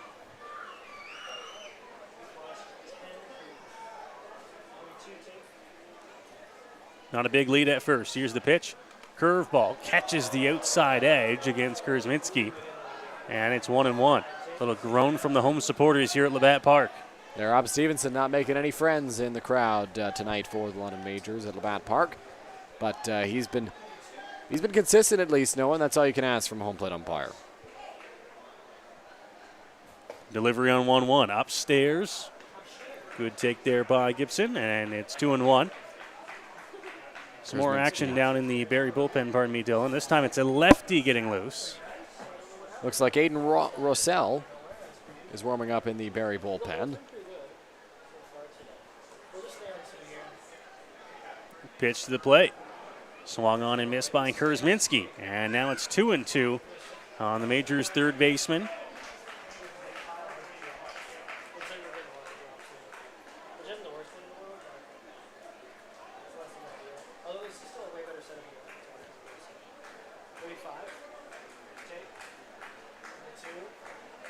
Not a big lead at first. Here's the pitch. Curveball catches the outside edge against Kurzminski, and it's 1-1. A little groan from the home supporters here at Labatt Park. Rob Stevenson not making any friends in the crowd tonight for the London Majors at Labatt Park, but he's been consistent at least, Noah, and that's all you can ask from a home plate umpire. Delivery on 1-1 upstairs. Good take there by Gibson, and it's 2-1. Some more action down in the Barrie bullpen, pardon me, Dylan. This time it's a lefty getting loose. Looks like Aiden Rossell is warming up in the Barrie bullpen. Pitch to the plate. Swung on and missed by Kurzminski. And now it's 2-2 on the Majors' third baseman.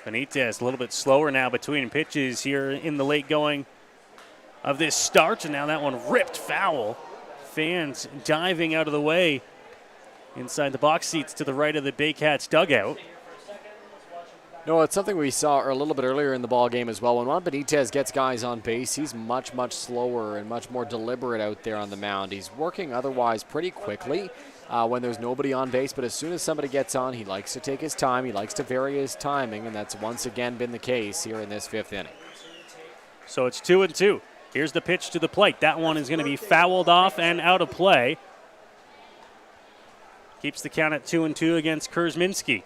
Benitez a little bit slower now between pitches here in the late going of this start. And now that one ripped foul. Fans diving out of the way inside the box seats to the right of the Baycats dugout. No, it's something we saw a little bit earlier in the ball game as well. When Juan Benitez gets guys on base, he's much, much slower and much more deliberate out there on the mound. He's working otherwise pretty quickly when there's nobody on base, but as soon as somebody gets on, he likes to take his time. He likes to vary his timing, and that's once again been the case here in this 5th inning. So it's 2-2. Here's the pitch to the plate. That one is going to be fouled off and out of play. Keeps the count at 2-2 against Kurzminski.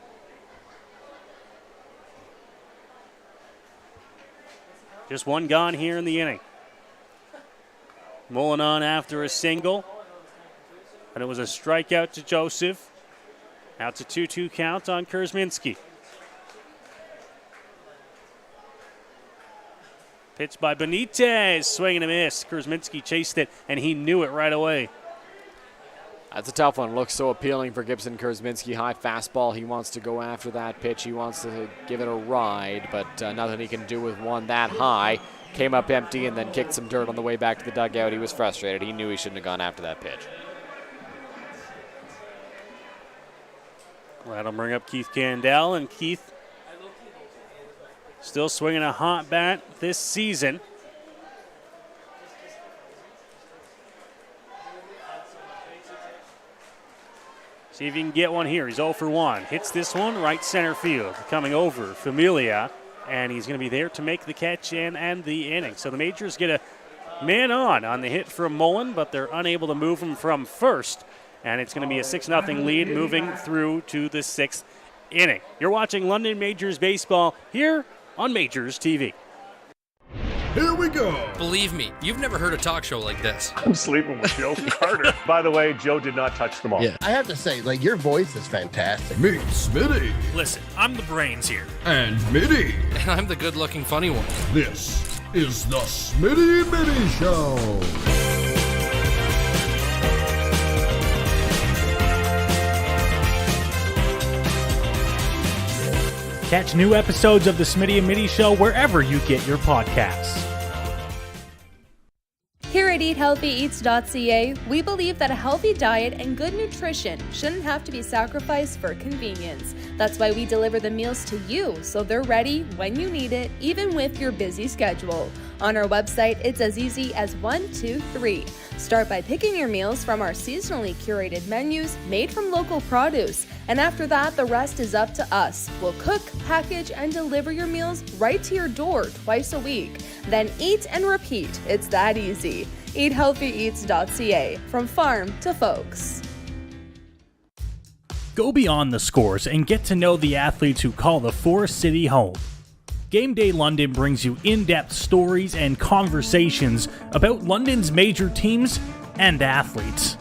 Just one gone here in the inning. Mullen on after a single. And it was a strikeout to Joseph. Now it's a 2-2 count on Kurzminski. Pitch by Benitez. Swing and a miss. Kurzminski chased it, and he knew it right away. That's a tough one. Looks so appealing for Gibson Kurzminski. High fastball. He wants to go after that pitch. He wants to give it a ride, but nothing he can do with one that high. Came up empty and then kicked some dirt on the way back to the dugout. He was frustrated. He knew he shouldn't have gone after that pitch. That'll bring up Keith Candell, and Keith still swinging a hot bat this season. See if he can get one here. He's 0 for 1. Hits this one right center field. Coming over, Familia, and he's going to be there to make the catch and end the inning. So the Majors get a man on the hit from Mullen, but they're unable to move him from first. And it's going to be a 6-0 lead moving through to the 6th inning. You're watching London Majors baseball here on Majors TV. Here we go. Believe me, you've never heard a talk show like this. I'm sleeping with Joe Carter. By the way, Joe did not touch the ball. Yeah, I have to say, like, your voice is fantastic. Meet Smitty Listen, I'm the brains here. and Mitty. And I'm the good-looking funny one. This is the Smitty Mitty Show. Catch new episodes of the Smitty and Mitty Show wherever you get your podcasts. Here at EatHealthyEats.ca, we believe that a healthy diet and good nutrition shouldn't have to be sacrificed for convenience. That's why we deliver the meals to you so they're ready when you need it, even with your busy schedule. On our website, it's as easy as 1, 2, 3. Start by picking your meals from our seasonally curated menus made from local produce. And after that, the rest is up to us. We'll cook, package, and deliver your meals right to your door twice a week. Then eat and repeat. It's that easy. EatHealthyEats.ca, from farm to folks. Go beyond the scores and get to know the athletes who call the Forest City home. Game Day London brings you in-depth stories and conversations about London's major teams and athletes.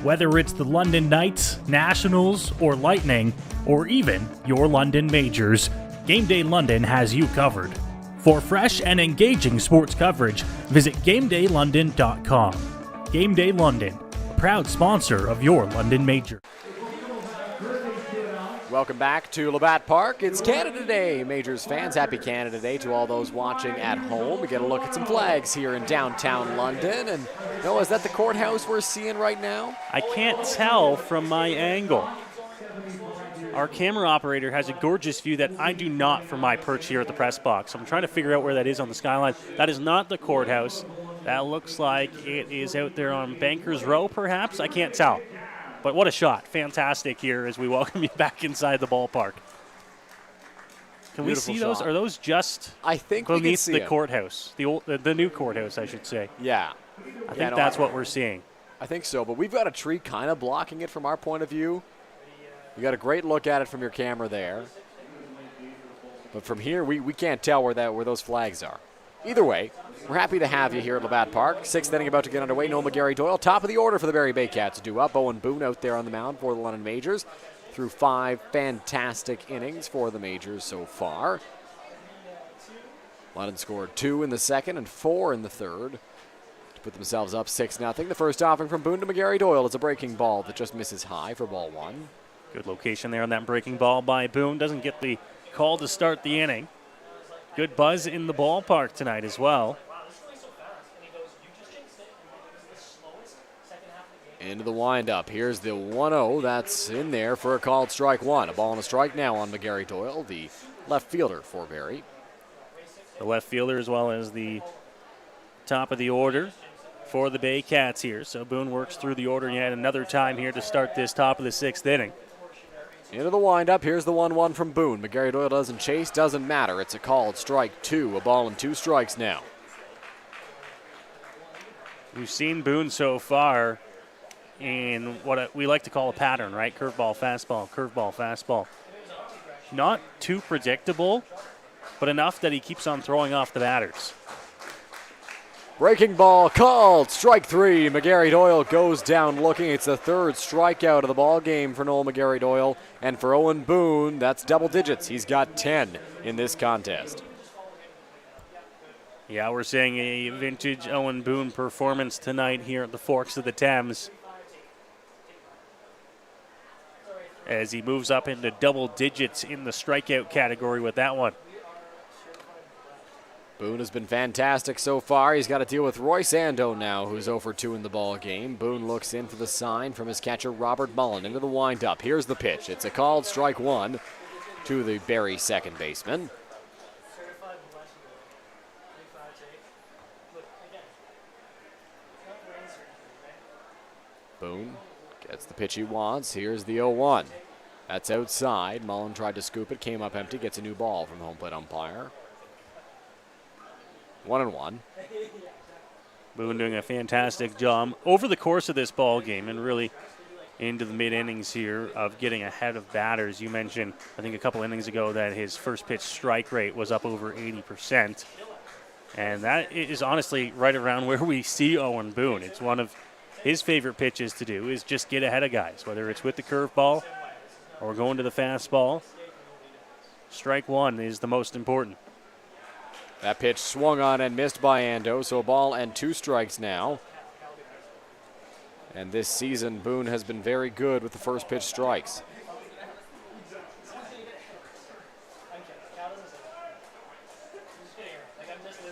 Whether it's the London Knights, Nationals, or Lightning, or even your London Majors, Game Day London has you covered. For fresh and engaging sports coverage, visit GameDayLondon.com. Game Day London, proud sponsor of your London Major. Welcome back to Labatt Park. It's Canada Day, Majors fans. Happy Canada Day to all those watching at home. We get a look at some flags here in downtown London. And Noah, is that the courthouse we're seeing right now? I can't tell from my angle. Our camera operator has a gorgeous view that I do not from my perch here at the press box. I'm trying to figure out where that is on the skyline. That is not the courthouse. That looks like it is out there on Bankers Row, perhaps. I can't tell. But what a shot. Fantastic here as we welcome you back inside the ballpark. Can Beautiful we see those? shot. Are those just I think we can beneath see the them. courthouse? The new courthouse, I should say. Yeah. I think that's what we're seeing. I think so, but we've got a tree kind of blocking it from our point of view. You got a great look at it from your camera there. But from here, we can't tell where those flags are. Either way, we're happy to have you here at Labatt Park. 6th inning about to get underway. Noel McGarry-Doyle, top of the order for the Barrie Baycats due up. Boone out there on the mound for the London Majors through 5 fantastic innings for the Majors so far. London scored 2 in the second and 4 in the third to put themselves up 6-0. The first offering from Boone to McGarry-Doyle is a breaking ball that just misses high for ball 1. Good location there on that breaking ball by Boone. Doesn't get the call to start the inning. Good buzz in the ballpark tonight as well. Into the windup. Here's the 1-0. That's in there for a called strike one. A ball and a strike now on McGarry Doyle, the left fielder for Barrie. The left fielder as well as the top of the order for the Baycats here. So Boone works through the order yet another time here to start this top of the 6th inning. Into the windup. Here's the 1-1 from Boone. McGarry Doyle doesn't chase. Doesn't matter. It's a called strike two. A ball and 2 strikes now. We've seen Boone so far in what we like to call a pattern, right? Curveball, fastball. Not too predictable, but enough that he keeps on throwing off the batters. Breaking ball called. Strike 3. McGarry Doyle goes down looking. It's the 3rd strikeout of the ball game for Noel McGarry Doyle. And for Owen Boone, that's double digits. He's got 10 in this contest. Yeah, we're seeing a vintage Owen Boone performance tonight here at the Forks of the Thames, as he moves up into double digits in the strikeout category with that one. Boone has been fantastic so far. He's got to deal with Royce Ando now, who's 0 for 2 in the ball game. Boone looks in for the sign from his catcher, Robert Mullen. Into the windup. Here's the pitch. It's a called strike one to the Barrie second baseman. Boone gets the pitch he wants. Here's the 0-1. That's outside. Mullen tried to scoop it, came up empty, gets a new ball from the home plate umpire. 1-1. Boone doing a fantastic job over the course of this ball game and really into the mid-innings here of getting ahead of batters. You mentioned, I think a couple innings ago, that his first pitch strike rate was up over 80%. And that is honestly right around where we see Owen Boone. It's one of his favorite pitches to do is just get ahead of guys, whether it's with the curveball or going to the fastball. Strike one is the most important. That pitch swung on and missed by Ando, so a ball and 2 strikes now. And this season, Boone has been very good with the first pitch strikes.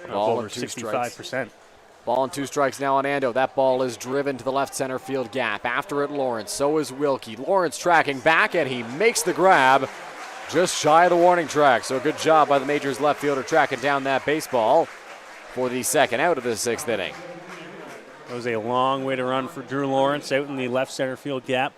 Ball and 2 65%. Ball and 2 strikes now on Ando. That ball is driven to the left center field gap. After it, Lawrence. So is Wilkie. Lawrence tracking back, and he makes the grab just shy of the warning track. So good job by the Majors left fielder tracking down that baseball for the second out of the 6th inning. It was a long way to run for Drew Lawrence out in the left center field gap.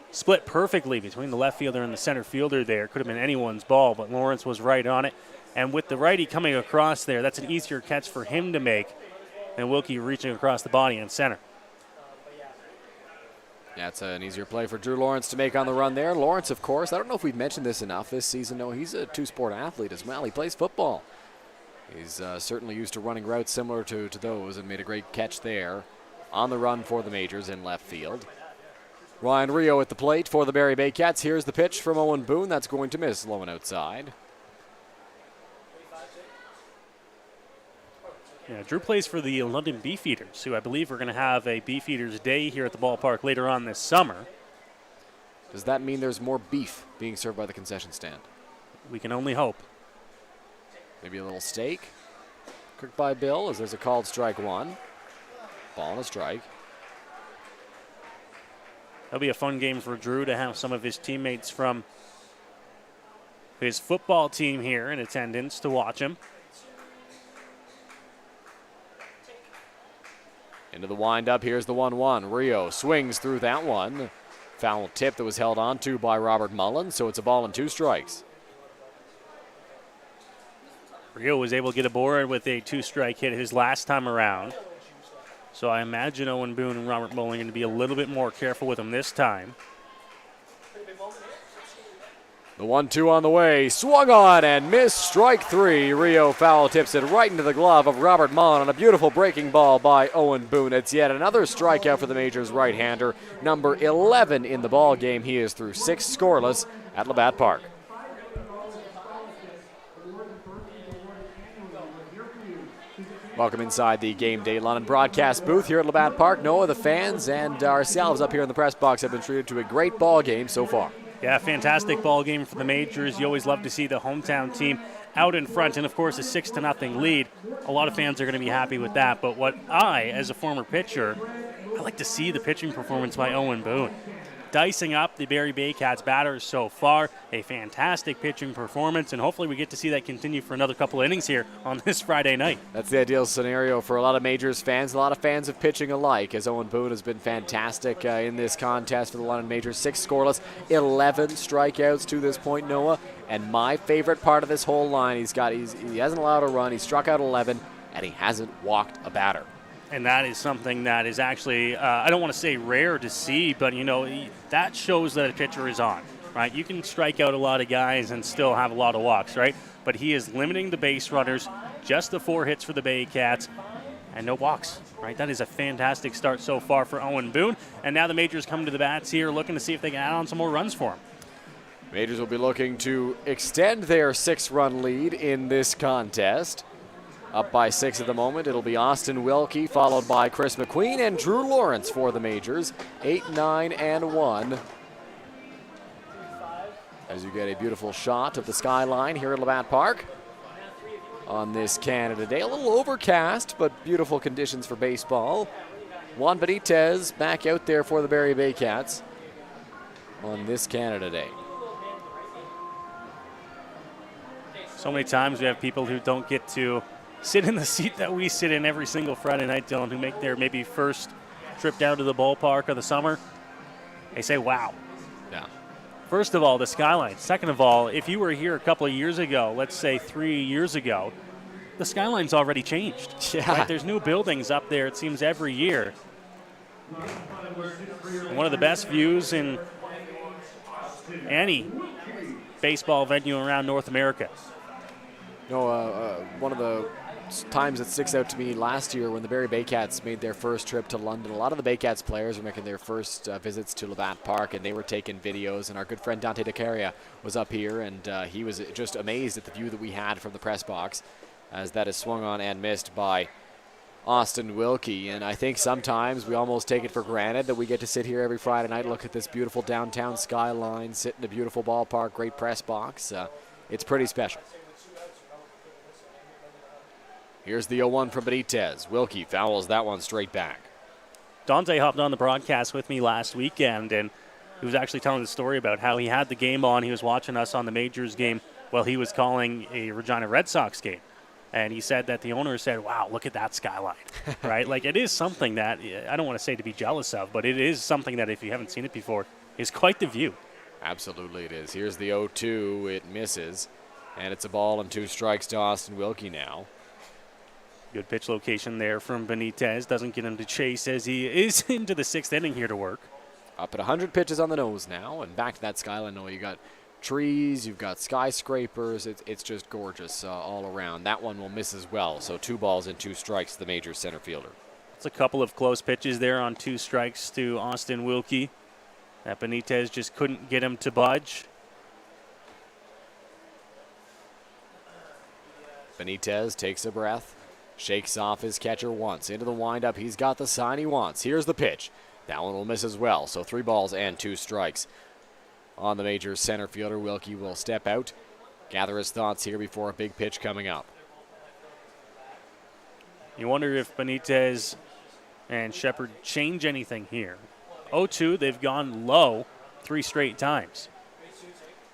Split perfectly between the left fielder and the center fielder there. Could have been anyone's ball, but Lawrence was right on it. And with the righty coming across there, that's an easier catch for him to make than Wilkie reaching across the body in center. That's an easier play for Drew Lawrence to make on the run there. Lawrence, of course, I don't know if we've mentioned this enough this season. No, he's a 2-sport athlete as well. He plays football. He's certainly used to running routes similar to those and made a great catch there on the run for the Majors in left field. Ryan Rio at the plate for the Barrie Baycats. Here's the pitch from Owen Boone. That's going to miss, low and outside. Yeah, Drew plays for the London Beefeaters, who I believe are going to have a Beefeaters Day here at the ballpark later on this summer. Does that mean there's more beef being served by the concession stand? We can only hope. Maybe a little steak? Cooked by Bill as there's a called strike one. Ball and a strike. That'll be a fun game for Drew to have some of his teammates from his football team here in attendance to watch him. Into the windup, here's the 1-1. Rio swings through that one. Foul tip that was held on to by Robert Mullen, so it's a ball and 2 strikes. Rio was able to get aboard with a 2-strike hit his last time around. So I imagine Owen Boone and Robert Mullen are going to be a little bit more careful with him this time. The 1-2 on the way, swung on and missed, strike 3. Rio foul tips it right into the glove of Robert Mullen on a beautiful breaking ball by Owen Boone. It's yet another strikeout for the Majors right-hander, number 11 in the ball game. He is through 6 scoreless at Labatt Park. Welcome inside the Game Day London broadcast booth here at Labatt Park. Noah, the fans, and ourselves up here in the press box have been treated to a great ball game so far. Yeah, fantastic ball game for the Majors. You always love to see the hometown team out in front, and of course a 6-0 lead. A lot of fans are going to be happy with that, but what I, as a former pitcher, I like to see the pitching performance by Owen Boone. Dicing up the Barrie Baycats batters so far. A fantastic pitching performance, and hopefully we get to see that continue for another couple of innings here on this Friday night. That's the ideal scenario for a lot of Majors fans, a lot of fans of pitching alike, as Owen Boone has been fantastic in this contest for the London Majors. 6 scoreless, 11 strikeouts to this point, Noah. And my favorite part of this whole line, he hasn't allowed a run, he struck out 11, and he hasn't walked a batter. And that is something that is actually, I don't want to say rare to see, but, that shows that a pitcher is on, right? You can strike out a lot of guys and still have a lot of walks, right? But he is limiting the base runners, just the 4 hits for the Baycats, and no walks, right? That is a fantastic start so far for Owen Boone. And now the Majors come to the bats here, looking to see if they can add on some more runs for him. Majors will be looking to extend their 6-run lead in this contest. Up by 6 at the moment, it'll be Austin Wilkie, followed by Chris McQueen and Drew Lawrence for the Majors. 8, 9, and 1. As you get a beautiful shot of the skyline here at Labatt Park on this Canada Day. A little overcast, but beautiful conditions for baseball. Juan Benitez back out there for the Barrie Baycats on this Canada Day. So many times we have people who don't get to sit in the seat that we sit in every single Friday night, Dylan, who make their maybe first trip down to the ballpark of the summer. They say, wow. Yeah. First of all, the skyline. Second of all, if you were here a couple of years ago, let's say 3 years ago, the skyline's already changed. Yeah. Right? There's new buildings up there, it seems, every year. And one of the best views in any baseball venue around North America. One of the times that sticks out to me last year when the Barrie Baycats made their first trip to London, a lot of the Baycats players were making their first visits to Labatt Park, and they were taking videos, and our good friend Dante DeCaria was up here, and he was just amazed at the view that we had from the press box, as that is swung on and missed by Austin Wilkie. And I think sometimes we almost take it for granted that we get to sit here every Friday night, look at this beautiful downtown skyline, sit in a beautiful ballpark, great press box. It's pretty special. Here's the 0-1 from Benitez. Wilkie fouls that one straight back. Dante hopped on the broadcast with me last weekend, and he was actually telling the story about how he had the game on. He was watching us on the Majors game while he was calling a Regina Red Sox game. And he said that the owner said, wow, look at that skyline, right? Like, it is something that I don't want to say to be jealous of, but it is something that if you haven't seen it before, is quite the view. Absolutely it is. Here's the 0-2. It misses, and it's a ball and 2 strikes to Austin Wilkie now. Good pitch location there from Benitez. Doesn't get him to chase as he is into the 6th inning here to work. Up at 100 pitches on the nose now, and back to that skyline. You got trees, you've got skyscrapers. It's just gorgeous all around. That one will miss as well. So 2 balls and 2 strikes to the Majors center fielder. It's a couple of close pitches there on 2 strikes to Austin Wilkie. That Benitez just couldn't get him to budge. Benitez takes a breath. Shakes off his catcher once. Into the windup. He's got the sign he wants. Here's the pitch. That one will miss as well. So 3 balls and 2 strikes on the Majors center fielder. Wilkie will step out, gather his thoughts here before a big pitch coming up. You wonder if Benitez and Shepard change anything here. 0-2, they've gone low 3 straight times.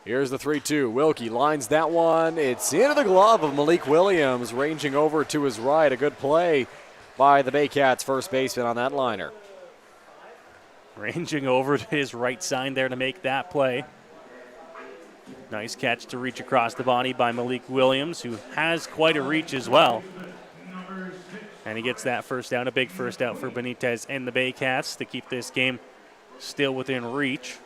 Here's the 3-2. Wilkie lines that one. It's into the glove of Malik Williams, ranging over to his right. A good play by the Baycats first baseman on that liner. Ranging over to his right side there to make that play. Nice catch to reach across the body by Malik Williams, who has quite a reach as well. And he gets that first down, a big first out for Benitez and the Baycats to keep this game still within reach.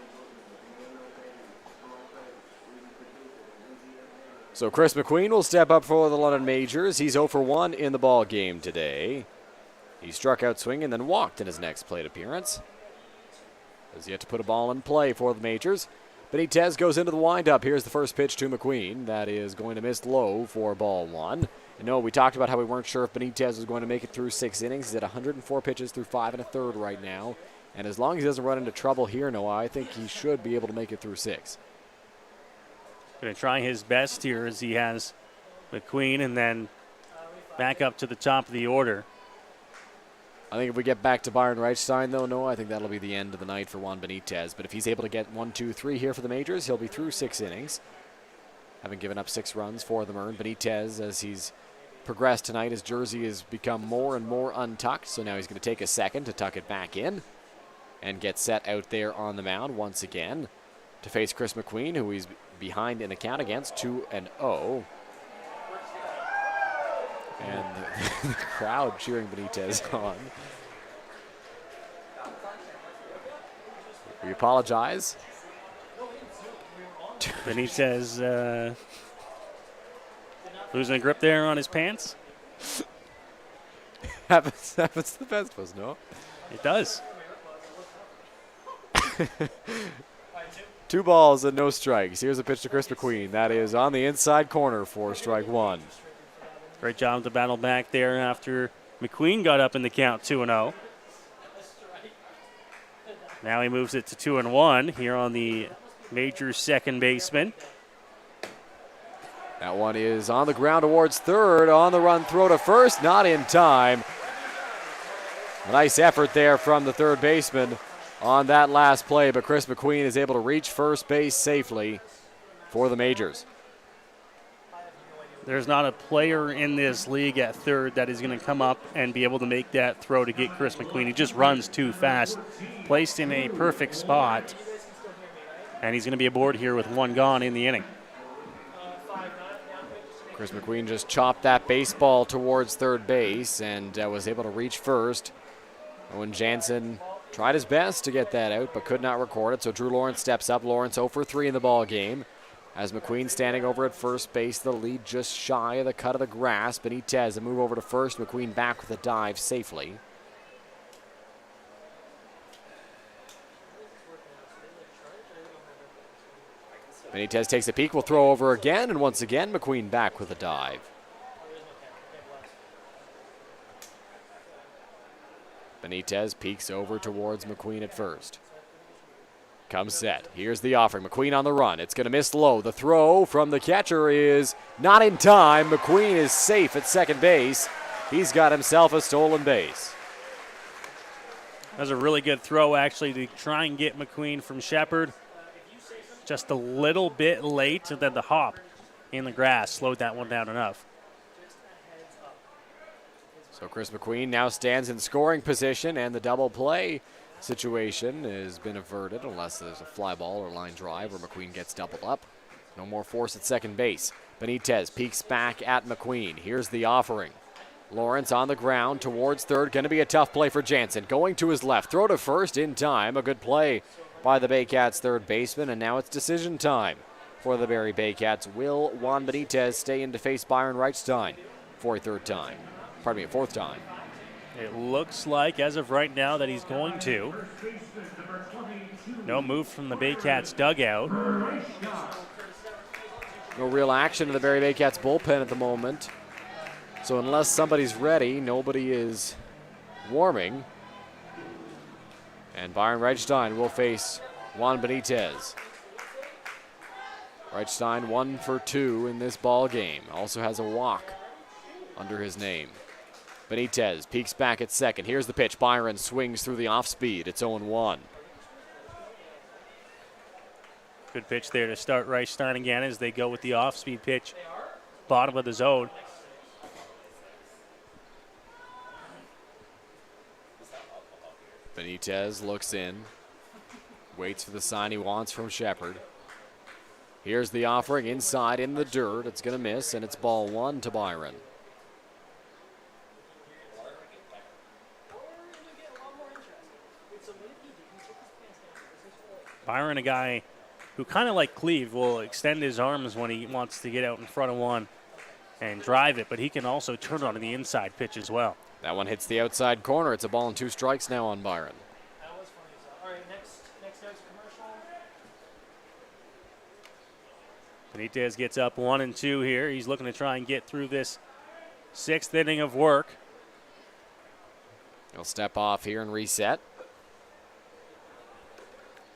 So Chris McQueen will step up for the London Majors. He's 0 for 1 in the ball game today. He struck out swinging and then walked in his next plate appearance. Has yet to put a ball in play for the Majors. Benitez goes into the windup. Here's the first pitch to McQueen. That is going to miss low for ball 1. And no, we talked about how we weren't sure if Benitez was going to make it through 6 innings. He's at 104 pitches through 5 1/3 right now. And as long as he doesn't run into trouble here, Noah, I think he should be able to make it through 6. Going to try his best here as he has McQueen and then back up to the top of the order. I think if we get back to Byron Reichstein, though, no, I think that'll be the end of the night for Juan Benitez. But if he's able to get 1, 2, 3 here for the Majors, he'll be through 6 innings. Having given up 6 runs, 4 of them earned. Benitez, as he's progressed tonight, his jersey has become more and more untucked. So now he's going to take a second to tuck it back in and get set out there on the mound once again to face Chris McQueen, who he's behind in the count against, 2-0. And the crowd cheering Benitez on. We apologize. Benitez losing a grip there on his pants. happens to the best of us, no? It does. 2 balls and no strikes. Here's a pitch to Chris McQueen. That is on the inside corner for strike 1. Great job to battle back there after McQueen got up in the count 2-0. Now he moves it to 2-1 here on the Majors second baseman. That one is on the ground towards third. On the run throw to first, not in time. A nice effort there from the third baseman on that last play, but Chris McQueen is able to reach first base safely for the Majors. There's not a player in this league at third that is going to come up and be able to make that throw to get Chris McQueen. He just runs too fast. Placed in a perfect spot. And he's going to be aboard here with 1 gone in the inning. Chris McQueen just chopped that baseball towards third base and was able to reach first. Owen Jansen tried his best to get that out, but could not record it. So Drew Lawrence steps up. Lawrence 0 for 3 in the ball game. As McQueen standing over at first base, the lead just shy of the cut of the grass. Benitez a move over to first. McQueen back with a dive safely. Benitez takes a peek, will throw over again, and once again McQueen back with a dive. Benitez peeks over towards McQueen at first. Comes set. Here's the offering. McQueen on the run. It's going to miss low. The throw from the catcher is not in time. McQueen is safe at second base. He's got himself a stolen base. That was a really good throw, actually, to try and get McQueen from Shepard. Just a little bit late, and then the hop in the grass slowed that one down enough. So Chris McQueen now stands in scoring position, and the double play situation has been averted unless there's a fly ball or line drive where McQueen gets doubled up. No more force at second base. Benitez peeks back at McQueen. Here's the offering. Lawrence on the ground towards third. Going to be a tough play for Jansen. Going to his left. Throw to first in time. A good play by the Baycats third baseman, and now it's decision time for the Barrie Baycats. Will Juan Benitez stay in to face Byron Reichstein for a fourth time? It looks like, as of right now, that he's going to. No move from the Baycats dugout. No real action in the Barrie Baycats bullpen at the moment. So unless somebody's ready, nobody is warming. And Byron Reichstein will face Juan Benitez. Reichstein 1 for 2 in this ball game. Also has a walk under his name. Benitez peeks back at second. Here's the pitch. Byron swings through the off speed. It's 0-1. Good pitch there to start Reichstein again as they go with the off-speed pitch. Bottom of the zone. Benitez looks in. Waits for the sign he wants from Shepard. Here's the offering inside in the dirt. It's going to miss, and it's ball 1 to Byron. Byron, a guy who kind of like Cleve, will extend his arms when he wants to get out in front of one and drive it, but he can also turn on the inside pitch as well. That one hits the outside corner. It's a ball and 2 strikes now on Byron. Benitez gets up 1-2 here. He's looking to try and get through this 6th inning of work. He'll step off here and reset.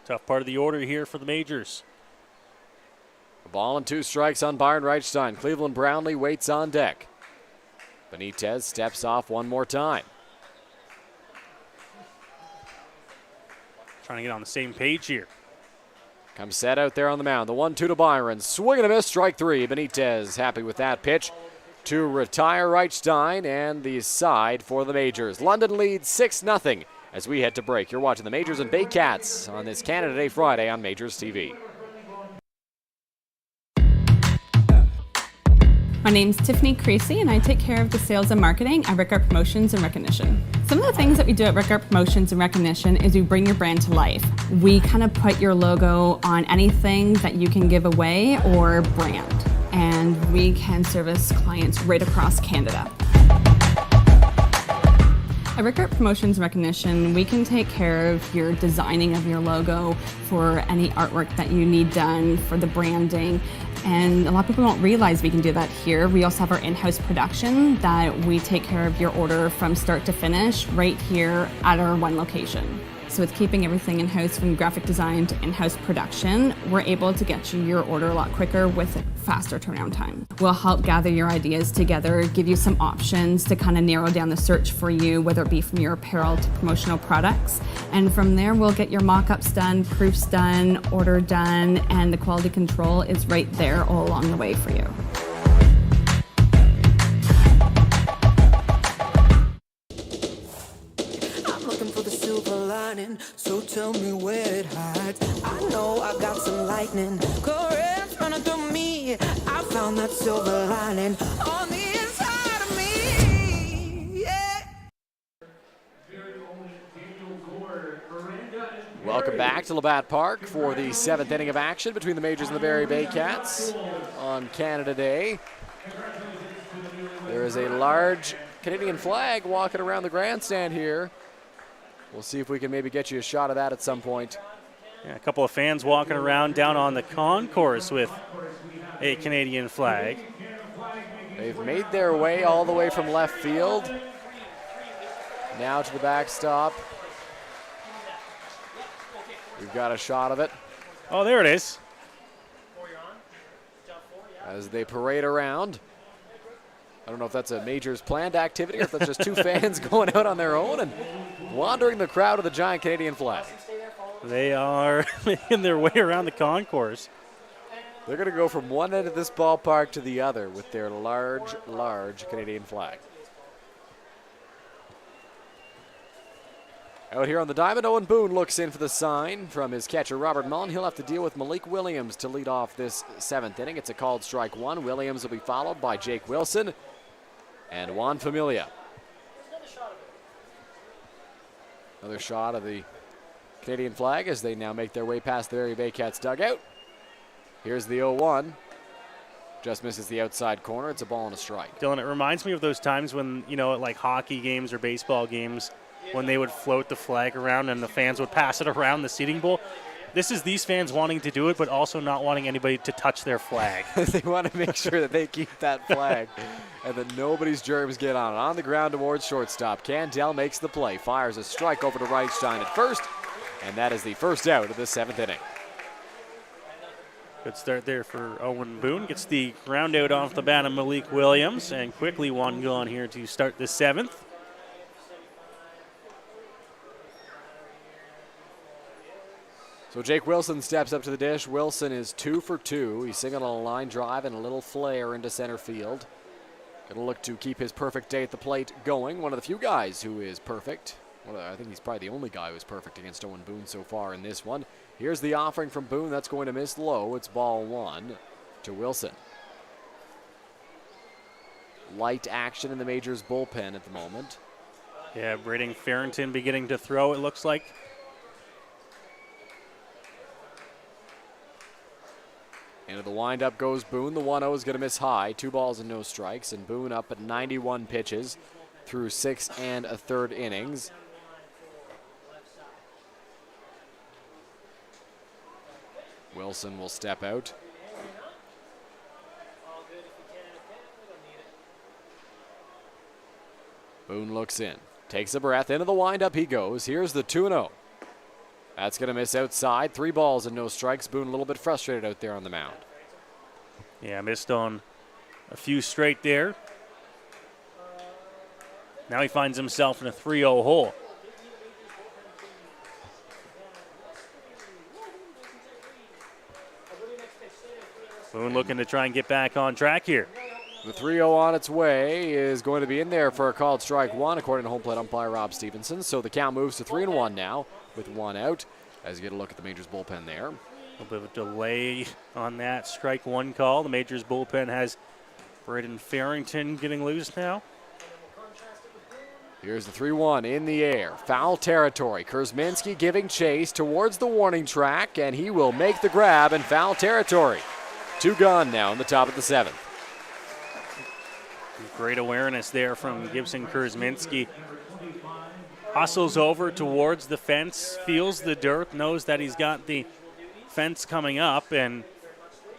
Tough part of the order here for the Majors. A ball and 2 strikes on Byron Reichstein. Cleveland Brownlee waits on deck. Benitez steps off one more time. trying to get on the same page here. Comes set out there on the mound. The 1-2 to Byron. Swing and a miss. Strike three. Benitez happy with that pitch to retire Reichstein and the side for the Majors. London leads 6-0 as we head to break. You're watching the Majors and Baycats on this Canada Day Friday on Majors TV. My name's Tiffany Creasy, and I take care of the sales and marketing at Rickard Promotions and Recognition. Some of the things that we do at Rickard Promotions and Recognition is we bring your brand to life. We kind of put your logo on anything that you can give away or brand, and we can service clients right across Canada. At Rickard Promotions and Recognition, we can take care of your designing of your logo for any artwork that you need done for the branding. And a lot of people don't realize we can do that here. We also have our in-house production that we take care of your order from start to finish right here at our one location. So with keeping everything in-house from graphic design to in-house production, we're able to get you your order a lot quicker with a faster turnaround time. We'll help gather your ideas together, give you some options to kind of narrow down the search for you, whether it be from your apparel to promotional products. And from there, we'll get your mock-ups done, proofs done, order done, and the quality control is right there all along the way for you. So tell me where it hides. I know I got some lightning currents running through me. I found that silver lining on the inside of me. Yeah. Welcome back to Labatt Park for the 7th inning of action between the Majors and the Barrie Baycats on Canada Day. There is a large Canadian flag walking around the grandstand here. We'll see if we can maybe get you a shot of that at some point. Yeah, a couple of fans walking around down on the concourse with a Canadian flag. They've made their way all the way from left field. Now to the backstop. We've got a shot of it. Oh, there it is. As they parade around. I don't know if that's a Majors planned activity or if that's just two fans going out on their own and wandering the crowd of the giant Canadian flag. They are making their way around the concourse. They're going to go from one end of this ballpark to the other with their large, large Canadian flag. Out here on the diamond, Owen Boone looks in for the sign from his catcher, Robert Mullen. He'll have to deal with Malik Williams to lead off this 7th inning. It's a called strike one. Williams will be followed by Jake Wilson and Juan Familia. Another shot of the Canadian flag as they now make their way past the Barrie Baycats dugout. Here's the 0-1. Just misses the outside corner. It's a ball and a strike. Dylan, it reminds me of those times when, you know, like hockey games or baseball games, when they would float the flag around and the fans would pass it around the seating bowl. This is these fans wanting to do it, but also not wanting anybody to touch their flag. They want to make sure that they keep that flag and that nobody's germs get on it. On the ground towards shortstop. Candell makes the play, fires a strike over to Reichstein at first, and that is the first out of the 7th inning. Good start there for Owen Boone. Gets the ground out off the bat of Malik Williams, and quickly one gone here to start the 7th. So Jake Wilson steps up to the dish. Wilson is 2 for 2. He's singled on a line drive and a little flare into center field. Going to look to keep his perfect day at the plate going. One of the few guys who is perfect. Well, I think he's probably the only guy who's perfect against Owen Boone so far in this one. Here's the offering from Boone. That's going to miss low. It's ball one to Wilson. Light action in the Majors bullpen at the moment. Yeah, Braden Farrington beginning to throw, it looks like. Into the windup goes Boone. The 1-0 is going to miss high. 2 balls and no strikes. And Boone up at 91 pitches through 6 1/3 innings. Wilson will step out. Boone looks in. Takes a breath. Into the windup he goes. Here's the 2-0. That's going to miss outside. 3 balls and no strikes. Boone a little bit frustrated out there on the mound. Yeah, missed on a few straight there. Now he finds himself in a 3-0 hole. Boone looking to try and get back on track here. The 3-0 on its way is going to be in there for a called strike one, according to home plate umpire Rob Stevenson. So the count moves to 3-1 now with one out. As you get a look at the Majors bullpen there. A little bit of a delay on that strike one call. The Majors bullpen has Braden Farrington getting loose now. Here's the 3-1 in the air. Foul territory. Kurzminski giving chase towards the warning track, and he will make the grab in foul territory. 2 gone now in the top of the 7th. Great awareness there from Gibson Kurzminski. Hustles over towards the fence, feels the dirt, knows that he's got the fence coming up, and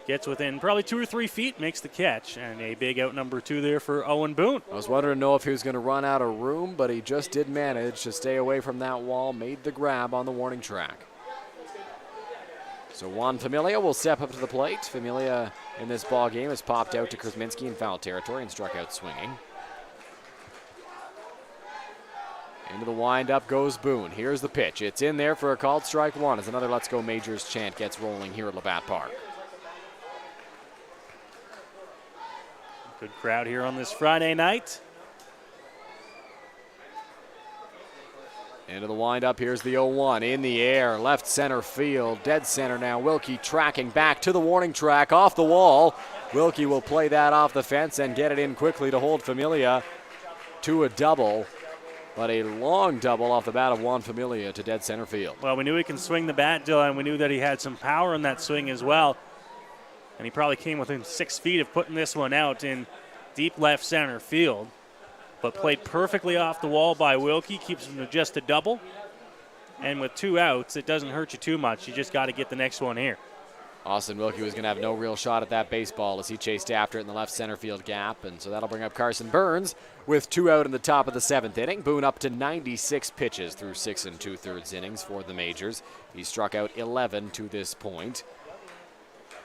gets within probably 2 or 3 feet, makes the catch, and a big out number 2 there for Owen Boone. I was wondering to know if he was going to run out of room, but he just did manage to stay away from that wall, made the grab on the warning track. So Juan Familia will step up to the plate. Familia in this ball game has popped out to Kurzminski in foul territory and struck out swinging. Into the windup goes Boone. Here's the pitch. It's in there for a called strike one as another Let's Go Majors chant gets rolling here at Labatt Park. Good crowd here on this Friday night. Into the windup, here's the 0-1 in the air, left center field, dead center now. Wilkie tracking back to the warning track, off the wall. Wilkie will play that off the fence and get it in quickly to hold Familia to a double. But a long double off the bat of Juan Familia to dead center field. Well, we knew he can swing the bat, Dylan. We knew that he had some power in that swing as well. And he probably came within 6 feet of putting this one out in deep left center field. But played perfectly off the wall by Wilkie, keeps him to just a double. And with 2 outs, it doesn't hurt you too much. You just got to get the next one here. Austin Wilkie was going to have no real shot at that baseball as he chased after it in the left center field gap. And so that'll bring up Carson Burns with 2 out in the top of the 7th inning. Boone up to 96 pitches through 6 2/3 innings for the Majors. He struck out 11 to this point.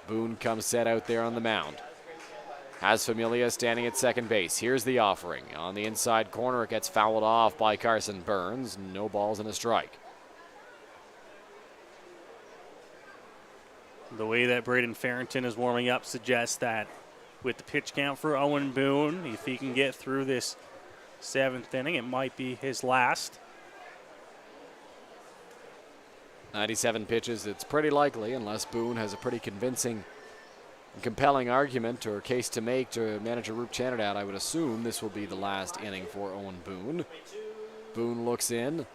Boone comes set out there on the mound. Has Familia standing at second base. Here's the offering. On the inside corner, it gets fouled off by Carson Burns. No balls and a strike. The way that Braden Farrington is warming up suggests that with the pitch count for Owen Boone, if he can get through this 7th inning, it might be his last. 97 pitches, it's pretty likely, unless Boone has a pretty convincing and compelling argument or case to make to manager Roop Chanadad. I would assume this will be the last inning for Owen Boone. Boone looks in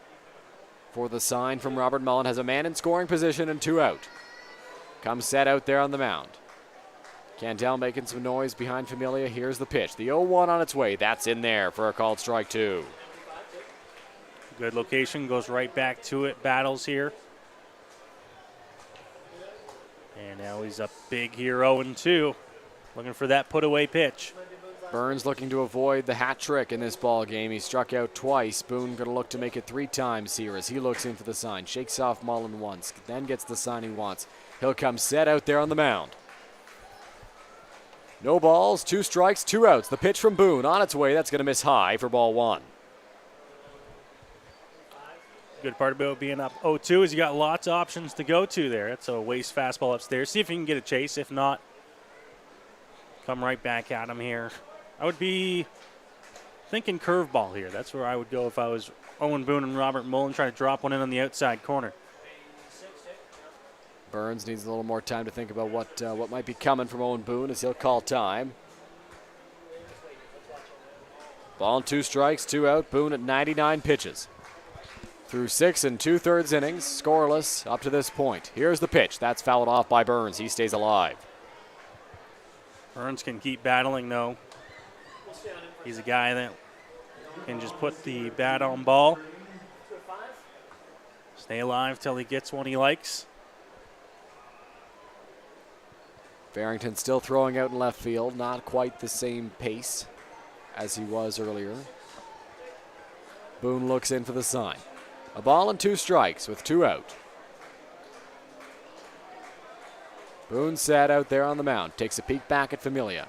for the sign from Robert Mullen, has a man in scoring position and 2 out. Comes set out there on the mound. Cantel making some noise behind Familia. Here's the pitch. The 0-1 on its way. That's in there for a called strike 2. Good location, goes right back to it. Battles here. And now he's up big here, 0-2. Looking for that put-away pitch. Burns looking to avoid the hat trick in this ball game. He struck out twice. Boone going to look to make it 3 times here as he looks in for the sign. Shakes off Mullen once, then gets the sign he wants. He'll come set out there on the mound. No balls, 2 strikes, 2 outs. The pitch from Boone on its way. That's going to miss high for ball 1. Good part about being up 0-2 is you got lots of options to go to there. It's a waste fastball upstairs. See if you can get a chase. If not, come right back at him here. I would be thinking curveball here. That's where I would go if I was Owen Boone and Robert Mullen, trying to drop one in on the outside corner. Burns needs a little more time to think about what might be coming from Owen Boone as he'll call time. Ball and 2 strikes, 2 out. Boone at 99 pitches. Through 6 2/3 innings, scoreless up to this point. Here's the pitch. That's fouled off by Burns. He stays alive. Burns can keep battling, though. He's a guy that can just put the bat on ball. Stay alive till he gets one he likes. Farrington still throwing out in left field. Not quite the same pace as he was earlier. Boone looks in for the sign. A ball and 2 strikes with 2 out. Boone sat out there on the mound. Takes a peek back at Familia.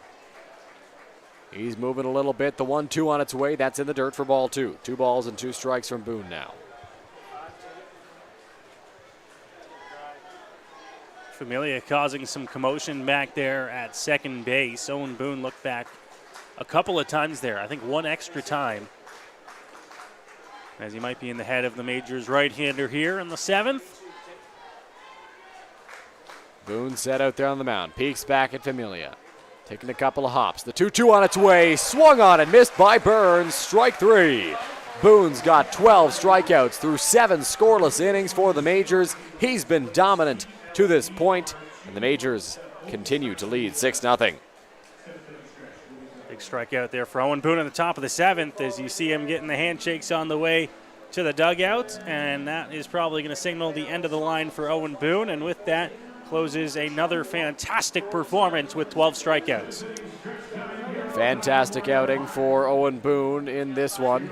He's moving a little bit. The 1-2 on its way. That's in the dirt for ball 2. 2 balls and 2 strikes from Boone now. Familia causing some commotion back there at second base. Owen Boone looked back a couple of times there. I think one extra time, as he might be in the head of the Majors right-hander here in the 7th. Boone set out there on the mound. Peeks back at Familia. Taking a couple of hops. The 2-2 on its way. Swung on and missed by Burns. Strike 3. Boone's got 12 strikeouts through 7 scoreless innings for the Majors. He's been dominant to this point, and the Majors continue to lead 6-0. Big strikeout there for Owen Boone at the top of the 7th as you see him getting the handshakes on the way to the dugout, and that is probably going to signal the end of the line for Owen Boone, and with that closes another fantastic performance with 12 strikeouts. Fantastic outing for Owen Boone in this one.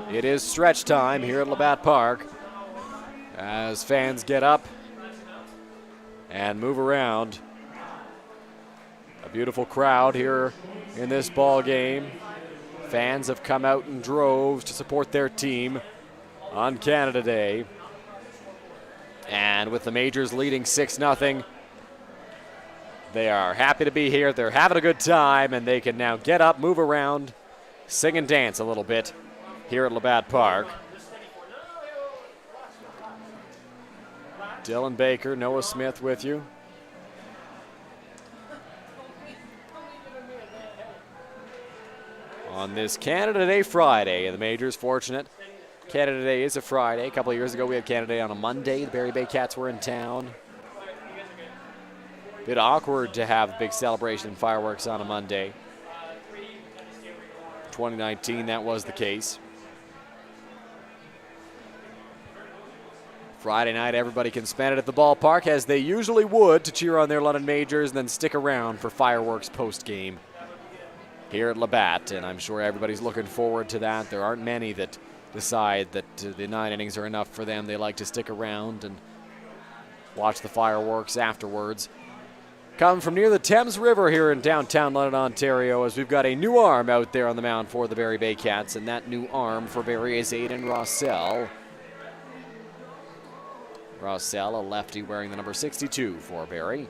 It is stretch time here at Labatt Park as fans get up and move around. A beautiful crowd here in this ball game. Fans have come out in droves to support their team on Canada Day. And with the Majors leading 6-0, they are happy to be here. They're having a good time, and they can now get up, move around, sing and dance a little bit here at Labatt Park. Dylan Baker, Noah Smith with you. On this Canada Day Friday, the Majors fortunate. Canada Day is a Friday. A couple of years ago, we had Canada Day on a Monday. The Barrie Baycats were in town. Bit awkward to have a big celebration and fireworks on a Monday. 2019, that was the case. Friday night, everybody can spend it at the ballpark as they usually would to cheer on their London Majors and then stick around for fireworks post-game here at Labatt. And I'm sure everybody's looking forward to that. There aren't many that decide that the 9 innings are enough for them. They like to stick around and watch the fireworks afterwards. Coming from near the Thames River here in downtown London, Ontario, as we've got a new arm out there on the mound for the Barrie Baycats, and that new arm for Barrie is Aiden Rossell. Rossell, a lefty wearing the number 62 for Barrie.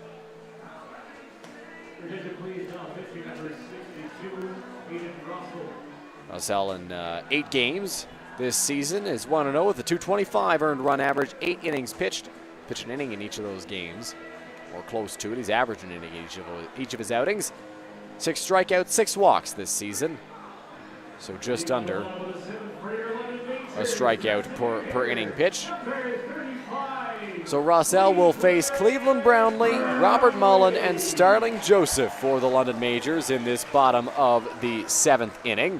Rossell in 8 games this season is 1-0 with a .225 earned run average, 8 innings pitched. Pitched an inning in each of those games, or close to it. He's averaging an inning each of his outings. 6 strikeouts, 6 walks this season. So just under a strikeout per inning pitch. So Rossell will face Cleveland Brownlee, Robert Mullen, and Starling Joseph for the London Majors in this bottom of the 7th inning.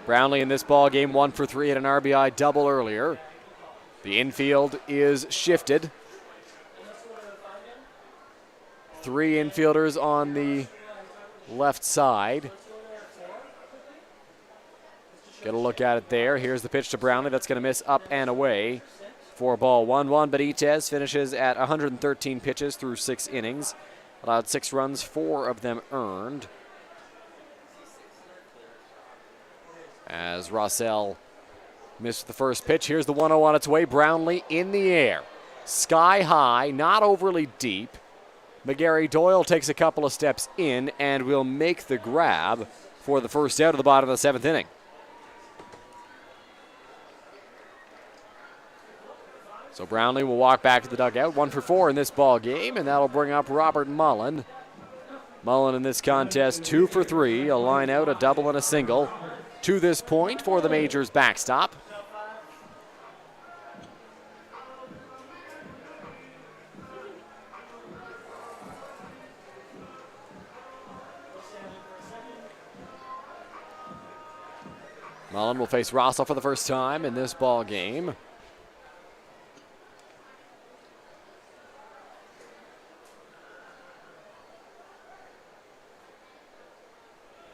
Brownlee in this ball game 1 for 3 at an RBI double earlier. The infield is shifted. 3 infielders on the left side. Get a look at it there. Here's the pitch to Brownlee. That's going to miss up and away for ball 1-1. Benitez finishes at 113 pitches through 6 innings. Allowed 6 runs, 4 of them earned. As Rossell missed the first pitch. Here's the 1-0 on its way. Brownlee in the air. Sky high, not overly deep. McGarry Doyle takes a couple of steps in and will make the grab for the first out of the bottom of the 7th inning. So Brownlee will walk back to the dugout. 1 for 4 in this ball game, and that'll bring up Robert Mullen. Mullen in this contest 2 for 3, a line out, a double, and a single to this point for the Majors backstop. Mullen will face Rossell for the first time in this ball game.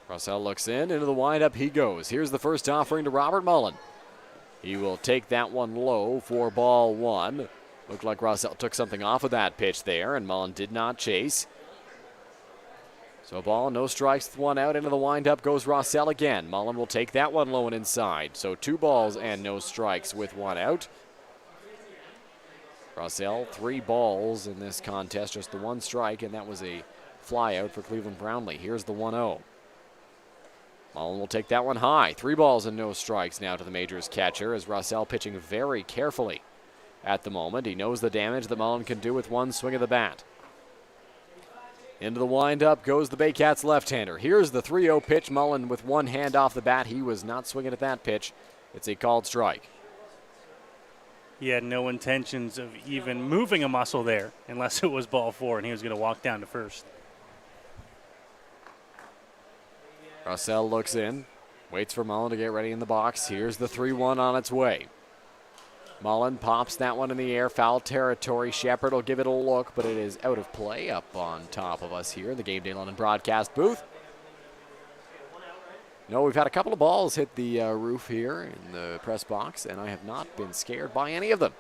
Rossell looks in, into the windup he goes. Here's the first offering to Robert Mullen. He will take that one low for ball 1. Looked like Rossell took something off of that pitch there, and Mullen did not chase. So ball, no strikes, 1 out. Into the windup goes Rossell again. Mullen will take that one low and inside. So 2 balls and no strikes with 1 out. Russell, 3 balls in this contest, just the 1 strike, and that was a fly out for Cleveland Brownlee. Here's the 1-0. Mullen will take that one high. 3 balls and no strikes now to the Majors catcher as Russell pitching very carefully at the moment. He knows the damage that Mullen can do with 1 swing of the bat. Into the windup goes the Baycats left-hander. Here's the 3-0 pitch. Mullen with 1 hand off the bat. He was not swinging at that pitch. It's a called strike. He had no intentions of even moving a muscle there unless it was ball 4 and he was going to walk down to first. Russell looks in, waits for Mullen to get ready in the box. Here's the 3-1 on its way. Mullen pops that one in the air, foul territory. Shepard will give it a look, but it is out of play up on top of us here in the Game Day London broadcast booth. No, we've had a couple of balls hit the roof here in the press box, and I have not been scared by any of them.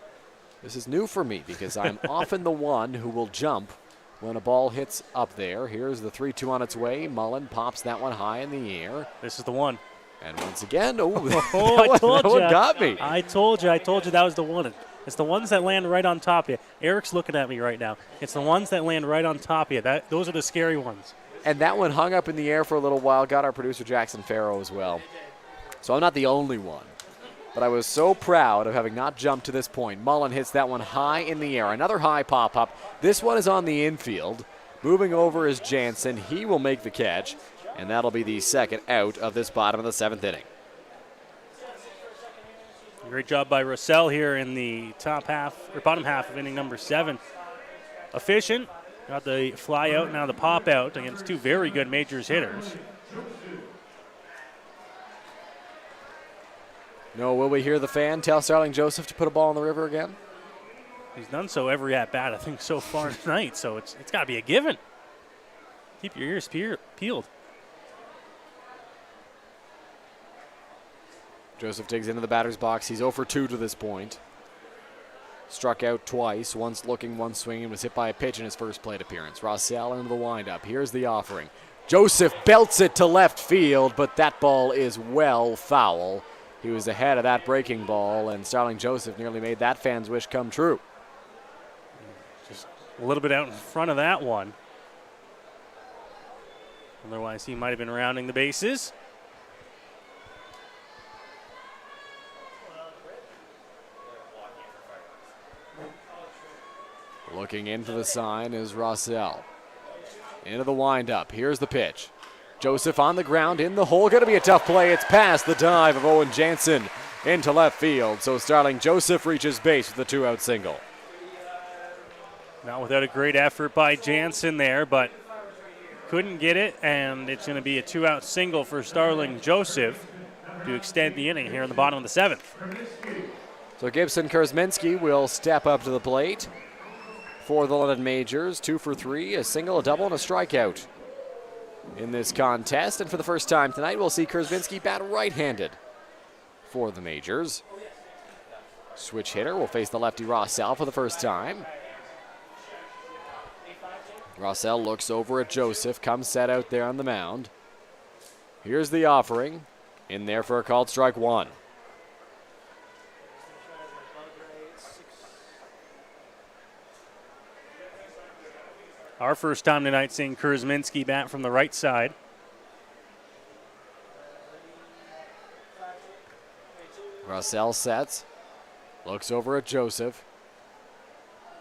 This is new for me because I'm often the one who will jump when a ball hits up there. Here's the 3-2 on its way. Mullen pops that one high in the air. This is the one. And once again, that one got me. I told you that was the one. It's the ones that land right on top of you. Eric's looking at me right now. It's the ones that land right on top of you. Those are the scary ones. And that one hung up in the air for a little while, got our producer Jackson Farrow as well. So I'm not the only one. But I was so proud of having not jumped to this point. Mullen hits that one high in the air. Another high pop-up. This one is on the infield. Moving over is Jansen. He will make the catch. And that'll be the second out of this bottom of the 7th inning. Great job by Russell here in the bottom half of inning number 7. Efficient. Got the fly out, now the pop out against 2 very good Majors hitters. No, will we hear the fan tell Starling Joseph to put a ball in the river again? He's done so every at-bat, I think, so far tonight, so it's got to be a given. Keep your ears peeled. Joseph digs into the batter's box. He's 0 for 2 to this point. Struck out twice, once looking, once swinging, was hit by a pitch in his first plate appearance. Rossell into the windup. Here's the offering. Joseph belts it to left field, but that ball is well foul. He was ahead of that breaking ball, and Starling Joseph nearly made that fan's wish come true. Just a little bit out in front of that one. Otherwise, he might have been rounding the bases. Looking into the sign is Rossell. Into the windup. Here's the pitch. Joseph on the ground in the hole. Going to be a tough play. It's past the dive of Owen Jansen into left field. So Starling Joseph reaches base with a 2-out single. Not without a great effort by Jansen there, but couldn't get it. And it's going to be a 2-out single for Starling Joseph to extend the inning here in the bottom of the 7th. So Gibson Kurzminski will step up to the plate for the London Majors. 2 for 3, a single, a double, and a strikeout in this contest. And for the first time tonight, we'll see Kurzminski bat right-handed for the Majors. Switch hitter will face the lefty Rossell for the first time. Rossell looks over at Joseph, comes set out there on the mound. Here's the offering. In there for a called strike 1. Our first time tonight seeing Kurzminski bat from the right side. Rossell sets, looks over at Joseph.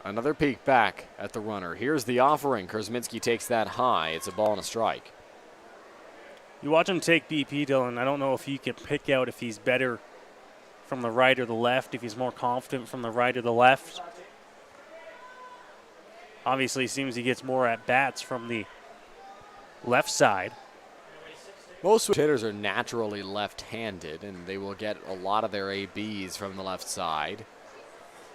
Another peek back at the runner. Here's the offering. Kurzminski takes that high. It's a ball and a strike. You watch him take BP, Dylan. I don't know if you can pick out if he's better from the right or the left, if he's more confident from the right or the left. Obviously, it seems he gets more at-bats from the left side. Most hitters are naturally left-handed, and they will get a lot of their ABs from the left side.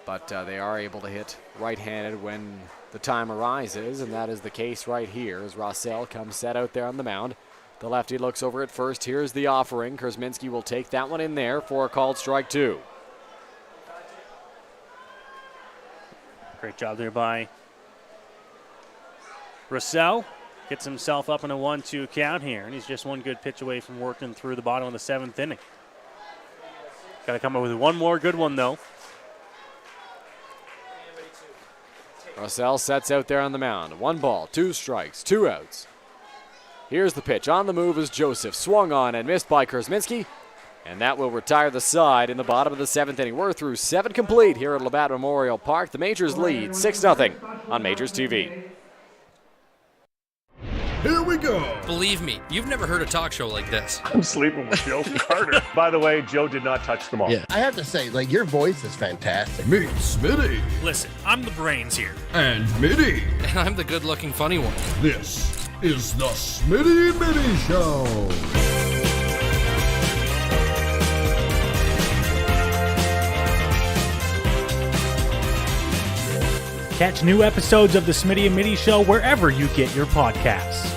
But they are able to hit right-handed when the time arises, and that is the case right here as Rossell comes set out there on the mound. The lefty looks over at first. Here's the offering. Kurzminski will take that one in there for a called strike 2. Great job there by Russell. Gets himself up in a 1-2 count here, and he's just one good pitch away from working through the bottom of the 7th inning. Got to come up with one more good one, though. Russell sets out there on the mound. 1 ball, 2 strikes, 2 outs. Here's the pitch. On the move is Joseph. Swung on and missed by Kurzminski. And that will retire the side in the bottom of the 7th inning. We're through 7 complete here at Labatt Memorial Park. The Majors lead 6-0 on Majors TV. Here we go. Believe me, you've never heard a talk show like this. I'm sleeping with Joe Carter. By the way, Joe did not touch the ball. Yeah, I have to say, like, your voice is fantastic. Meet Smitty Listen, I'm the brains here. and Mitty. And I'm the good looking funny one. This is the Smitty Mitty Show. Catch new episodes of the Smitty and Mitty Show wherever you get your podcasts.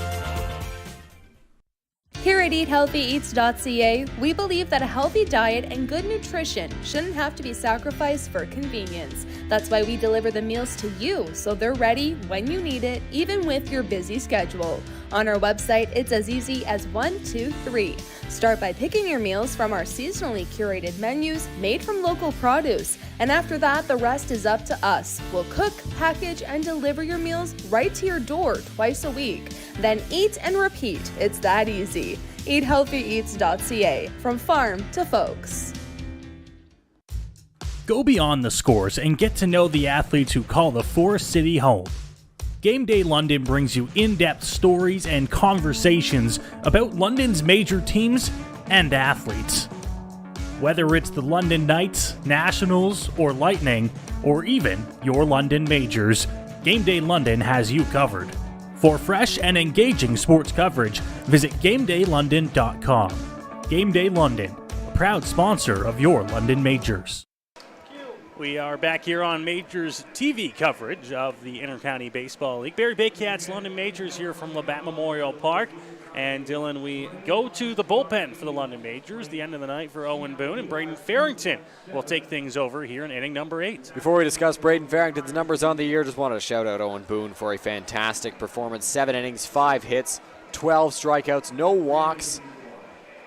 Here at EatHealthyEats.ca, we believe that a healthy diet and good nutrition shouldn't have to be sacrificed for convenience. That's why we deliver the meals to you so they're ready when you need it, even with your busy schedule. On our website, it's as easy as 1, 2, 3. Start by picking your meals from our seasonally curated menus made from local produce. And after that, the rest is up to us. We'll cook, package, and deliver your meals right to your door twice a week. Then eat and repeat. It's that easy. EatHealthyEats.ca, from farm to folks. Go beyond the scores and get to know the athletes who call the Forest City home. Game Day London brings you in-depth stories and conversations about London's major teams and athletes. Whether it's the London Knights, Nationals, or Lightning, or even your London Majors, Game Day London has you covered. For fresh and engaging sports coverage, visit GameDayLondon.com. Game Day London, a proud sponsor of your London Majors. We are back here on Majors TV coverage of the Intercounty Baseball League. Barrie Baycats, London Majors here from Labatt Memorial Park. And Dylan, we go to the bullpen for the London Majors, the end of the night for Owen Boone, and Braden Farrington will take things over here in inning number 8. Before we discuss Braden Farrington's numbers on the year, just wanted to shout out Owen Boone for a fantastic performance. 7 innings, 5 hits, 12 strikeouts, no walks,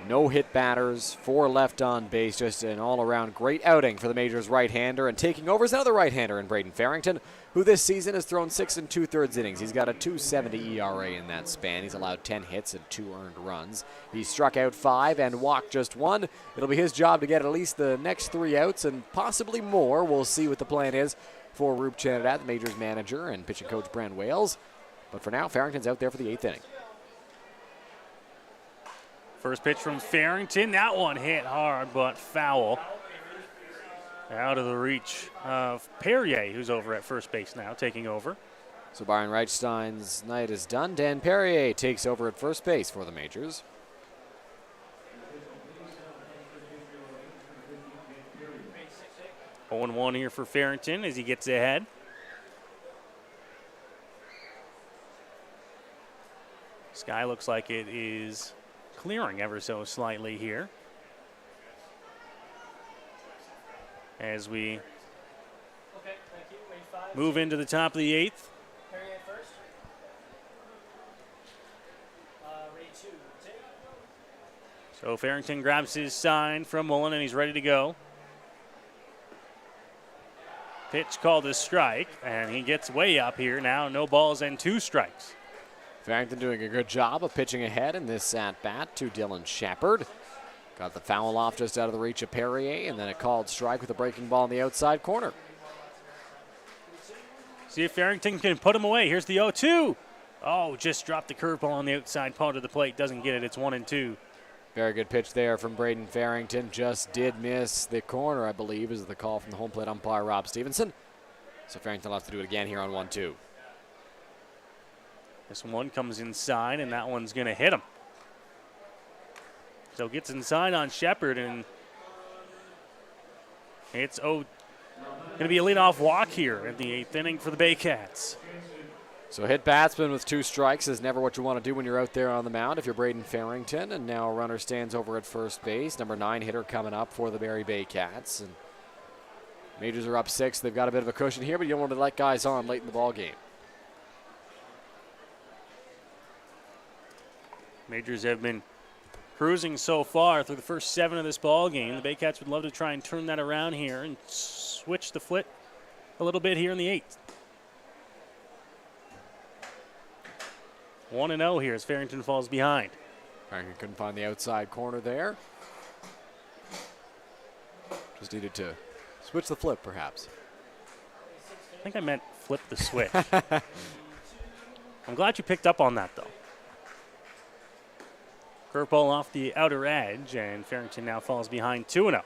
no hit batters, 4 left on base. Just an all-around great outing for the Majors right-hander, and taking over is another right-hander in Braden Farrington, who this season has thrown 6 2/3 innings. He's got a 2.70 ERA in that span. He's allowed 10 hits and 2 earned runs. He struck out 5 and walked just 1. It'll be his job to get at least the next 3 outs and possibly more. We'll see what the plan is for Roop Chanadat, the Majors manager, and pitching coach Brand Wales. But for now, Farrington's out there for the 8th inning. First pitch from Farrington. That one hit hard, but foul. Out of the reach of Perrier, who's over at first base now, taking over. So Byron Reichstein's night is done. Dan Perrier takes over at first base for the Majors. Oh, 0-1 here for Farrington as he gets ahead. Sky looks like it is clearing ever so slightly here. As we move into the top of the 8th. So Farrington grabs his sign from Mullen and he's ready to go. Pitch called a strike, and he gets way up here now. No balls and 2 strikes. Farrington doing a good job of pitching ahead in this at-bat to Dylan Shepard. Got the foul off just out of the reach of Perrier, and then a called strike with a breaking ball in the outside corner. See if Farrington can put him away. Here's the 0-2. Oh, just dropped the curveball on the outside part of the plate. Doesn't get it. It's 1-2. Very good pitch there from Braden Farrington. Just did miss the corner, I believe, is the call from the home plate umpire, Rob Stevenson. So Farrington will have to do it again here on 1-2. This one comes inside, and that one's going to hit him. So gets inside on Shepard, and it's going to be a leadoff walk here in the 8th inning for the Baycats. So hit batsman with 2 strikes is never what you want to do when you're out there on the mound if you're Braden Farrington. And now a runner stands over at first base. Number 9 hitter coming up for the Barrie Baycats. And Majors are up 6. They've got a bit of a cushion here, but you don't want to let guys on late in the ball game. Majors have been cruising so far through the first 7 of this ball game. The Baycats would love to try and turn that around here and switch the foot a little bit here in the 8th. 1-0 here as Farrington falls behind. Farrington couldn't find the outside corner there. Just needed to switch the flip, perhaps. I think I meant flip the switch. I'm glad you picked up on that, though. Curveball off the outer edge, and Farrington now falls behind 2-0.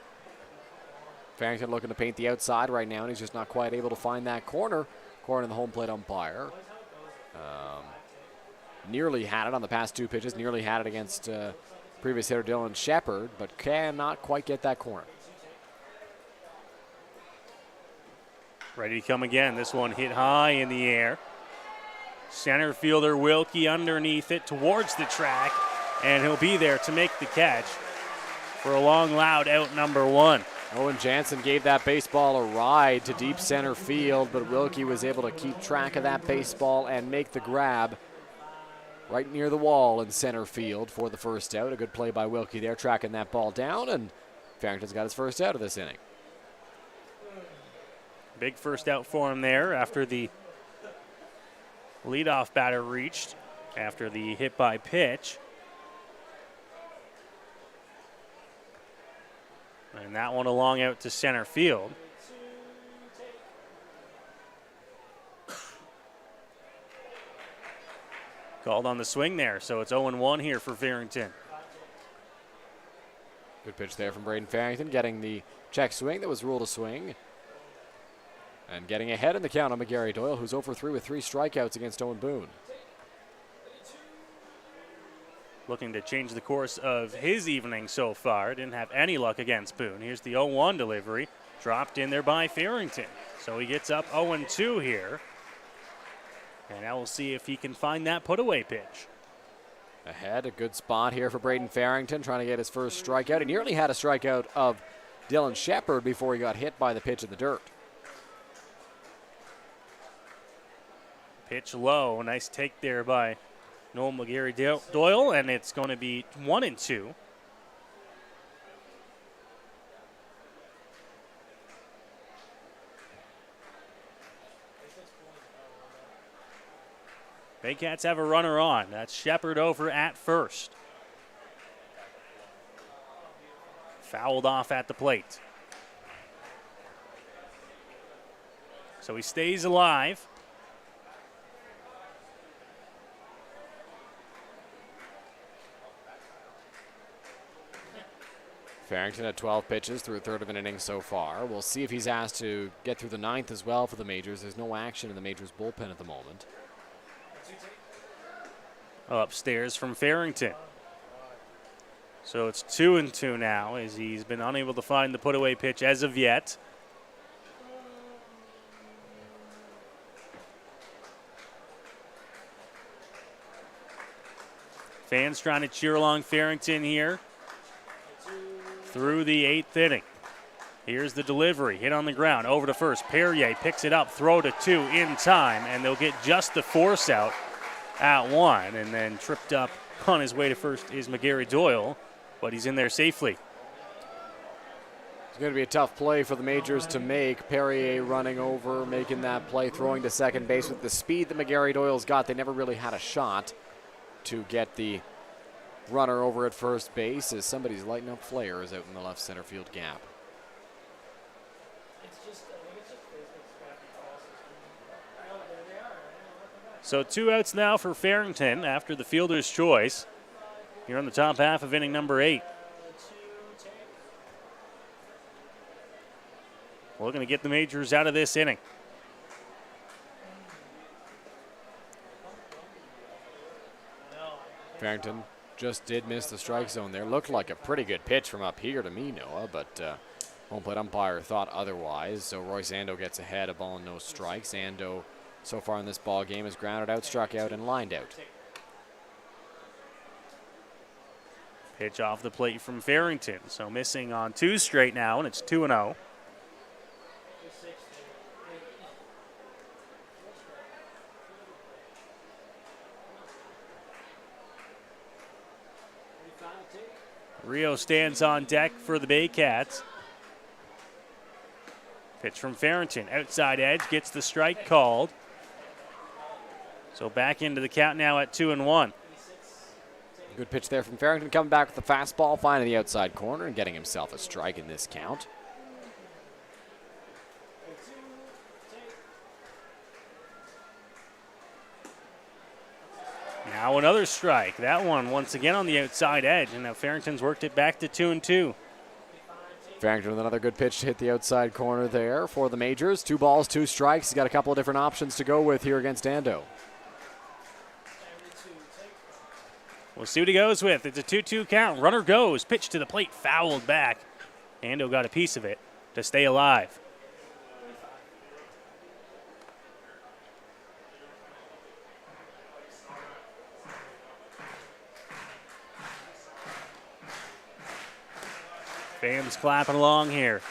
Farrington looking to paint the outside right now, and he's just not quite able to find that corner. According to the home plate umpire. Nearly had it on the past 2 pitches, nearly had it against previous hitter Dylan Shepard, but cannot quite get that corner. Ready to come again. This one hit high in the air. Center fielder Wilkie underneath it towards the track, and he'll be there to make the catch for a long, loud out number 1. Owen Jansen gave that baseball a ride to deep center field, but Wilkie was able to keep track of that baseball and make the grab right near the wall in center field for the first out. A good play by Wilkie there, tracking that ball down, and Farrington's got his first out of this inning. Big first out for him there after the leadoff batter reached after the hit by pitch. And that one along out to center field. Called on the swing there, so it's 0-1 here for Farrington. Good pitch there from Braden Farrington, getting the check swing that was ruled a swing. And getting ahead in the count on McGarry Doyle, who's 0-for-3 with 3 strikeouts against Owen Boone. Looking to change the course of his evening so far. Didn't have any luck against Boone. Here's the 0-1 delivery. Dropped in there by Farrington. So he gets up 0-2 here. And now we'll see if he can find that put-away pitch. Ahead, a good spot here for Braden Farrington, trying to get his first strikeout. He nearly had a strikeout of Dylan Shepard before he got hit by the pitch in the dirt. Pitch low. Nice take there by Noel McGarry Doyle, and it's going to be 1-2. Baycats have a runner on. That's Shepard over at first. Fouled off at the plate. So he stays alive. Farrington had 12 pitches through a third of an inning so far. We'll see if he's asked to get through the 9th as well for the Majors. There's no action in the Majors bullpen at the moment. Upstairs from Farrington. So it's 2-2 now as he's been unable to find the put-away pitch as of yet. Fans trying to cheer along Farrington here through the 8th inning. Here's the delivery, hit on the ground, over to first. Perrier picks it up, throw to 2 in time, and they'll get just the force out at 1, and then tripped up on his way to first is McGarry Doyle, but he's in there safely. It's going to be a tough play for the Majors to make. Perrier running over, making that play, throwing to second base with the speed that McGarry Doyle's got. They never really had a shot to get the runner over at first base as somebody's lighting up flares out in the left center field gap. So 2 outs now for Farrington after the fielder's choice here on the top half of inning number 8. We're looking to get the Majors out of this inning. Farrington just did miss the strike zone there. Looked like a pretty good pitch from up here to me, Noah, but home plate umpire thought otherwise. So Royce Ando gets ahead, a ball and no strikes. Ando so far in this ball game has grounded out, struck out, and lined out. Pitch off the plate from Farrington. So missing on 2 straight now, and it's 2-0. Rio stands on deck for the Baycats. Pitch from Farrington. Outside edge, gets the strike called. So back into the count now at 2-1. Good pitch there from Farrington, coming back with the fastball, finding the outside corner and getting himself a strike in this count. Now another strike. That one once again on the outside edge, and now Farrington's worked it back to 2-2. Farrington with another good pitch to hit the outside corner there for the Majors. 2 balls, 2 strikes. He's got a couple of different options to go with here against Ando. We'll see what he goes with. It's a 2-2 count. Runner goes. Pitch to the plate, fouled back. Ando got a piece of it to stay alive. Fans clapping along here.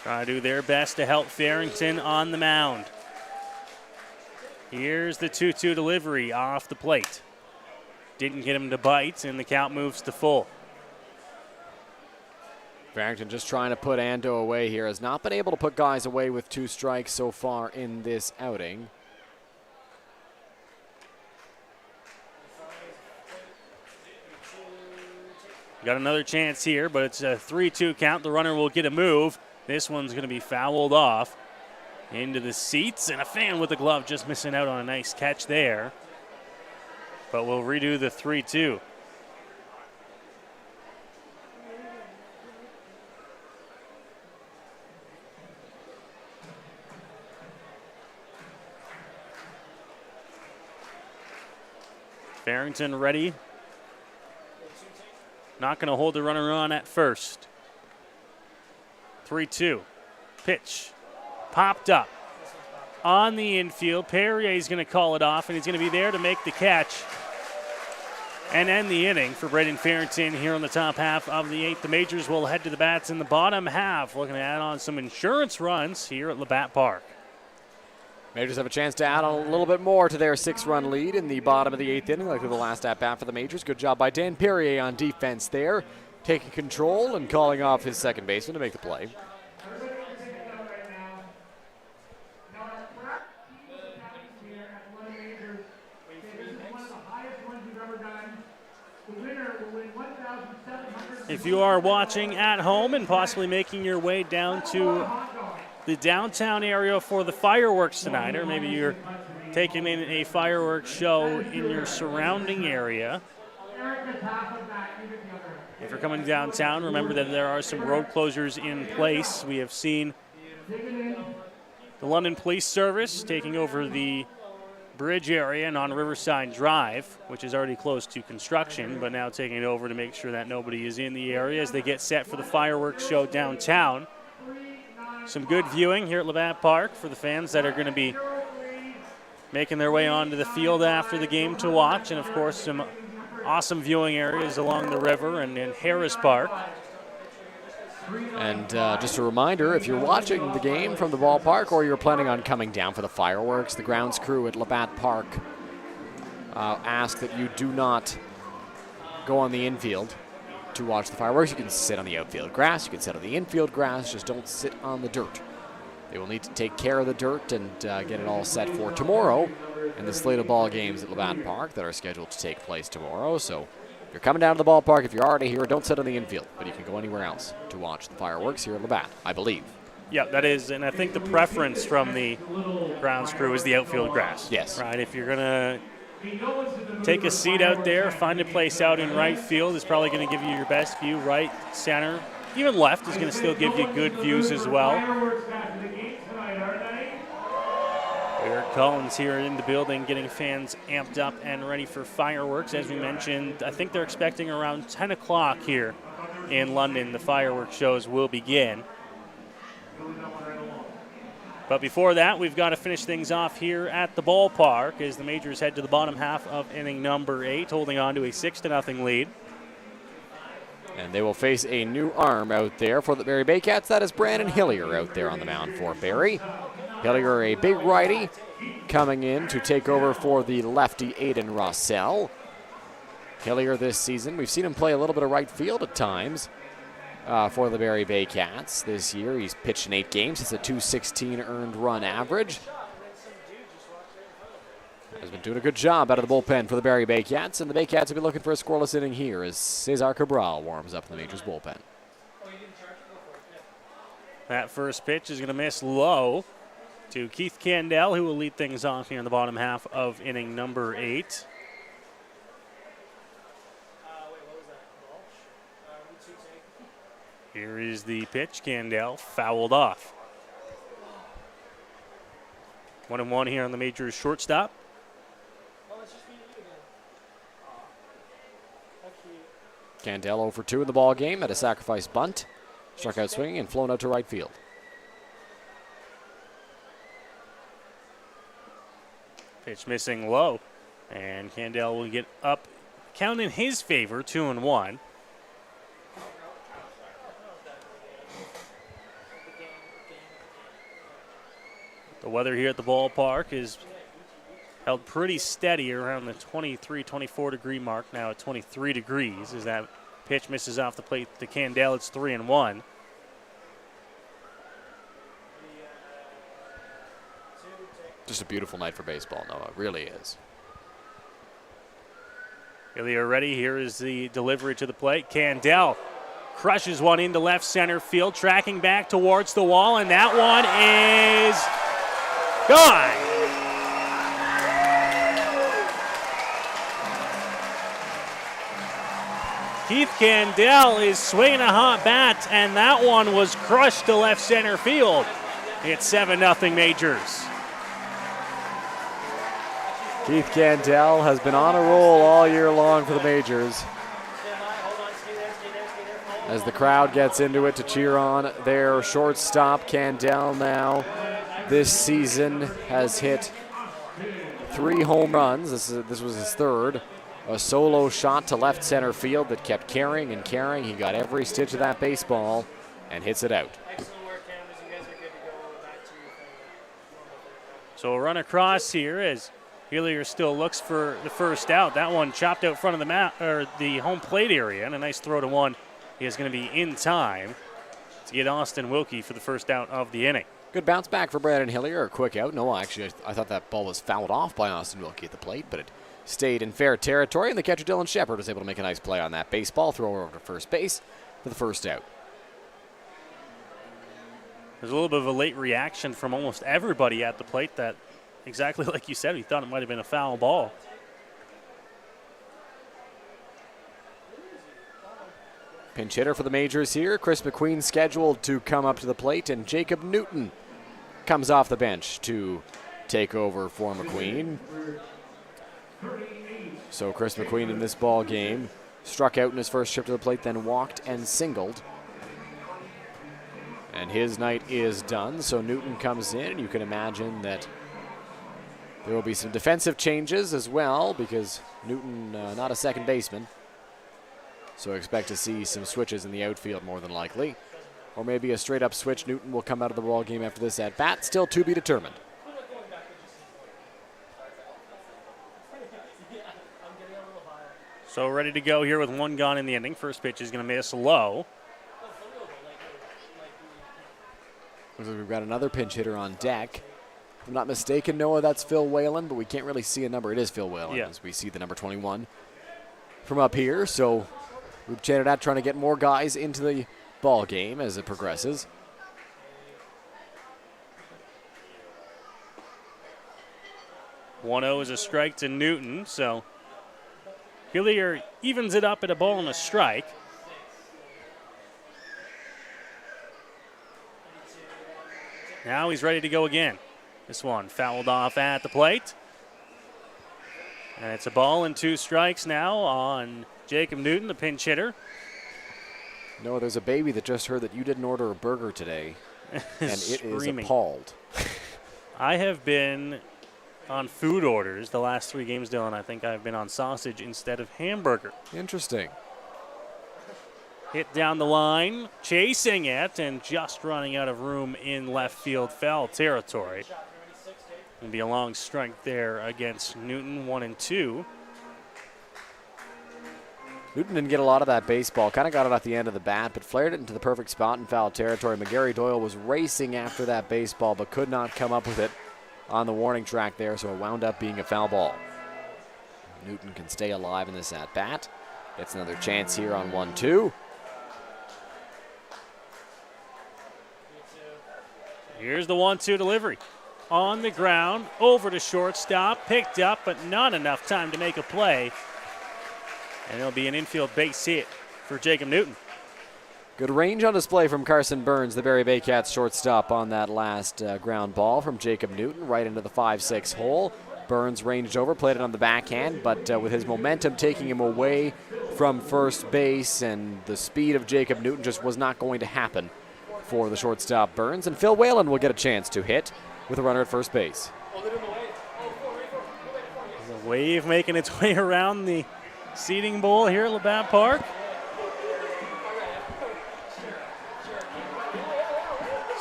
Trying to do their best to help Farrington on the mound. Here's the 2-2 delivery off the plate. Didn't get him to bite, and the count moves to full. Farrington just trying to put Ando away here. Has not been able to put guys away with 2 strikes so far in this outing. Got another chance here, but it's a 3-2 count. The runner will get a move. This one's going to be fouled off into the seats, and a fan with the glove just missing out on a nice catch there. But we'll redo the 3-2. Farrington ready. Not going to hold the runner on at first. 3-2. Pitch. Popped up. On the infield. Perrier's going to call it off, and he's going to be there to make the catch and end the inning for Braden Farrington here on the top half of the 8th. The Majors will head to the bats in the bottom half, looking to add on some insurance runs here at Labatt Park. Majors have a chance to add on a little bit more to their 6-run lead in the bottom of the 8th inning, like the last at-bat for the Majors. Good job by Dan Perrier on defense there, taking control and calling off his second baseman to make the play. If you are watching at home and possibly making your way down to the downtown area for the fireworks tonight, or maybe you're taking in a fireworks show in your surrounding area. If you're coming downtown, remember that there are some road closures in place. We have seen the London Police Service taking over the bridge area and on Riverside Drive, which is already close to construction, but now taking it over to make sure that nobody is in the area as they get set for the fireworks show downtown. Some good viewing here at Labatt Park for the fans that are going to be making their way onto the field after the game to watch, and of course some awesome viewing areas along the river and in Harris Park. And just a reminder, if you're watching the game from the ballpark or you're planning on coming down for the fireworks, the grounds crew at Labatt Park ask that you do not go on the infield to watch the fireworks. You can sit on the outfield grass, you can sit on the infield grass, just don't sit on the dirt. They will need to take care of the dirt and get it all set for tomorrow and the slate of ball games at Labatt Park that are scheduled to take place tomorrow. So if you're coming down to the ballpark, if you're already here, don't sit on the infield, but you can go anywhere else to watch the fireworks here at Labatt, I believe. Yeah, that is, and I think the preference from the grounds crew is the outfield grass. Yes. Right, if you're going to take a seat out there, find a place out in right field, is probably going to give you your best view. Right, center, even left is going to still give you good views as well. Eric Collins here in the building getting fans amped up and ready for fireworks. As we mentioned, I think they're expecting around 10 o'clock here in London. The fireworks shows will begin. But before that, we've got to finish things off here at the ballpark as the Majors head to the bottom half of inning number 8, holding on to a 6-0 lead. And they will face a new arm out there for the Barrie Baycats. That is Brandon Hillier out there on the mound for Barrie. Hillier, a big righty, coming in to take over for the lefty Aiden Rossell. Hillier this season, we've seen him play a little bit of right field at times. for the Barrie Baycats this year. He's pitched in 8 games. It's a .216 earned run average. Has been doing a good job out of the bullpen for the Barrie Baycats, and the Baycats will be looking for a scoreless inning here as Cesar Cabral warms up in the Majors bullpen. That first pitch is going to miss low to Keith Candell, who will lead things off here in the bottom half of inning number 8. Here is the pitch. Candell fouled off. 1-1 here on the Majors shortstop. Candell 0 for 2 in the ball game at a sacrifice bunt. Struck out swinging and flown out to right field. Pitch missing low. And Candell will get up. Count in his favor, 2-1. The weather here at the ballpark is held pretty steady around the 23, 24 degree mark. Now at 23 degrees as that pitch misses off the plate to Candell. It's 3-1. Just a beautiful night for baseball, Noah. It really is. Here ready. Here is the delivery to the plate. Candell crushes one into left center field, tracking back towards the wall, and that one is gone. Keith Candell is swinging a hot bat, and that one was crushed to left center field. It's 7-0 Majors. Keith Candell has been on a roll all year long for the Majors. As the crowd gets into it to cheer on their shortstop, Candell now this season has hit 3 home runs. This was his 3rd. A solo shot to left center field that kept carrying and carrying. He got every stitch of that baseball and hits it out. So a run across here as Hillier still looks for the first out. That one chopped out front of the home plate area, and a nice throw to one. He is going to be in time to get Austin Wilkie for the first out of the inning. Good bounce back for Brandon Hillier. A quick out. No, actually, I thought that ball was fouled off by Austin Wilkie at the plate, but it stayed in fair territory, and the catcher Dylan Shepard was able to make a nice play on that baseball, throw her over to first base for the first out. There's a little bit of a late reaction from almost everybody at the plate that, exactly like you said, we thought it might have been a foul ball. Pinch hitter for the Majors here. Chris McQueen scheduled to come up to the plate, and Jacob Newton comes off the bench to take over for McQueen. So Chris McQueen in this ball game struck out in his first trip to the plate, then walked and singled. And his night is done, so Newton comes in, and you can imagine that there will be some defensive changes as well because Newton, not a second baseman. So expect to see some switches in the outfield more than likely. Or maybe a straight up switch. Newton will come out of the ball game after this at bat. Still to be determined. So ready to go here with 1 gone in the inning. First pitch is going to miss low. Looks like we've got another pinch hitter on deck. If I'm not mistaken, Noah, that's Phil Whalen, but we can't really see a number. It is Phil Whalen, as we see the number 21 from up here. So we've chatted out trying to get more guys into the ball game as it progresses. .0 is a strike to Newton, so Hillier evens it up at a ball and a strike. Now he's ready to go again. This one fouled off at the plate. And it's a ball and 2 strikes now on Jacob Newton, the pinch hitter. No, there's a baby that just heard that you didn't order a burger today, and it is appalled. I have been on food orders the last 3 games, Dylan. I think I've been on sausage instead of hamburger. Interesting. Hit down the line, chasing it, and just running out of room in left field, foul territory. It'll be a long strike there against Newton, 1-2. Newton didn't get a lot of that baseball. Kind of got it off the end of the bat, but flared it into the perfect spot in foul territory. McGarry Doyle was racing after that baseball, but could not come up with it on the warning track there, so it wound up being a foul ball. Newton can stay alive in this at-bat. Gets another chance here on 1-2. Here's the 1-2 delivery. On the ground, over to shortstop, picked up, but not enough time to make a play. And it'll be an infield base hit for Jacob Newton. Good range on display from Carson Burns, the Barrie Baycats shortstop, on that last ground ball from Jacob Newton right into the 5-6 hole. Burns ranged over, played it on the backhand, but with his momentum taking him away from first base, and the speed of Jacob Newton just was not going to happen for the shortstop Burns. And Phil Welland will get a chance to hit with a runner at first base. The wave making its way around the seating bowl here at Labatt Park.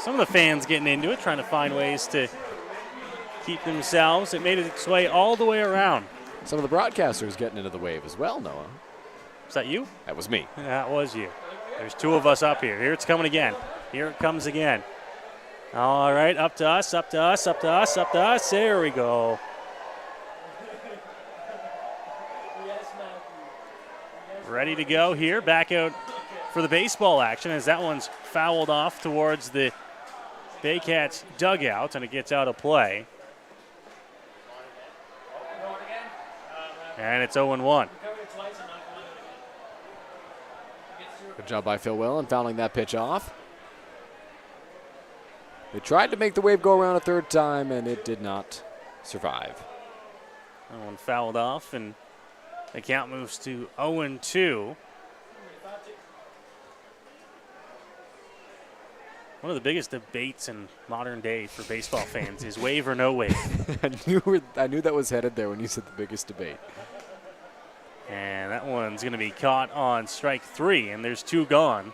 Some of the fans getting into it, trying to find ways to keep themselves. It made its way all the way around. Some of the broadcasters getting into the wave as well, Noah. Was that you? That was me. That was you. There's two of us up here. Here it's coming again. Here it comes again. All right, up to us, up to us, up to us, up to us. There we go. Ready to go here. Back out for the baseball action as that one's fouled off towards the Baycats dugout, and it gets out of play. And it's 0-1. Good job by Phil Welland fouling that pitch off. They tried to make the wave go around a third time, and it did not survive. That one fouled off, and the count moves to 0-2. One of the biggest debates in modern day for baseball fans is wave or no wave. I knew that was headed there when you said the biggest debate. And that one's going to be caught on strike 3, and there's 2 gone.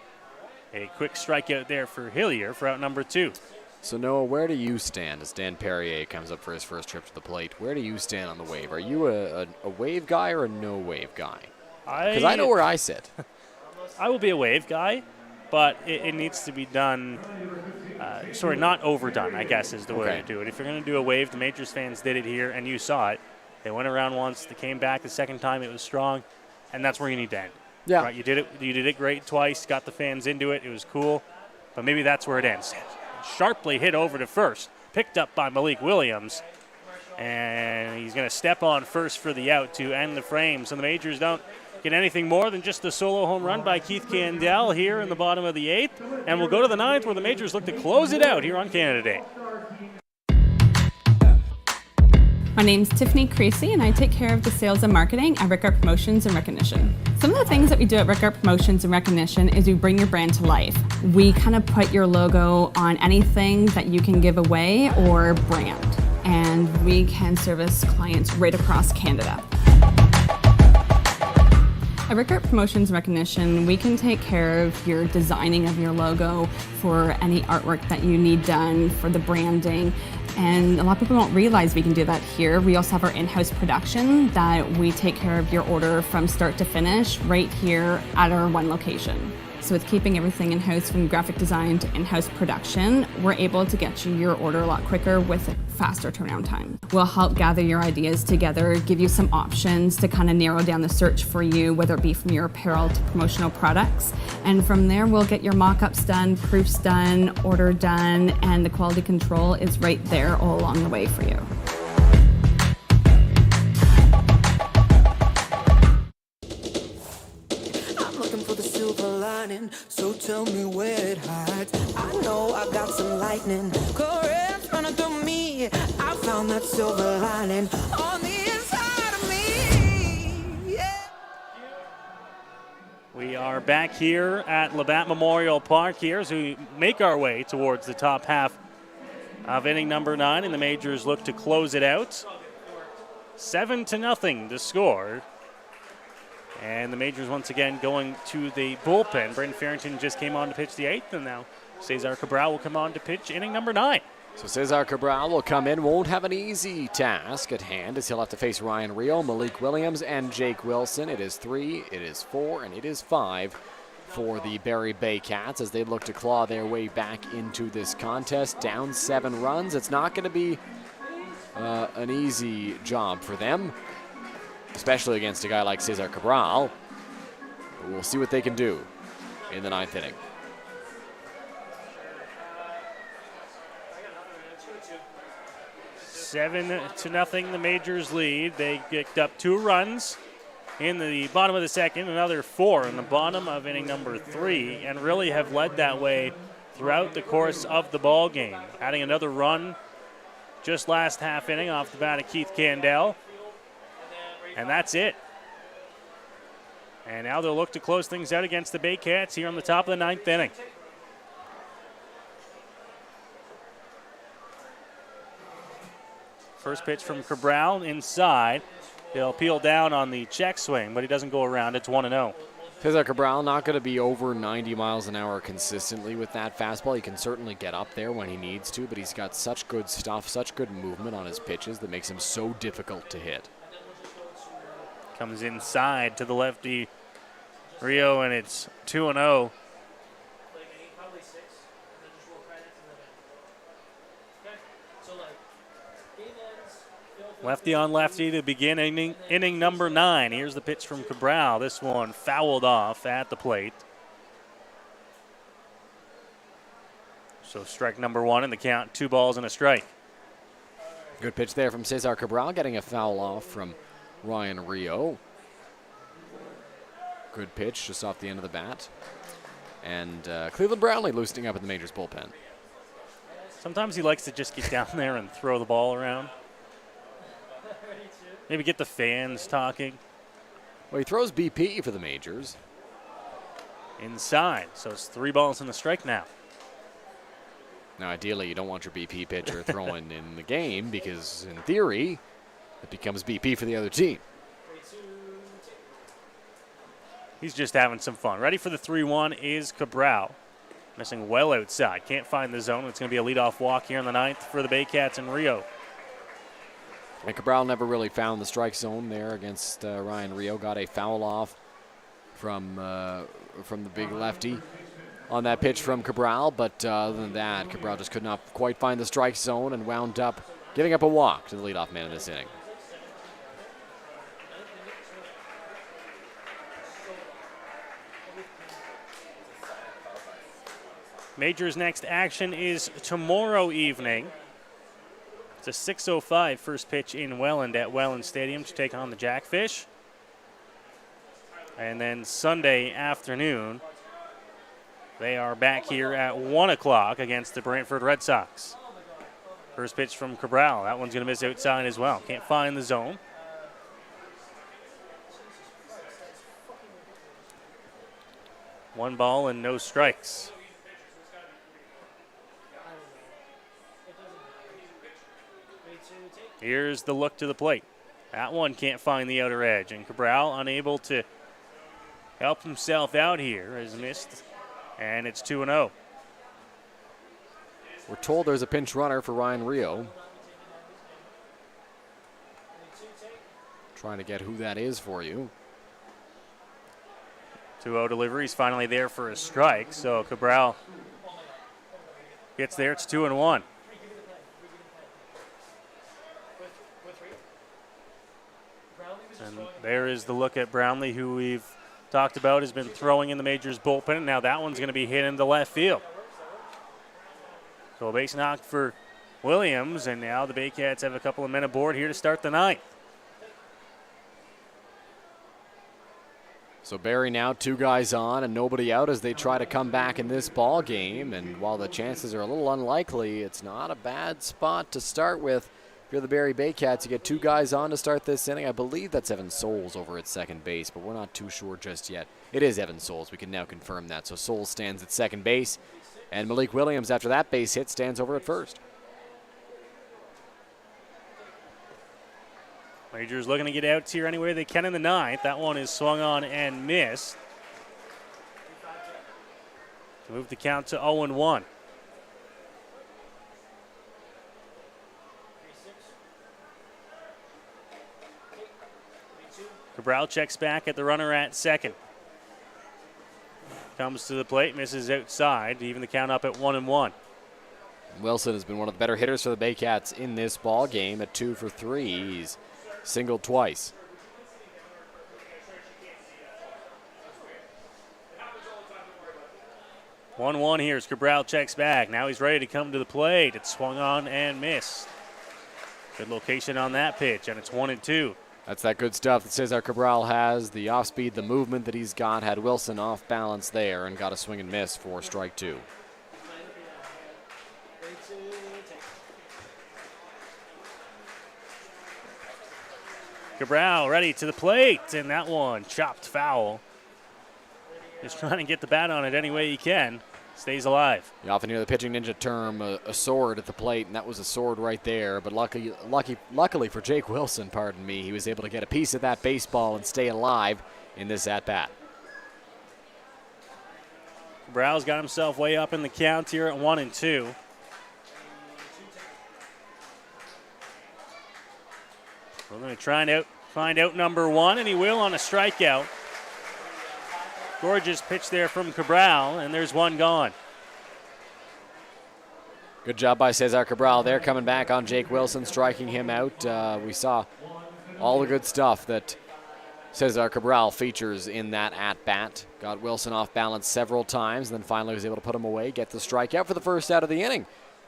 A quick strikeout there for Hillier for out number 2. So, Noah, where do you stand as Dan Perrier comes up for his first trip to the plate? Where do you stand on the wave? Are you a wave guy or a no wave guy? Because I know where I sit. I will be a wave guy, but it needs to be done, not overdone, I guess is the way to do it. If you're going to do a wave, the Majors fans did it here, and you saw it. They went around once, they came back the second time, it was strong, and that's where you need to end. Yeah. Right, you did it great twice, got the fans into it, it was cool, but maybe that's where it ends. Sharply hit over to first, picked up by Malik Williams, and he's going to step on first for the out to end the frame. So the Majors don't get anything more than just the solo home run by Keith Candell here in the bottom of the 8th, and we'll go to the 9th where the Majors look to close it out here on Canada Day. My name's Tiffany Creasy, and I take care of the sales and marketing at Rickard Promotions and Recognition. Some of the things that we do at Rickard Promotions and Recognition is we bring your brand to life. We kind of put your logo on anything that you can give away or brand, and we can service clients right across Canada. At Rickard Promotions and Recognition, we can take care of your designing of your logo for any artwork that you need done for the branding. And a lot of people don't realize we can do that here. We also have our in-house production that we take care of your order from start to finish right here at our one location. So with keeping everything in-house from graphic design to in-house production, we're able to get you your order a lot quicker with a faster turnaround time. We'll help gather your ideas together, give you some options to kind of narrow down the search for you, whether it be from your apparel to promotional products. And from there, we'll get your mock-ups done, proofs done, order done, and the quality control is right there all along the way for you. So tell me where it hides. I know I got some lightning currents running through me. I found that silver lining on the inside of me. Yeah. We are back here at Labatt Memorial Park here as we make our way towards the top half of inning number 9, and the Majors look to close it out. 7-0 to score. And the Majors once again going to the bullpen. Brendan Farrington just came on to pitch the 8th, and now Cesar Cabral will come on to pitch inning number 9. So Cesar Cabral will come in, won't have an easy task at hand as he'll have to face Ryan Rio, Malik Williams, and Jake Wilson. It is 3, it is 4, and it is 5 for the Barrie Baycats as they look to claw their way back into this contest. Down 7 runs. It's not going to be an easy job for them, especially against a guy like Cesar Cabral. But we'll see what they can do in the 9th inning. 7-0, the Majors lead. They picked up 2 runs in the bottom of the second, another 4 in the bottom of inning number 3, and really have led that way throughout the course of the ball game. Adding another run just last half inning off the bat of Keith Candell, and that's it. And now they'll look to close things out against the Baycats here on the top of the 9th inning. First pitch from Cabral inside. He'll peel down on the check swing, but he doesn't go around. It's 1-0. Cesar Cabral not going to be over 90 miles an hour consistently with that fastball. He can certainly get up there when he needs to, but he's got such good stuff, such good movement on his pitches that makes him so difficult to hit. Comes inside to the lefty Rio, and it's 2-0. Lefty on lefty to begin inning number 9. Here's the pitch from Cabral. This one fouled off at the plate. So strike number 1 in the count, 2 balls and a strike. Good pitch there from Cesar Cabral, getting a foul off from Ryan Rio. Good pitch just off the end of the bat. And Cleveland Brownlee loosening up in the Majors bullpen. Sometimes he likes to just get down there and throw the ball around. Maybe get the fans talking. Well, he throws BP for the Majors. Inside, so it's 3 balls and a strike now. Now, ideally, you don't want your BP pitcher throwing in the game because, in theory, it becomes BP for the other team. He's just having some fun. Ready for the 3-1 is Cabral. Missing well outside. Can't find the zone. It's going to be a leadoff walk here in the 9th for the Baycats and Rio. And Cabral never really found the strike zone there against Ryan Rio. Got a foul off from the big lefty on that pitch from Cabral. But other than that, Cabral just could not quite find the strike zone and wound up giving up a walk to the leadoff man in this inning. Majors' next action is tomorrow evening. It's a 6:05 first pitch in Welland at Welland Stadium to take on the Jackfish. And then Sunday afternoon, they are back here at 1 o'clock against the Brantford Red Sox. First pitch from Cabral. That one's going to miss outside as well. Can't find the zone. One ball and no strikes. Here's the look to the plate. That one can't find the outer edge, and Cabral unable to help himself out here, has missed, and it's 2-0. We're told there's a pinch runner for Ryan Rio. Trying to get who that is for you. 2-0 delivery. He's finally there for a strike, so Cabral gets there. It's 2-1. And there is the look at Brownlee, who we've talked about has been throwing in the Majors bullpen. And now that one's going to be hit into left field. So a base knock for Williams, and now the Baycats have a couple of men aboard here to start the 9th. So Barrie now 2 guys on and nobody out as they try to come back in this ball game. And while the chances are a little unlikely, it's not a bad spot to start with. If you're the Barrie Baycats, you get 2 guys on to start this inning. I believe that's Evan Souls over at second base, but we're not too sure just yet. It is Evan Souls. We can now confirm that. So Souls stands at second base, and Malik Williams, after that base hit, stands over at first. Majors looking to get outs here any way they can in the 9th. That one is swung on and missed. To move the count to 0-1. Cabral checks back at the runner at second. Comes to the plate, misses outside, even the count up at 1-1. Wilson has been one of the better hitters for the Baycats in this ball game at 2 for 3. He's singled twice. One here as Cabral checks back. Now he's ready to come to the plate. It's swung on and missed. Good location on that pitch, and it's 1-2. That's that good stuff that Cesar Cabral has. The off speed, the movement that he's got, had Wilson off balance there and got a swing and miss for strike 2. Cabral ready to the plate, and that one chopped foul. Just trying to get the bat on it any way he can. Stays alive. You often hear the pitching ninja term a sword at the plate, and that was a sword right there. But luckily for Jake Wilson, pardon me, he was able to get a piece of that baseball and stay alive in this at-bat. Cabral's got himself way up in the count here at 1-2. We're going to try and find out number 1, and he will on a strikeout. Gorgeous pitch there from Cabral, and there's one gone. Good job by Cesar Cabral there, coming back on Jake Wilson, striking him out. We saw all the good stuff that Cesar Cabral features in that at-bat. Got Wilson off balance several times, and then finally was able to put him away, get the strikeout for the first out of the inning.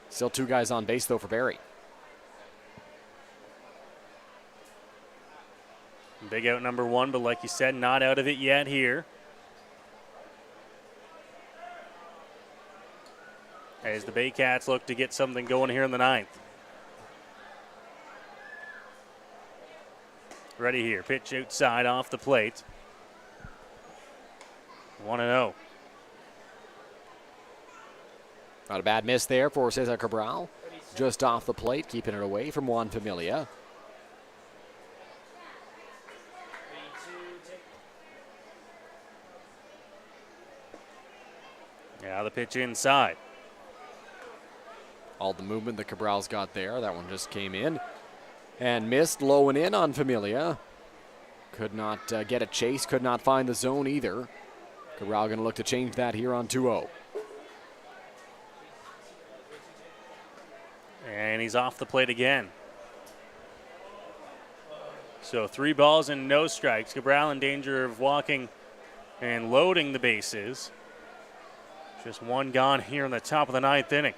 Still 2 guys on base, though, for Barrie. Big out number 1, but like you said, not out of it yet here. As the Baycats look to get something going here in the 9th. Ready here, pitch outside off the plate. 1-0. Not a bad miss there for Cesar Cabral. Just off the plate, keeping it away from Juan Familia. Yeah, the pitch inside. All the movement that Cabral's got there. That one just came in and missed, low and in on Familia. Could not get a chase, could not find the zone either. Cabral going to look to change that here on 2-0. And he's off the plate again. So 3 balls and no strikes. Cabral in danger of walking and loading the bases. Just one gone here in the top of the 9th inning.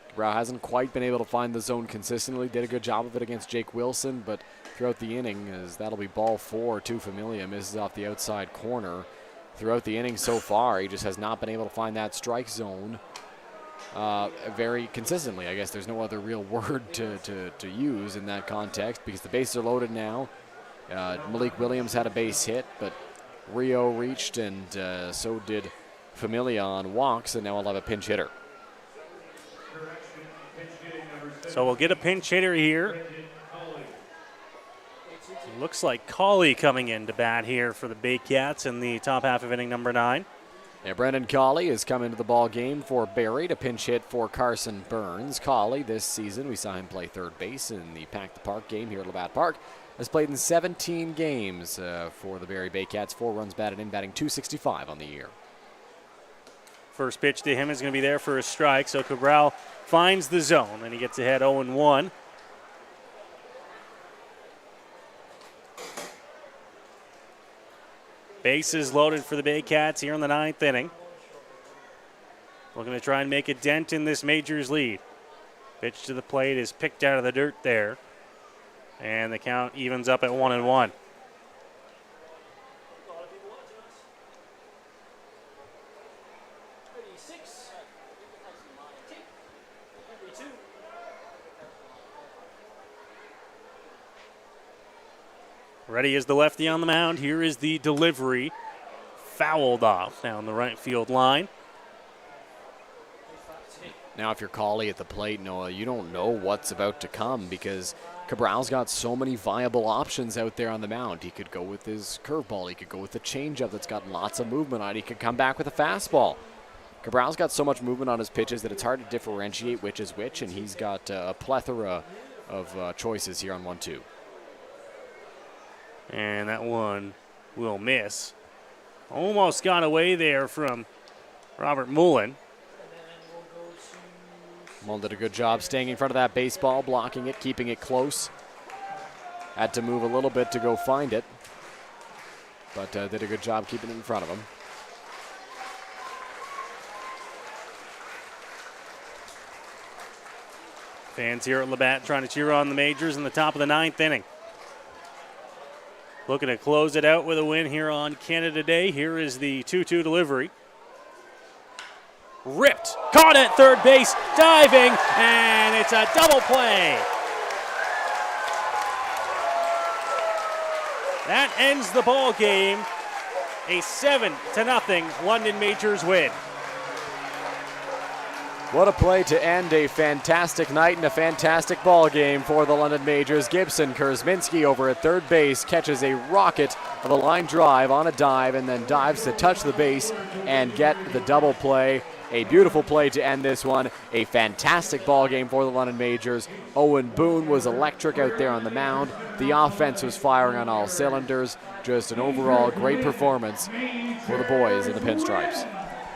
Cabral hasn't quite been able to find the zone consistently. Did a good job of it against Jake Wilson, but throughout the inning, as that'll be ball 4 to Familia, misses off the outside corner. Throughout the inning so far, he just has not been able to find that strike zone very consistently. I guess there's no other real word to use in that context because the bases are loaded now. Malik Williams had a base hit, but Rio reached, and so did Familia on walks, and now we'll have a pinch hitter. So we'll get a pinch hitter here. Looks like Cawley coming in to bat here for the Baycats in the top half of inning number 9. Yeah, Brendan Cawley has come into the ball game for Barrie to pinch hit for Carson Burns. Cawley this season, we saw him play third base in the Pack the Park game here at Labatt Park. Has played in 17 games for the Barrie Baycats. 4 runs batted in, batting .265 on the year. First pitch to him is going to be there for a strike, so Cabral finds the zone, and he gets ahead 0-1. Bases loaded for the Baycats here in the 9th inning. Looking to try and make a dent in this Majors lead. Pitch to the plate is picked out of the dirt there. And the count evens up at 1-1. Ready is the lefty on the mound. Here is the delivery. Fouled off down the right field line. Now if you're Cawley at the plate, Noah, you don't know what's about to come because Cabral's got so many viable options out there on the mound. He could go with his curveball. He could go with the changeup that's got lots of movement on it. He could come back with a fastball. Cabral's got so much movement on his pitches that it's hard to differentiate which is which, and he's got a plethora of choices here on 1-2. And that one will miss. Almost got away there from Robert Mullen. Mullen did a good job staying in front of that baseball, blocking it, keeping it close. Had to move a little bit to go find it, but did a good job keeping it in front of him. Fans here at Labatt trying to cheer on the Majors in the top of the 9th inning. Looking to close it out with a win here on Canada Day. Here is the 2-2 delivery. Ripped, caught at third base, diving, and it's a double play. That ends the ball game. A 7-0 London Majors win. What a play to end a fantastic night and a fantastic ball game for the London Majors. Gibson Kurzminski over at third base catches a rocket of a line drive on a dive and then dives to touch the base and get the double play. A beautiful play to end this one. A fantastic ball game for the London Majors. Owen Boone was electric out there on the mound. The offense was firing on all cylinders. Just an overall great performance for the boys in the pinstripes.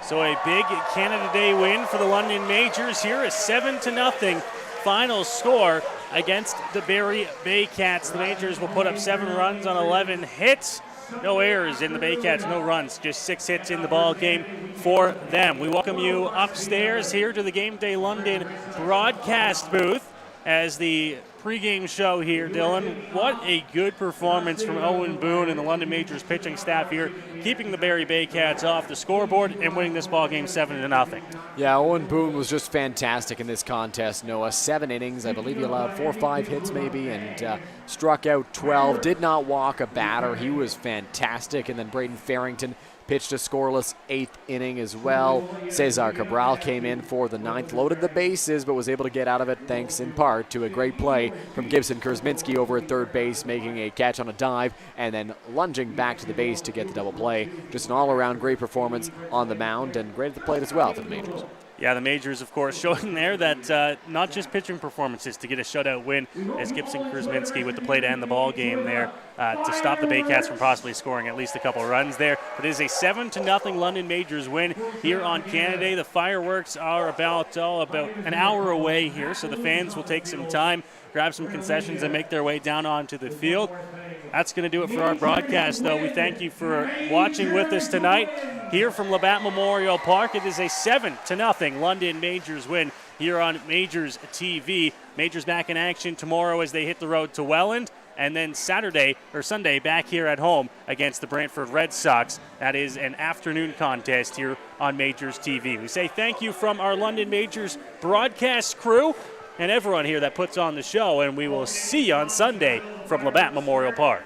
So a big Canada Day win for the London Majors here, a 7-0 final score against the Barrie Baycats. The Majors will put up 7 runs on 11 hits. No errors in the Baycats, no runs, just 6 hits in the ball game for them. We welcome you upstairs here to the Game Day London broadcast booth as the pregame show here, Dylan. What a good performance from Owen Boone and the London Majors pitching staff here, keeping the Barrie Baycats off the scoreboard and winning this ball game 7-0. Yeah, Owen Boone was just fantastic in this contest, Noah. 7 innings, I believe he allowed 4 or 5 hits maybe, and struck out 12, did not walk a batter. He was fantastic. And then Braden Farrington pitched a scoreless 8th inning as well. Cesar Cabral came in for the 9th, loaded the bases, but was able to get out of it thanks in part to a great play from Gibson Kurzminski over at third base, making a catch on a dive and then lunging back to the base to get the double play. Just an all-around great performance on the mound and great at the plate as well for the Majors. Yeah, the Majors, of course, showing there that not just pitching performances to get a shutout win, as Gibson Kurzminski with the play to end the ball game there to stop the Baycats from possibly scoring at least a couple runs there. But it is a 7-0 London Majors win here on Canada Day. The fireworks are about an hour away here, so the fans will take some time, grab some concessions, and make their way down onto the field. That's going to do it for our broadcast, though. We thank you for watching with us tonight here from Labatt Memorial Park. It is a 7-0 London Majors win here on Majors TV. Majors back in action tomorrow as they hit the road to Welland, and then Sunday back here at home against the Brantford Red Sox. That is an afternoon contest here on Majors TV. We say thank you from our London Majors broadcast crew and everyone here that puts on the show, and we will see you on Sunday from Labatt Memorial Park.